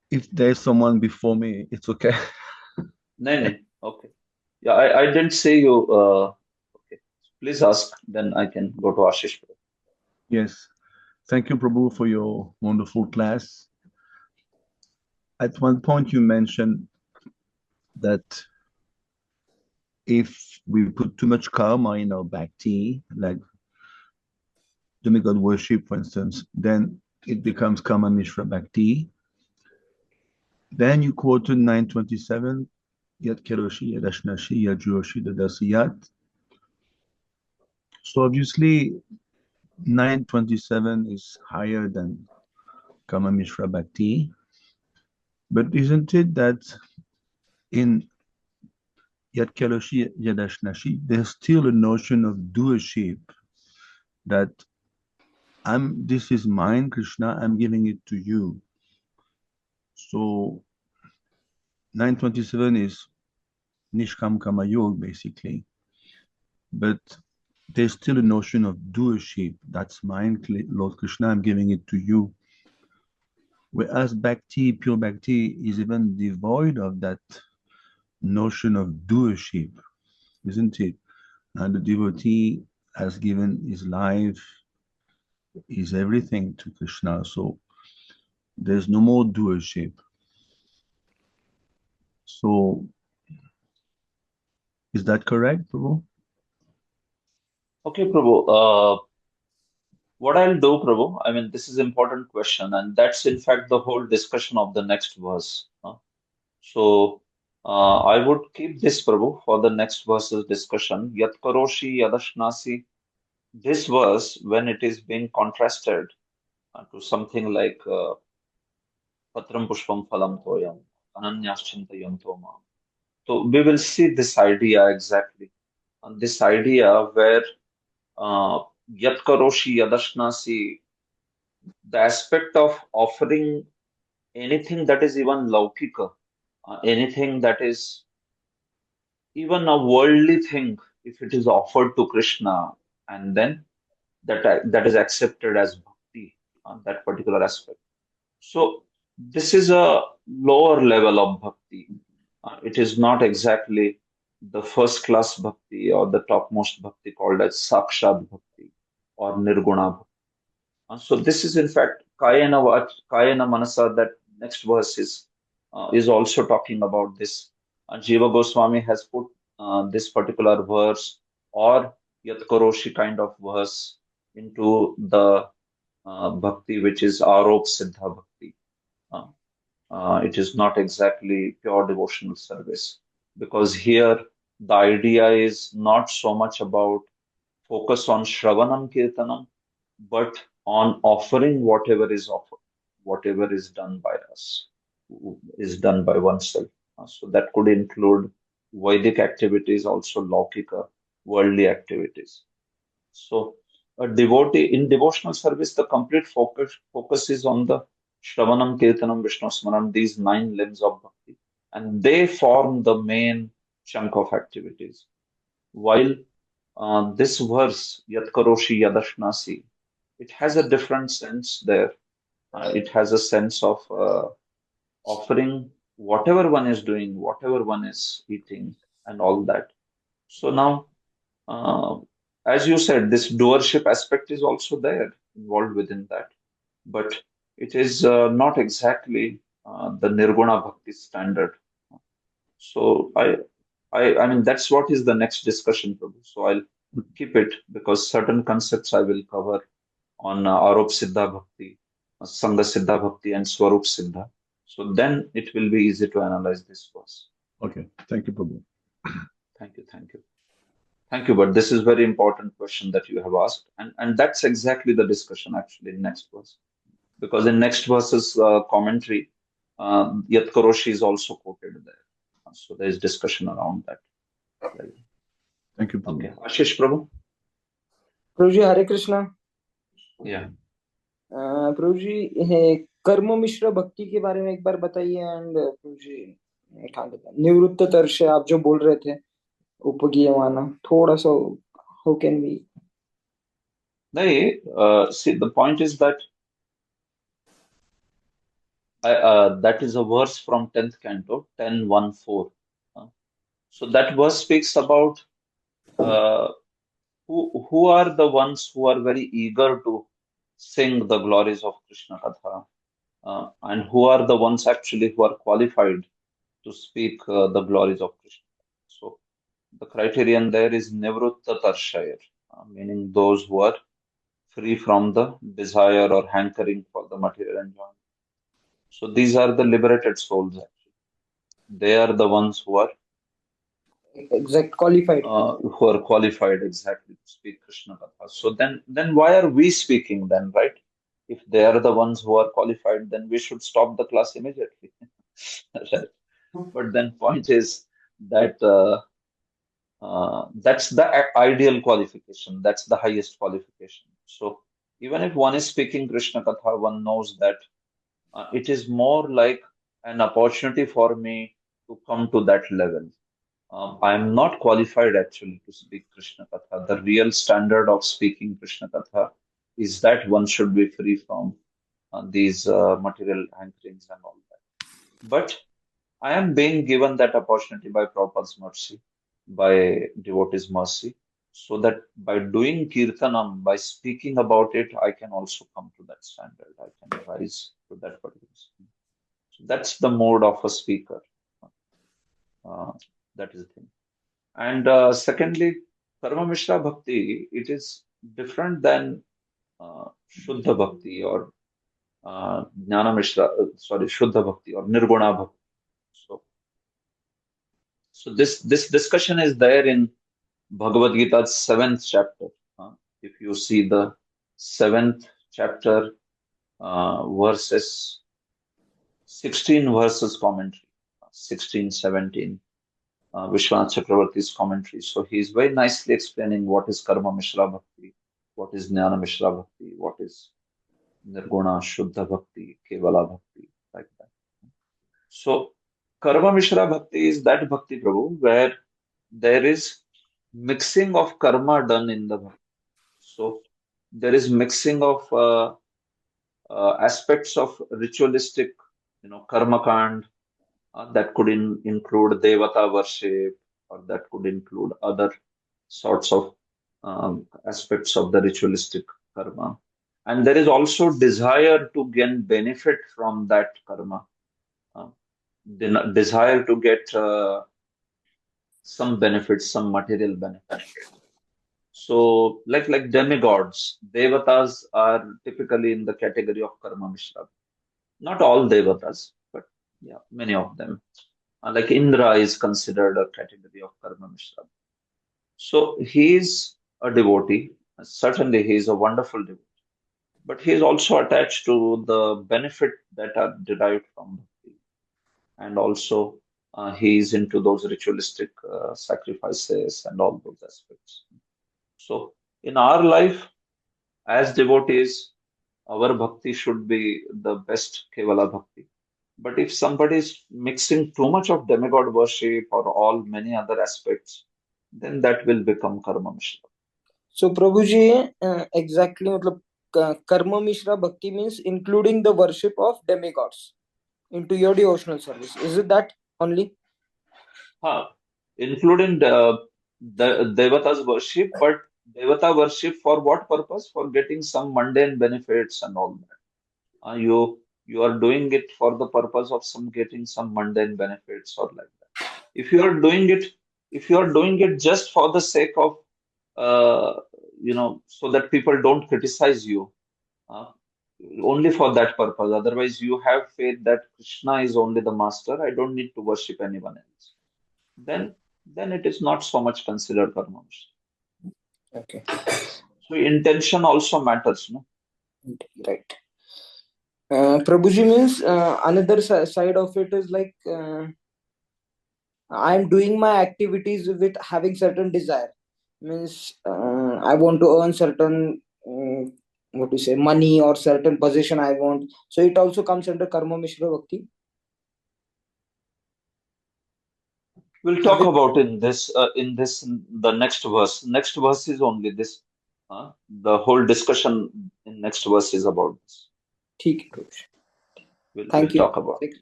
if there's someone before me, it's okay. No. Okay. Yeah, I didn't say you. Okay. Please ask, then I can go to Ashish Prabhu. Yes. Thank you, Prabhu, for your wonderful class. At one point, you mentioned that if we put too much karma in our bhakti, like demigod worship, for instance, then it becomes karma mishra bhakti. Then you quoted 927, yat keroshi, yat ashnashi, yat juroshi, dadasiyat. So obviously, 927 is higher than Kama Mishra Bhakti. But isn't it that in Yat Keroshi, Yat Ashnashi, there's still a notion of doership, that this is mine, Krishna, I'm giving it to you. So 927 is Nishkam Kama Yog, basically. But there's still a notion of doership. That's mine, Lord Krishna, I'm giving it to you. Whereas Bhakti, pure Bhakti, is even devoid of that notion of doership, isn't it? And the devotee has given his life, his everything to Krishna. So there's no more doership. So is that correct, Prabhu? Okay, Prabhu. What I'll do, Prabhu, I mean, this is an important question, and that's in fact the whole discussion of the next verse. So I would keep this, Prabhu, for the next verse's discussion. Yat karoshi yadashnasi. This verse, when it is being contrasted to something like Patram Pushpam Phalam Toyam, Ananyaschintayam Toma, So we will see this idea exactly. And this idea where Yat Karoshi Yadashnasi, the aspect of offering anything that is even laukika, anything that is even a worldly thing, if it is offered to Krishna, and then that is accepted as bhakti on that particular aspect. So this is a lower level of bhakti. It is not exactly the first class bhakti or the topmost bhakti called as sakshat bhakti or nirguna bhakti. So this is in fact kayana manasa. That next verse is also talking about this. Jiva Goswami has put this particular verse or Yat Karoshi kind of verse into the bhakti, which is Arop Siddha bhakti. Uh, it is not exactly pure devotional service because here the idea is not so much about focus on Shravanam Kirtanam, but on offering whatever is offered, whatever is done by us, is done by oneself. So that could include Vedic activities, also Laukika, worldly activities. So a devotee in devotional service, the complete focus is on the Shravanam, Kirtanam, Vishnu Smaranam, these 9 limbs of bhakti, and they form the main chunk of activities. While this verse, Yat Karoshi Yadashnasi, it has a different sense there. It has a sense of offering whatever one is doing, whatever one is eating, and all that. So now, uh, as you said, this doership aspect is also there involved within that, but it is not exactly the Nirguna Bhakti standard. So I mean that's what is the next discussion, Prabhu. So I'll keep it because certain concepts I will cover on Arop Siddha Bhakti, Sangha Siddha Bhakti, and Swarup Siddha. So then it will be easy to analyze this verse. Okay, thank you, Prabhu. Thank you, thank you. Thank you, but this is very important question that you have asked, and that's exactly the discussion actually in next verse, because in next verse's commentary, Yat Karoshi is also quoted there, so there is discussion around that. Thank you, Prabhu. Okay, Ashish Prabhu. Prabhu ji Hare Krishna. Yeah. प्रभु जी कर्म मिश्र भक्ति के बारे में एक बार बताइए। And प्रभु जी निवृत्त तर्श आप जो बोल रहे थे उपगीयमाना, थोड़ा सा हाउ कैन वी? नहीं, see the point is that that is a verse from 10th canto 10:1-4. So that verse speaks about who are the ones who are very eager to sing the glories of Krishna Katha, and who are the ones actually who are qualified to speak the glories of Krishna. So the criterion there is Nivrutta Tarshayar, meaning those who are free from the desire or hankering for the material enjoyment. So these are the liberated souls actually. They are the ones who are qualified exactly to speak Krishna Katha. So then why are we speaking then, right? If they are the ones who are qualified, then we should stop the class immediately. Right? But then point is that that's the ideal qualification. That's the highest qualification. So even if one is speaking Krishna Katha, one knows that it is more like an opportunity for me to come to that level. I am not qualified actually to speak Krishna Katha. The real standard of speaking Krishna Katha is that one should be free from these material hankerings and all that. But I am being given that opportunity by Prabhupada's mercy, by devotees' mercy, so that by doing kirtanam, by speaking about it, I can also come to that standard. I can rise to that particular standard. So that's the mode of a speaker. That is the thing. And secondly, Karma Mishra Bhakti, it is different than Shuddha Bhakti or Jnana Mishra, Shuddha Bhakti or Nirguna Bhakti. So this discussion is there in Bhagavad Gita's 7th chapter. If you see the 7th chapter, verses 16 verses commentary, 16, 17. Vishwanath Chakravarti's commentary. So he's very nicely explaining what is Karma Mishra Bhakti, what is Jnana Mishra Bhakti, what is Nirguna Shuddha Bhakti, Kevala Bhakti, like that. So Karma Mishra Bhakti is that Bhakti, Prabhu, where there is mixing of karma done in the bhakti. So there is mixing of aspects of ritualistic, karma kand, that could include devata worship, or that could include other sorts of aspects of the ritualistic karma. And there is also desire to gain benefit from that karma, desire to get some benefits, some material benefit. So, like demigods, devatas are typically in the category of karma mishra. Not all devatas, but yeah, many of them. Like Indra is considered a category of karma mishra. So he is a devotee. Certainly, he is a wonderful devotee. But he is also attached to the benefit that are derived from bhakti. And also, he is into those ritualistic sacrifices and all those aspects. So, in our life, as devotees, our bhakti should be the best Kevala bhakti. But if somebody is mixing too much of demigod worship or all many other aspects, then that will become karma mishra. So Prabhuji, exactly, matlab, karma mishra bhakti means including the worship of demigods into your devotional service. Is it that only? Including the devatas worship, but devata worship for what purpose? For getting some mundane benefits and all that. You are doing it for the purpose of getting some mundane benefits or like that. If you are doing it just for the sake of so that people don't criticize you, only for that purpose. Otherwise, you have faith that Krishna is only the master. I don't need to worship anyone else. Then it is not so much considered karma. Okay. So intention also matters, no? Right. Prabhuji means another side of it is like I'm doing my activities with having certain desire. Means I want to earn certain what to say money or certain position I want. So it also comes under karma mishra bhakti. We'll talk about the next verse. Next verse is only this. The whole discussion in next verse is about this. Thank you. Talk about it.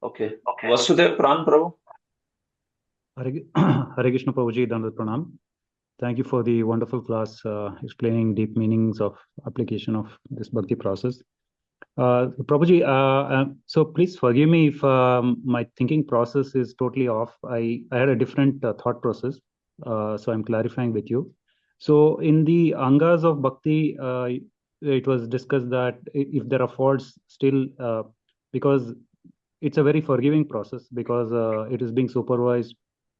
Okay. Vasudev Pran Prabhu. Hare Krishna Prabhuji, Dandavat Pranam. Thank you for the wonderful class explaining deep meanings of application of this bhakti process. Prabhuji, so please forgive me if my thinking process is totally off. I had a different thought process, so I'm clarifying with you. So in the angas of bhakti, it was discussed that if there are faults still, because it's a very forgiving process, because it is being supervised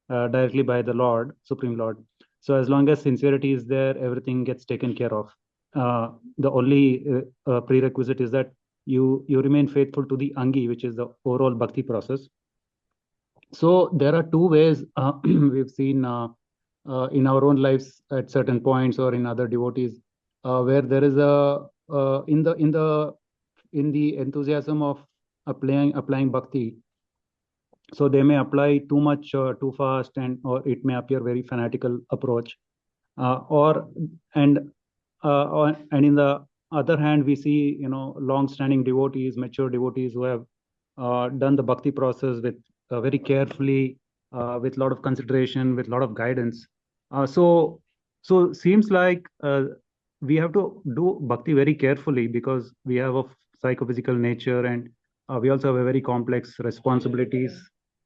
directly by the Lord, Supreme Lord. So as long as sincerity is there, everything gets taken care of. The only prerequisite is that you remain faithful to the Angi, which is the overall bhakti process. So there are two ways we've seen in our own lives at certain points or in other devotees, where there is in the enthusiasm of applying bhakti. So they may apply too much too fast, or it may appear very fanatical approach, and in the other hand, we see long-standing devotees, mature devotees who have done the bhakti process with very carefully, with a lot of consideration, with a lot of guidance. So seems like we have to do bhakti very carefully, because we have a psychophysical nature, and we also have a very complex responsibilities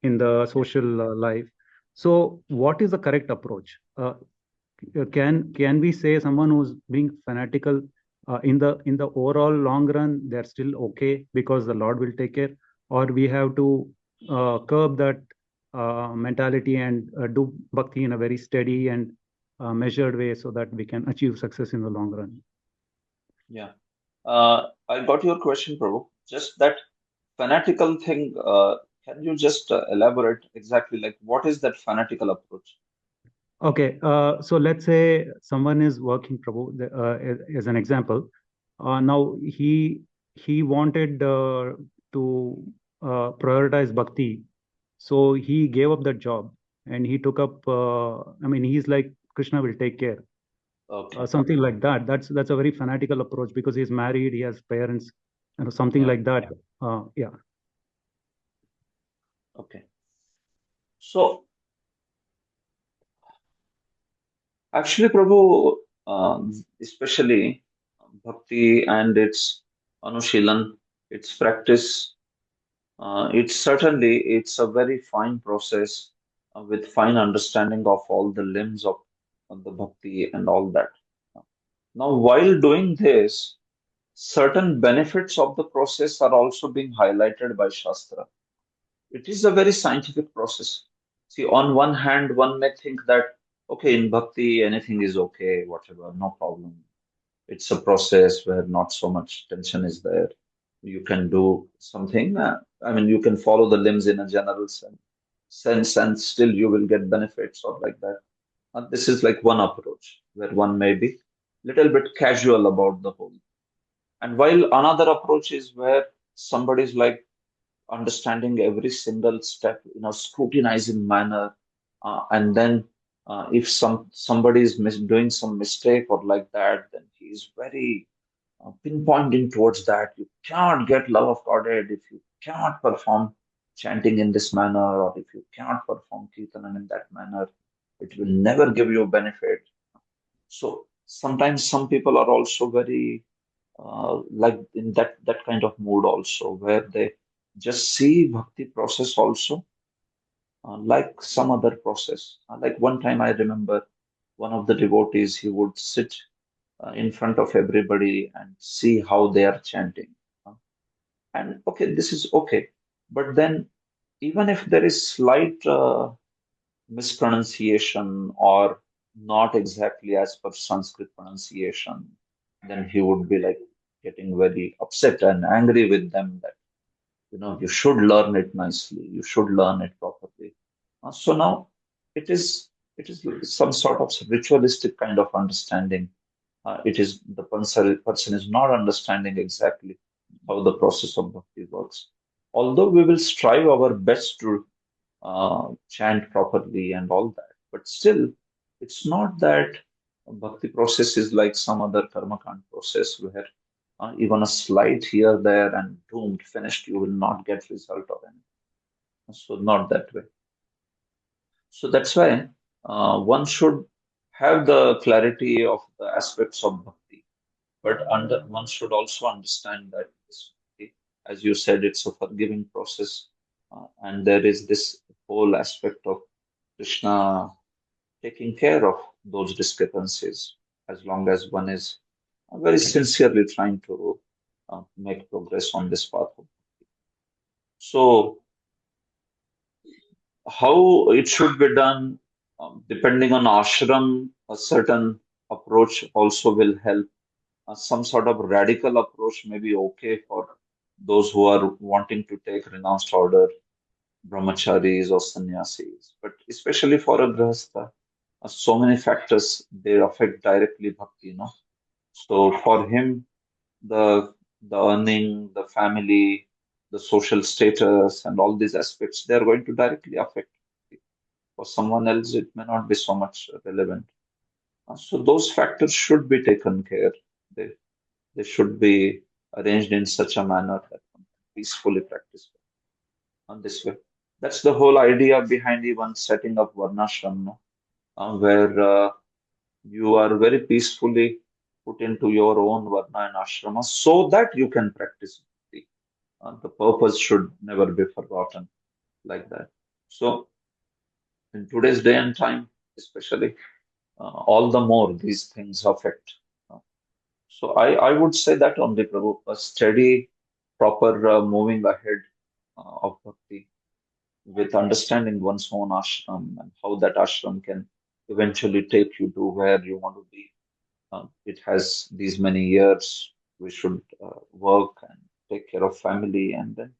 in the social life. So what is the correct approach? Can we say someone who's being fanatical in the overall long run, they're still okay because the Lord will take care, or we have to curb that mentality and do bhakti in a very steady and measured way, so that we can achieve success in the long run? Yeah, I got your question, Prabhu. Just that fanatical thing can you just elaborate exactly like what is that fanatical approach? Okay, so let's say someone is working, Prabhu, as an example. Now he wanted to prioritize bhakti, so he gave up that job and he took up. I mean, he's like Krishna will take care, Okay. something like that. That's a very fanatical approach because he's married, he has parents, something Yeah. like that. Yeah. Okay. So actually, Prabhu, especially bhakti and its anushilan, its practice, it's a very fine process with fine understanding of all the limbs of the bhakti and all that. Now, while doing this, certain benefits of the process are also being highlighted by Shastra. It is a very scientific process. See, on one hand, one may think that, okay, in bhakti, anything is okay, whatever, no problem. It's a process where not so much tension is there. You can do something. I mean, you can follow the limbs in a general sense and still you will get benefits or like that. This is like one approach where one may be little bit casual about the whole. And while another approach is where somebody is like understanding every single step in a scrutinizing manner, and then if somebody is doing some mistake or like that, then he is very pinpointing towards that. You cannot get love of Godhead if you cannot perform chanting in this manner, or if you cannot perform kirtanam in that manner. It will never give you a benefit. So sometimes some people are also very like in that kind of mood also, where they just see bhakti process also like some other process. Like one time I remember one of the devotees, he would sit in front of everybody and see how they are chanting. And okay, this is okay. But then even if there is slight mispronunciation or not exactly as per Sanskrit pronunciation, then he would be like getting very upset and angry with them that, you should learn it nicely, you should learn it properly. So now it is it is some sort of ritualistic kind of understanding. It is the person is not understanding exactly how the process of bhakti works. Although we will strive our best to chant properly and all that. But still, it's not that bhakti process is like some other karmakand process where even a slight here, there, and doomed, finished, you will not get result or anything. So not that way. So that's why one should have the clarity of the aspects of bhakti, but one should also understand that this, as you said, it's a forgiving process, and there is this whole aspect of Krishna taking care of those discrepancies as long as one is very sincerely trying to make progress on this path. So, how it should be done, depending on ashram, a certain approach also will help. Some sort of radical approach may be okay for those who are wanting to take renounced order, brahmacharis or sannyasis. But especially for a grihastha, so many factors they affect directly bhakti. So for him, the earning, the family, the social status, and all these aspects, they are going to directly affect. For someone else, it may not be so much relevant. So those factors should be taken care. They they should be arranged in such a manner that one can peacefully practice on this way. That's the whole idea behind even setting up varnashram, no? Where you are very peacefully put into your own varna and ashrama so that you can practice bhakti. The purpose should never be forgotten like that. So, in today's day and time, especially, all the more these things affect. uh, So, I would say that only, Prabhu, a steady, proper moving ahead of bhakti with understanding one's own ashram and how that ashram can eventually take you to where you want to be. It has these many years. We should work and take care of family and then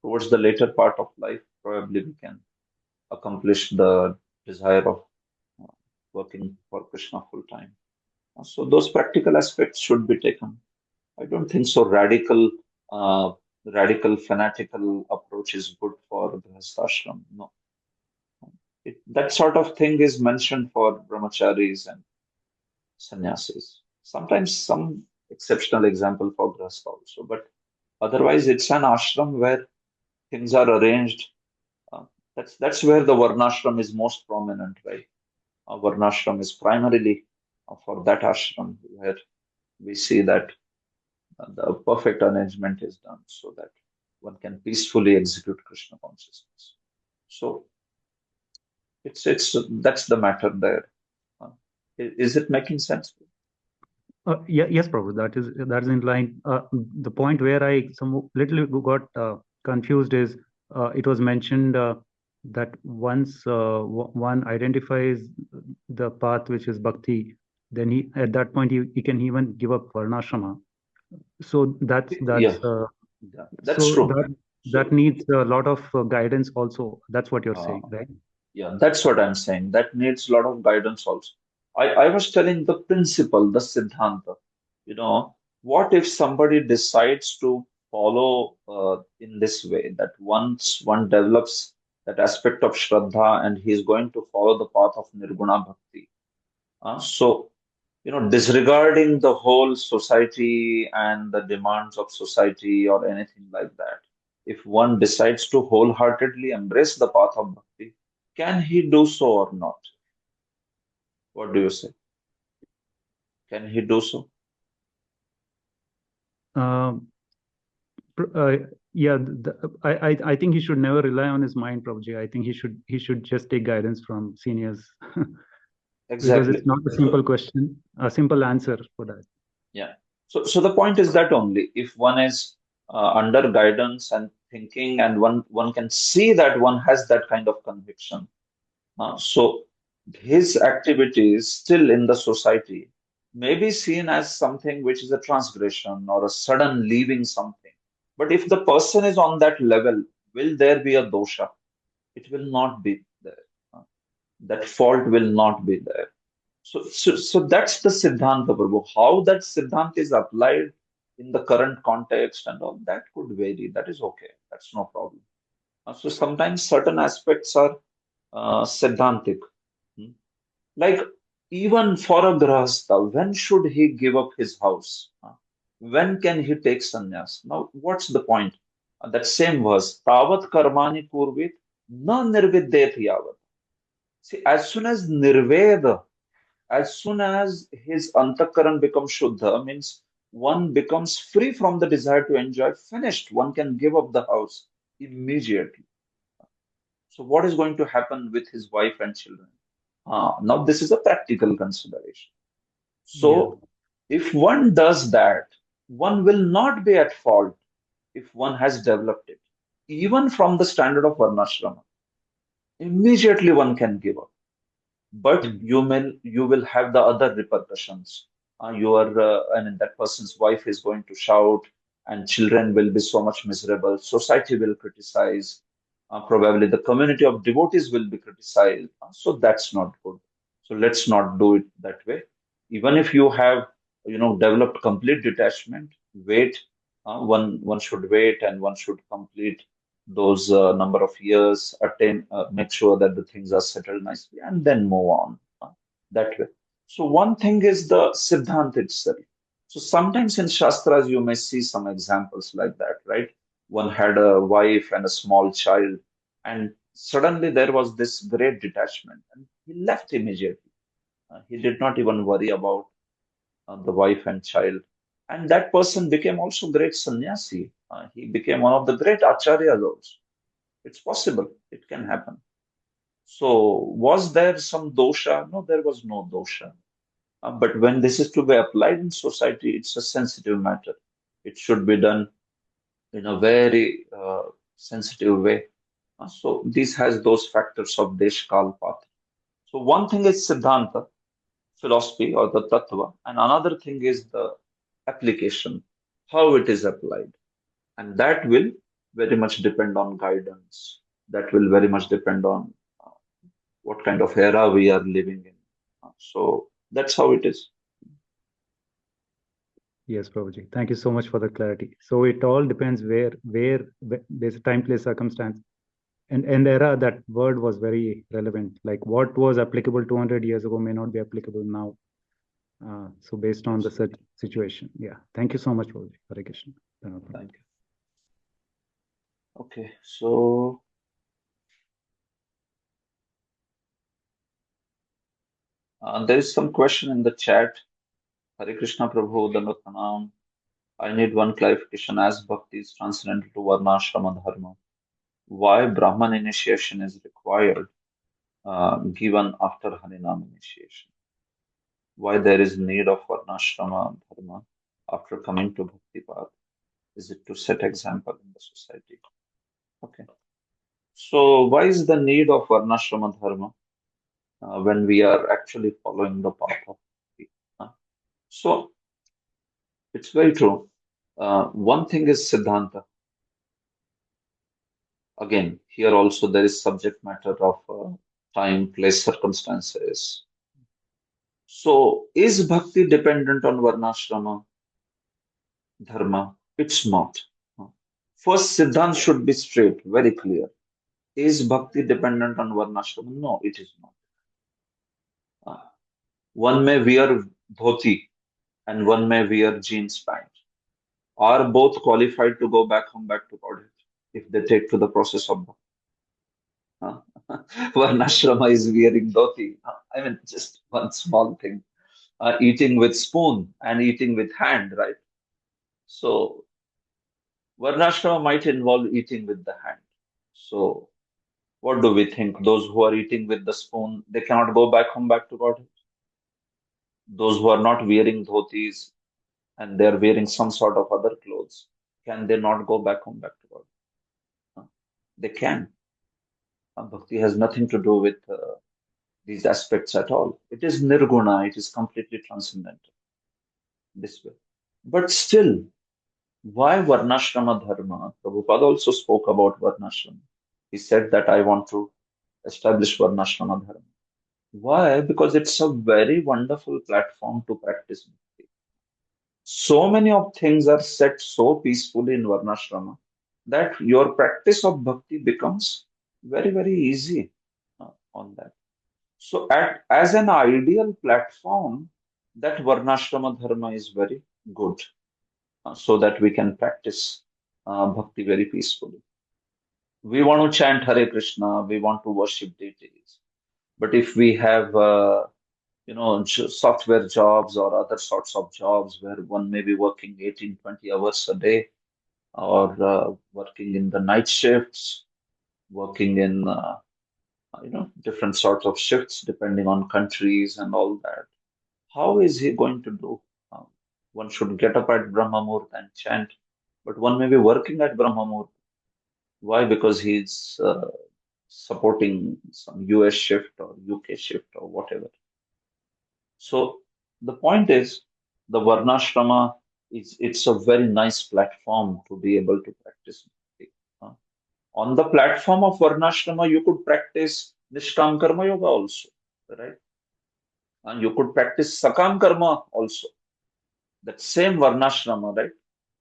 towards the later part of life, probably we can accomplish the desire of working for Krishna full time. So those practical aspects should be taken. I don't think so radical fanatical approach is good for Grihastashram. No. That sort of thing is mentioned for brahmacharis and sannyasis. Sometimes some exceptional example for grihastha also, but otherwise it's an ashram where things are arranged. That's where the varnashram is most prominent, right? Varnashram is primarily for that ashram where we see that the perfect arrangement is done so that one can peacefully execute Krishna consciousness. So that's the matter there. Is it making sense? Yes, Prabhu, that is in line. The point where I little got confused is it was mentioned that once one identifies the path which is bhakti, then at that point he can even give up varnashrama. So that's that's true. That needs a lot of guidance also. That's what you're saying, right? Yeah, that's what I'm saying. That needs a lot of guidance also. I was telling the principle, the siddhanta. What if somebody decides to follow in this way, that once one develops that aspect of Shraddha and he is going to follow the path of Nirguna Bhakti. So, disregarding the whole society and the demands of society or anything like that, if one decides to wholeheartedly embrace the path of Bhakti, can he do so or not? What do you say? Can he do so? Yeah, I think he should never rely on his mind, Prabhuji. I think he should just take guidance from seniors. Exactly. Because it's not a simple question, a simple answer for that. Yeah. So the point is that only if one is under guidance and thinking, and one can see that one has that kind of conviction. So his activities still in the society may be seen as something which is a transgression or a sudden leaving something. But if the person is on that level, will there be a dosha? It will not be there. That fault will not be there. So that's the Siddhanta, Prabhu. How that Siddhanta is applied in the current context and all that could vary. That is okay. That's no problem. So sometimes certain aspects are Siddhantic. Like even for a Grahastha, when should he give up his house? When can he take sannyas? Now, what's the point? That same verse, Tavat karmani purvit na nirvidyet yavat. See, as soon as nirveda, as soon as his antakaran becomes shuddha, means one becomes free from the desire to enjoy, finished. One can give up the house immediately. So what is going to happen with his wife and children? Now this is a practical consideration. So if one does that, one will not be at fault if one has developed it. Even from the standard of varnashrama, immediately one can give up. But you will have the other repercussions. That person's wife is going to shout, and children will be so much miserable. Society will criticize. Probably the community of devotees will be criticized. So that's not good. So let's not do it that way. Even if you have, developed complete detachment, wait. One should wait, and one should complete those number of years, make sure that the things are settled nicely, and then move on that way. So one thing is the Siddhanta itself. So sometimes in Shastras, you may see some examples like that, right? One had a wife and a small child, and suddenly there was this great detachment, and he left immediately. He did not even worry about the wife and child. And that person became also great sannyasi. He became one of the great acharyas also. It's possible. It can happen. So was there some dosha? No, there was no dosha. But when this is to be applied in society, it's a sensitive matter. It should be done in a very sensitive way. So this has those factors of Desh Kal Path. So one thing is Siddhanta, philosophy or the Tattva, and another thing is the application, how it is applied. And that will very much depend on guidance. That will very much depend on what kind of era we are living in. So that's how it is. Yes, Prabhuji. Thank you so much for the clarity. So it all depends where there's a time, place, circumstance. And the era, that word was very relevant. Like what was applicable 200 years ago may not be applicable now. So based on the situation. Yeah. Thank you so much, Prabhuji. Hare Krishna. Thank you. Okay, so there is some question in the chat. Hare Krishna Prabhu, Dandavat Pranam. I need one clarification. As Bhakti is transcendental to Varnashrama Dharma, why Brahman initiation is required given after Harinam initiation? Why there is need of Varnashrama Dharma after coming to Bhakti path? Is it to set example in the society? Okay. So why is the need of Varnashrama Dharma when we are actually following the path of Bhakti? So it's very true. One thing is Siddhanta. Again, here also there is subject matter of time, place, circumstances. So is Bhakti dependent on Varnashrama Dharma? It's not. First, Siddhant should be straight, very clear. Is Bhakti dependent on Varnashrama? No, it is not. One may wear dhoti and one may wear jeans pant. Are both qualified to go back home, back to Godhead if they take to the process of Bhakti? Varnashrama is wearing dhoti. I mean, just one small thing. Eating with spoon and eating with hand, right? So, Varnashrama might involve eating with the hand. So, what do we think? Those who are eating with the spoon, they cannot go back home, back to Godhead? Those who are not wearing dhotis and they're wearing some sort of other clothes, can they not go back home, back to Godhead? They can. Bhakti has nothing to do with these aspects at all. It is nirguna, it is completely transcendental this way. But still, why Varnashrama Dharma? Prabhupada also spoke about Varnashrama. He said that I want to establish Varnashrama Dharma. Why? Because it's a very wonderful platform to practice Bhakti. So many of things are set so peacefully in Varnashrama that your practice of Bhakti becomes very, very easy on that. So as an ideal platform, that Varnashrama Dharma is very good so that we can practice Bhakti very peacefully. We want to chant Hare Krishna, we want to worship deities. But if we have, software jobs or other sorts of jobs where one may be working 18, 20 hours a day or working in the night shifts, working in different sorts of shifts depending on countries and all that. How is he going to do? One should get up at Brahma Muhurta and chant, but one may be working at Brahma Muhurta. Why? Because he's supporting some US shift or UK shift or whatever. So the point is, the Varnashrama it's a very nice platform to be able to practice Bhakti. On the platform of Varnashrama, you could practice Nishkam Karma Yoga also, right? And you could practice Sakam Karma also. That same Varnashrama, right?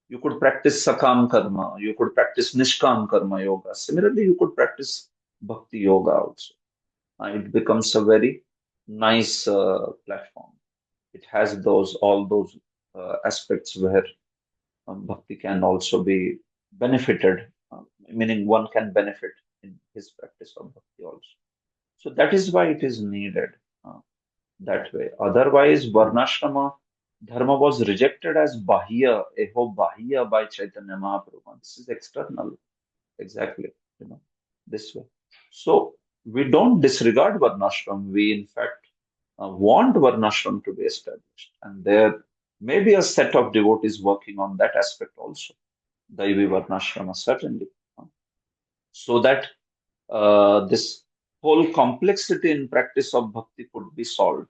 You could practice Sakam Karma, you could practice Nishkam Karma Yoga. Similarly, you could practice Bhakti Yoga also. It becomes a very nice platform. It has all those aspects where Bhakti can also be benefited, meaning one can benefit in his practice of Bhakti also. So that is why it is needed that way. Otherwise, Varnashrama Dharma was rejected as Bahya, Eho Bahya by Chaitanya Mahaprabhu. This is external, exactly, this way. So we don't disregard Varnashram. We, in fact, want Varnashram to be established. And there may be a set of devotees working on that aspect also. Daivi Varnashrama, certainly. So that this whole complexity in practice of bhakti could be solved.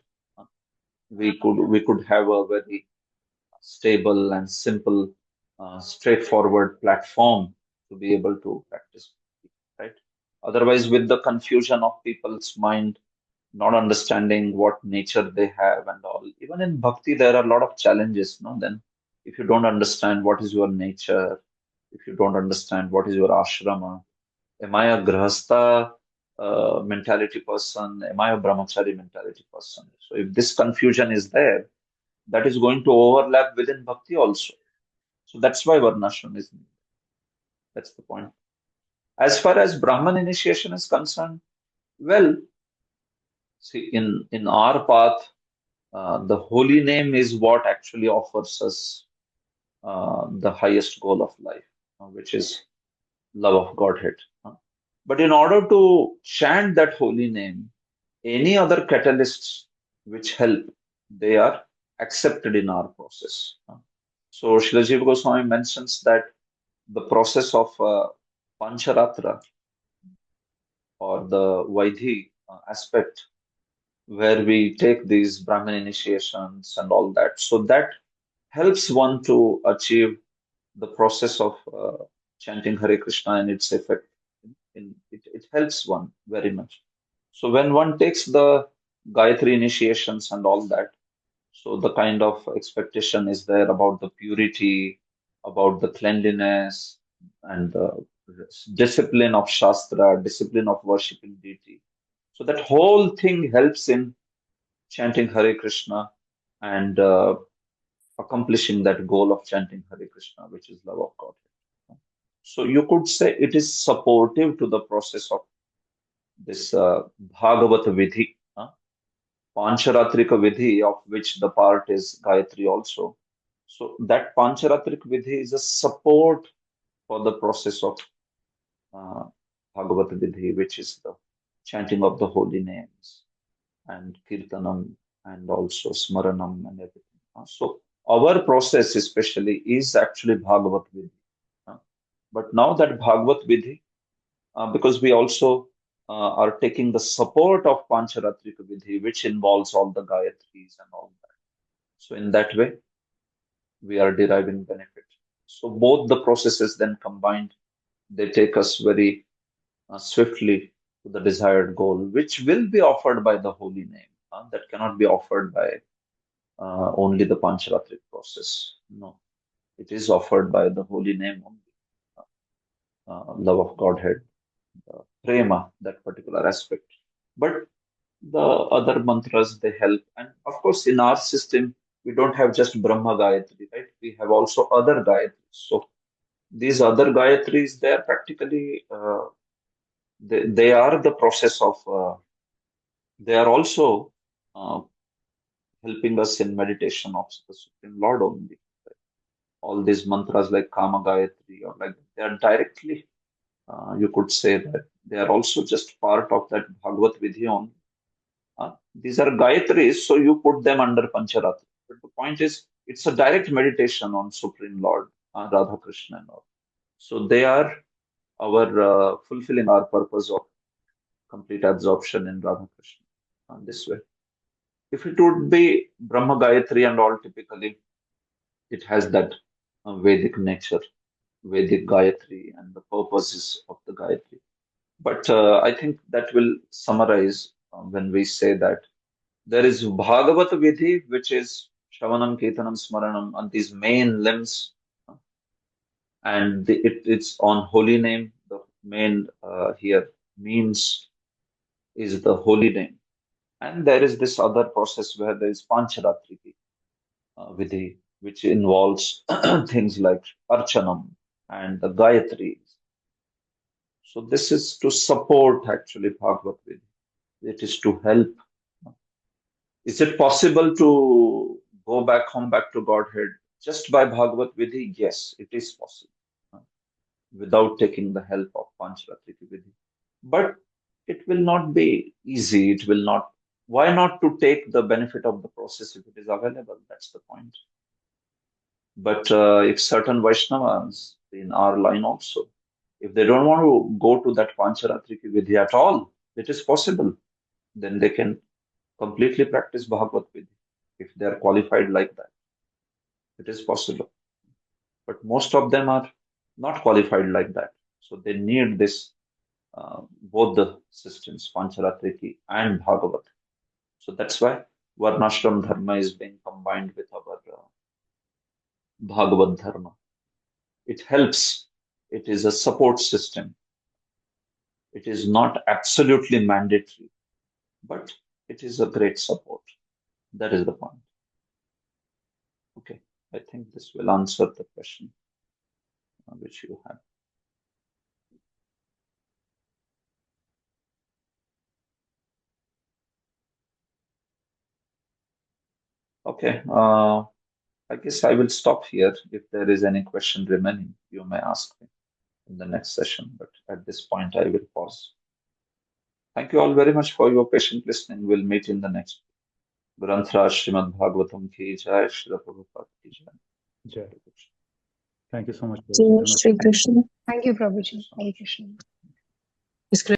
We could have a very stable and simple, straightforward platform to be able to practice, right? Otherwise, with the confusion of people's mind, not understanding what nature they have and all, even in bhakti, there are a lot of challenges, no? Then, if you don't understand what is your nature, if you don't understand what is your ashrama, am I a grahastha mentality person? Am I a brahmachari mentality person? So, if this confusion is there, that is going to overlap within bhakti also. So that's why varnashram is needed. That's the point. As far as Brahman initiation is concerned, well, see, in our path, the holy name is what actually offers us the highest goal of life, which is love of Godhead. But in order to chant that holy name, any other catalysts which help, they are accepted in our process. So Srila Jiva Goswami mentions that the process of Pancharatra or the Vaidhi aspect, where we take these Brahmin initiations and all that. So that helps one to achieve the process of chanting Hare Krishna and its effect. It helps one very much. So when one takes the Gayatri initiations and all that, so the kind of expectation is there about the purity, about the cleanliness, and the discipline of Shastra, discipline of worshiping deity. So that whole thing helps in chanting Hare Krishna and accomplishing that goal of chanting Hare Krishna, which is love of God. So you could say it is supportive to the process of this Bhagavat Vidhi, Pancharatrika Vidhi, of which the part is Gayatri also. So that Pancharatrika Vidhi is a support for the process of Bhagavat Vidhi, which is the chanting of the holy names and Kirtanam and also Smaranam and everything. So our process especially is actually Bhagavat Vidhi. But now that Bhagavat Vidhi, because we also are taking the support of Pancharatrika Vidhi, which involves all the Gayatris and all that. So in that way, we are deriving benefit. So both the processes then combined, they take us very swiftly to the desired goal, which will be offered by the holy name. That cannot be offered by only the Pancharatric process. No, it is offered by the holy name only. Love of Godhead, prema, that particular aspect. But the other mantras, they help. And of course, in our system, we don't have just Brahma Gayatri, right? We have also other Gayatris. So these other Gayatris, they are practically, they are the process of, they are also helping us in meditation of the Supreme Lord only. Right? All these mantras like Kama Gayatri, or like, they are directly, you could say that they are also just part of that Bhagavat Vidhi only. These are Gayatris, so you put them under Pancharatra. But the point is, it's a direct meditation on Supreme Lord, Radha Krishna and all. So they are our fulfilling our purpose of complete absorption in Radha Krishna this way. If it would be Brahma Gayatri and all, typically it has that Vedic nature, Vedic Gayatri, and the purposes of the Gayatri. But I think that will summarize when we say that there is Bhagavat Vidhi, which is Shravanam, Kirtanam, Smaranam, and these main limbs. And it's on holy name. The main here means is the holy name. And there is this other process where there is Pancharatrika Vidhi, which involves things like Archanam and the Gayatri. So this is to support actually Bhagavat Vidhi. It is to help. Is it possible to go back home, back to Godhead just by Bhagavat Vidhi? Yes, it is possible. Without taking the help of Pancharatrika Vidhi. But it will not be easy. It will not. Why not to take the benefit of the process if it is available? That's the point. But if certain Vaishnavas in our line also, if they don't want to go to that Pancharatrika Vidhi at all, it is possible. Then they can completely practice Bhagavad Vidhi if they are qualified like that. It is possible. But most of them are not qualified like that. So they need this both the systems, Pancharatriki and Bhagavat. So that's why Varnashram Dharma is being combined with our Bhagavad Dharma. It helps. It is a support system. It is not absolutely mandatory, but it is a great support. That is the point. Okay, I think this will answer the question which you had. Okay, I guess I will stop here. If there is any question remaining, you may ask me in the next session, but at this point I will pause. Thank you all very much for your patient listening. We'll meet in the next Granth Raj Srimad Bhagavatam ki jai, Srila Prabhupada ki jai. Jai. Thank you so much. Jai Shri Krishna. Thank you, Prabhuji. Hare Krishna. It's great.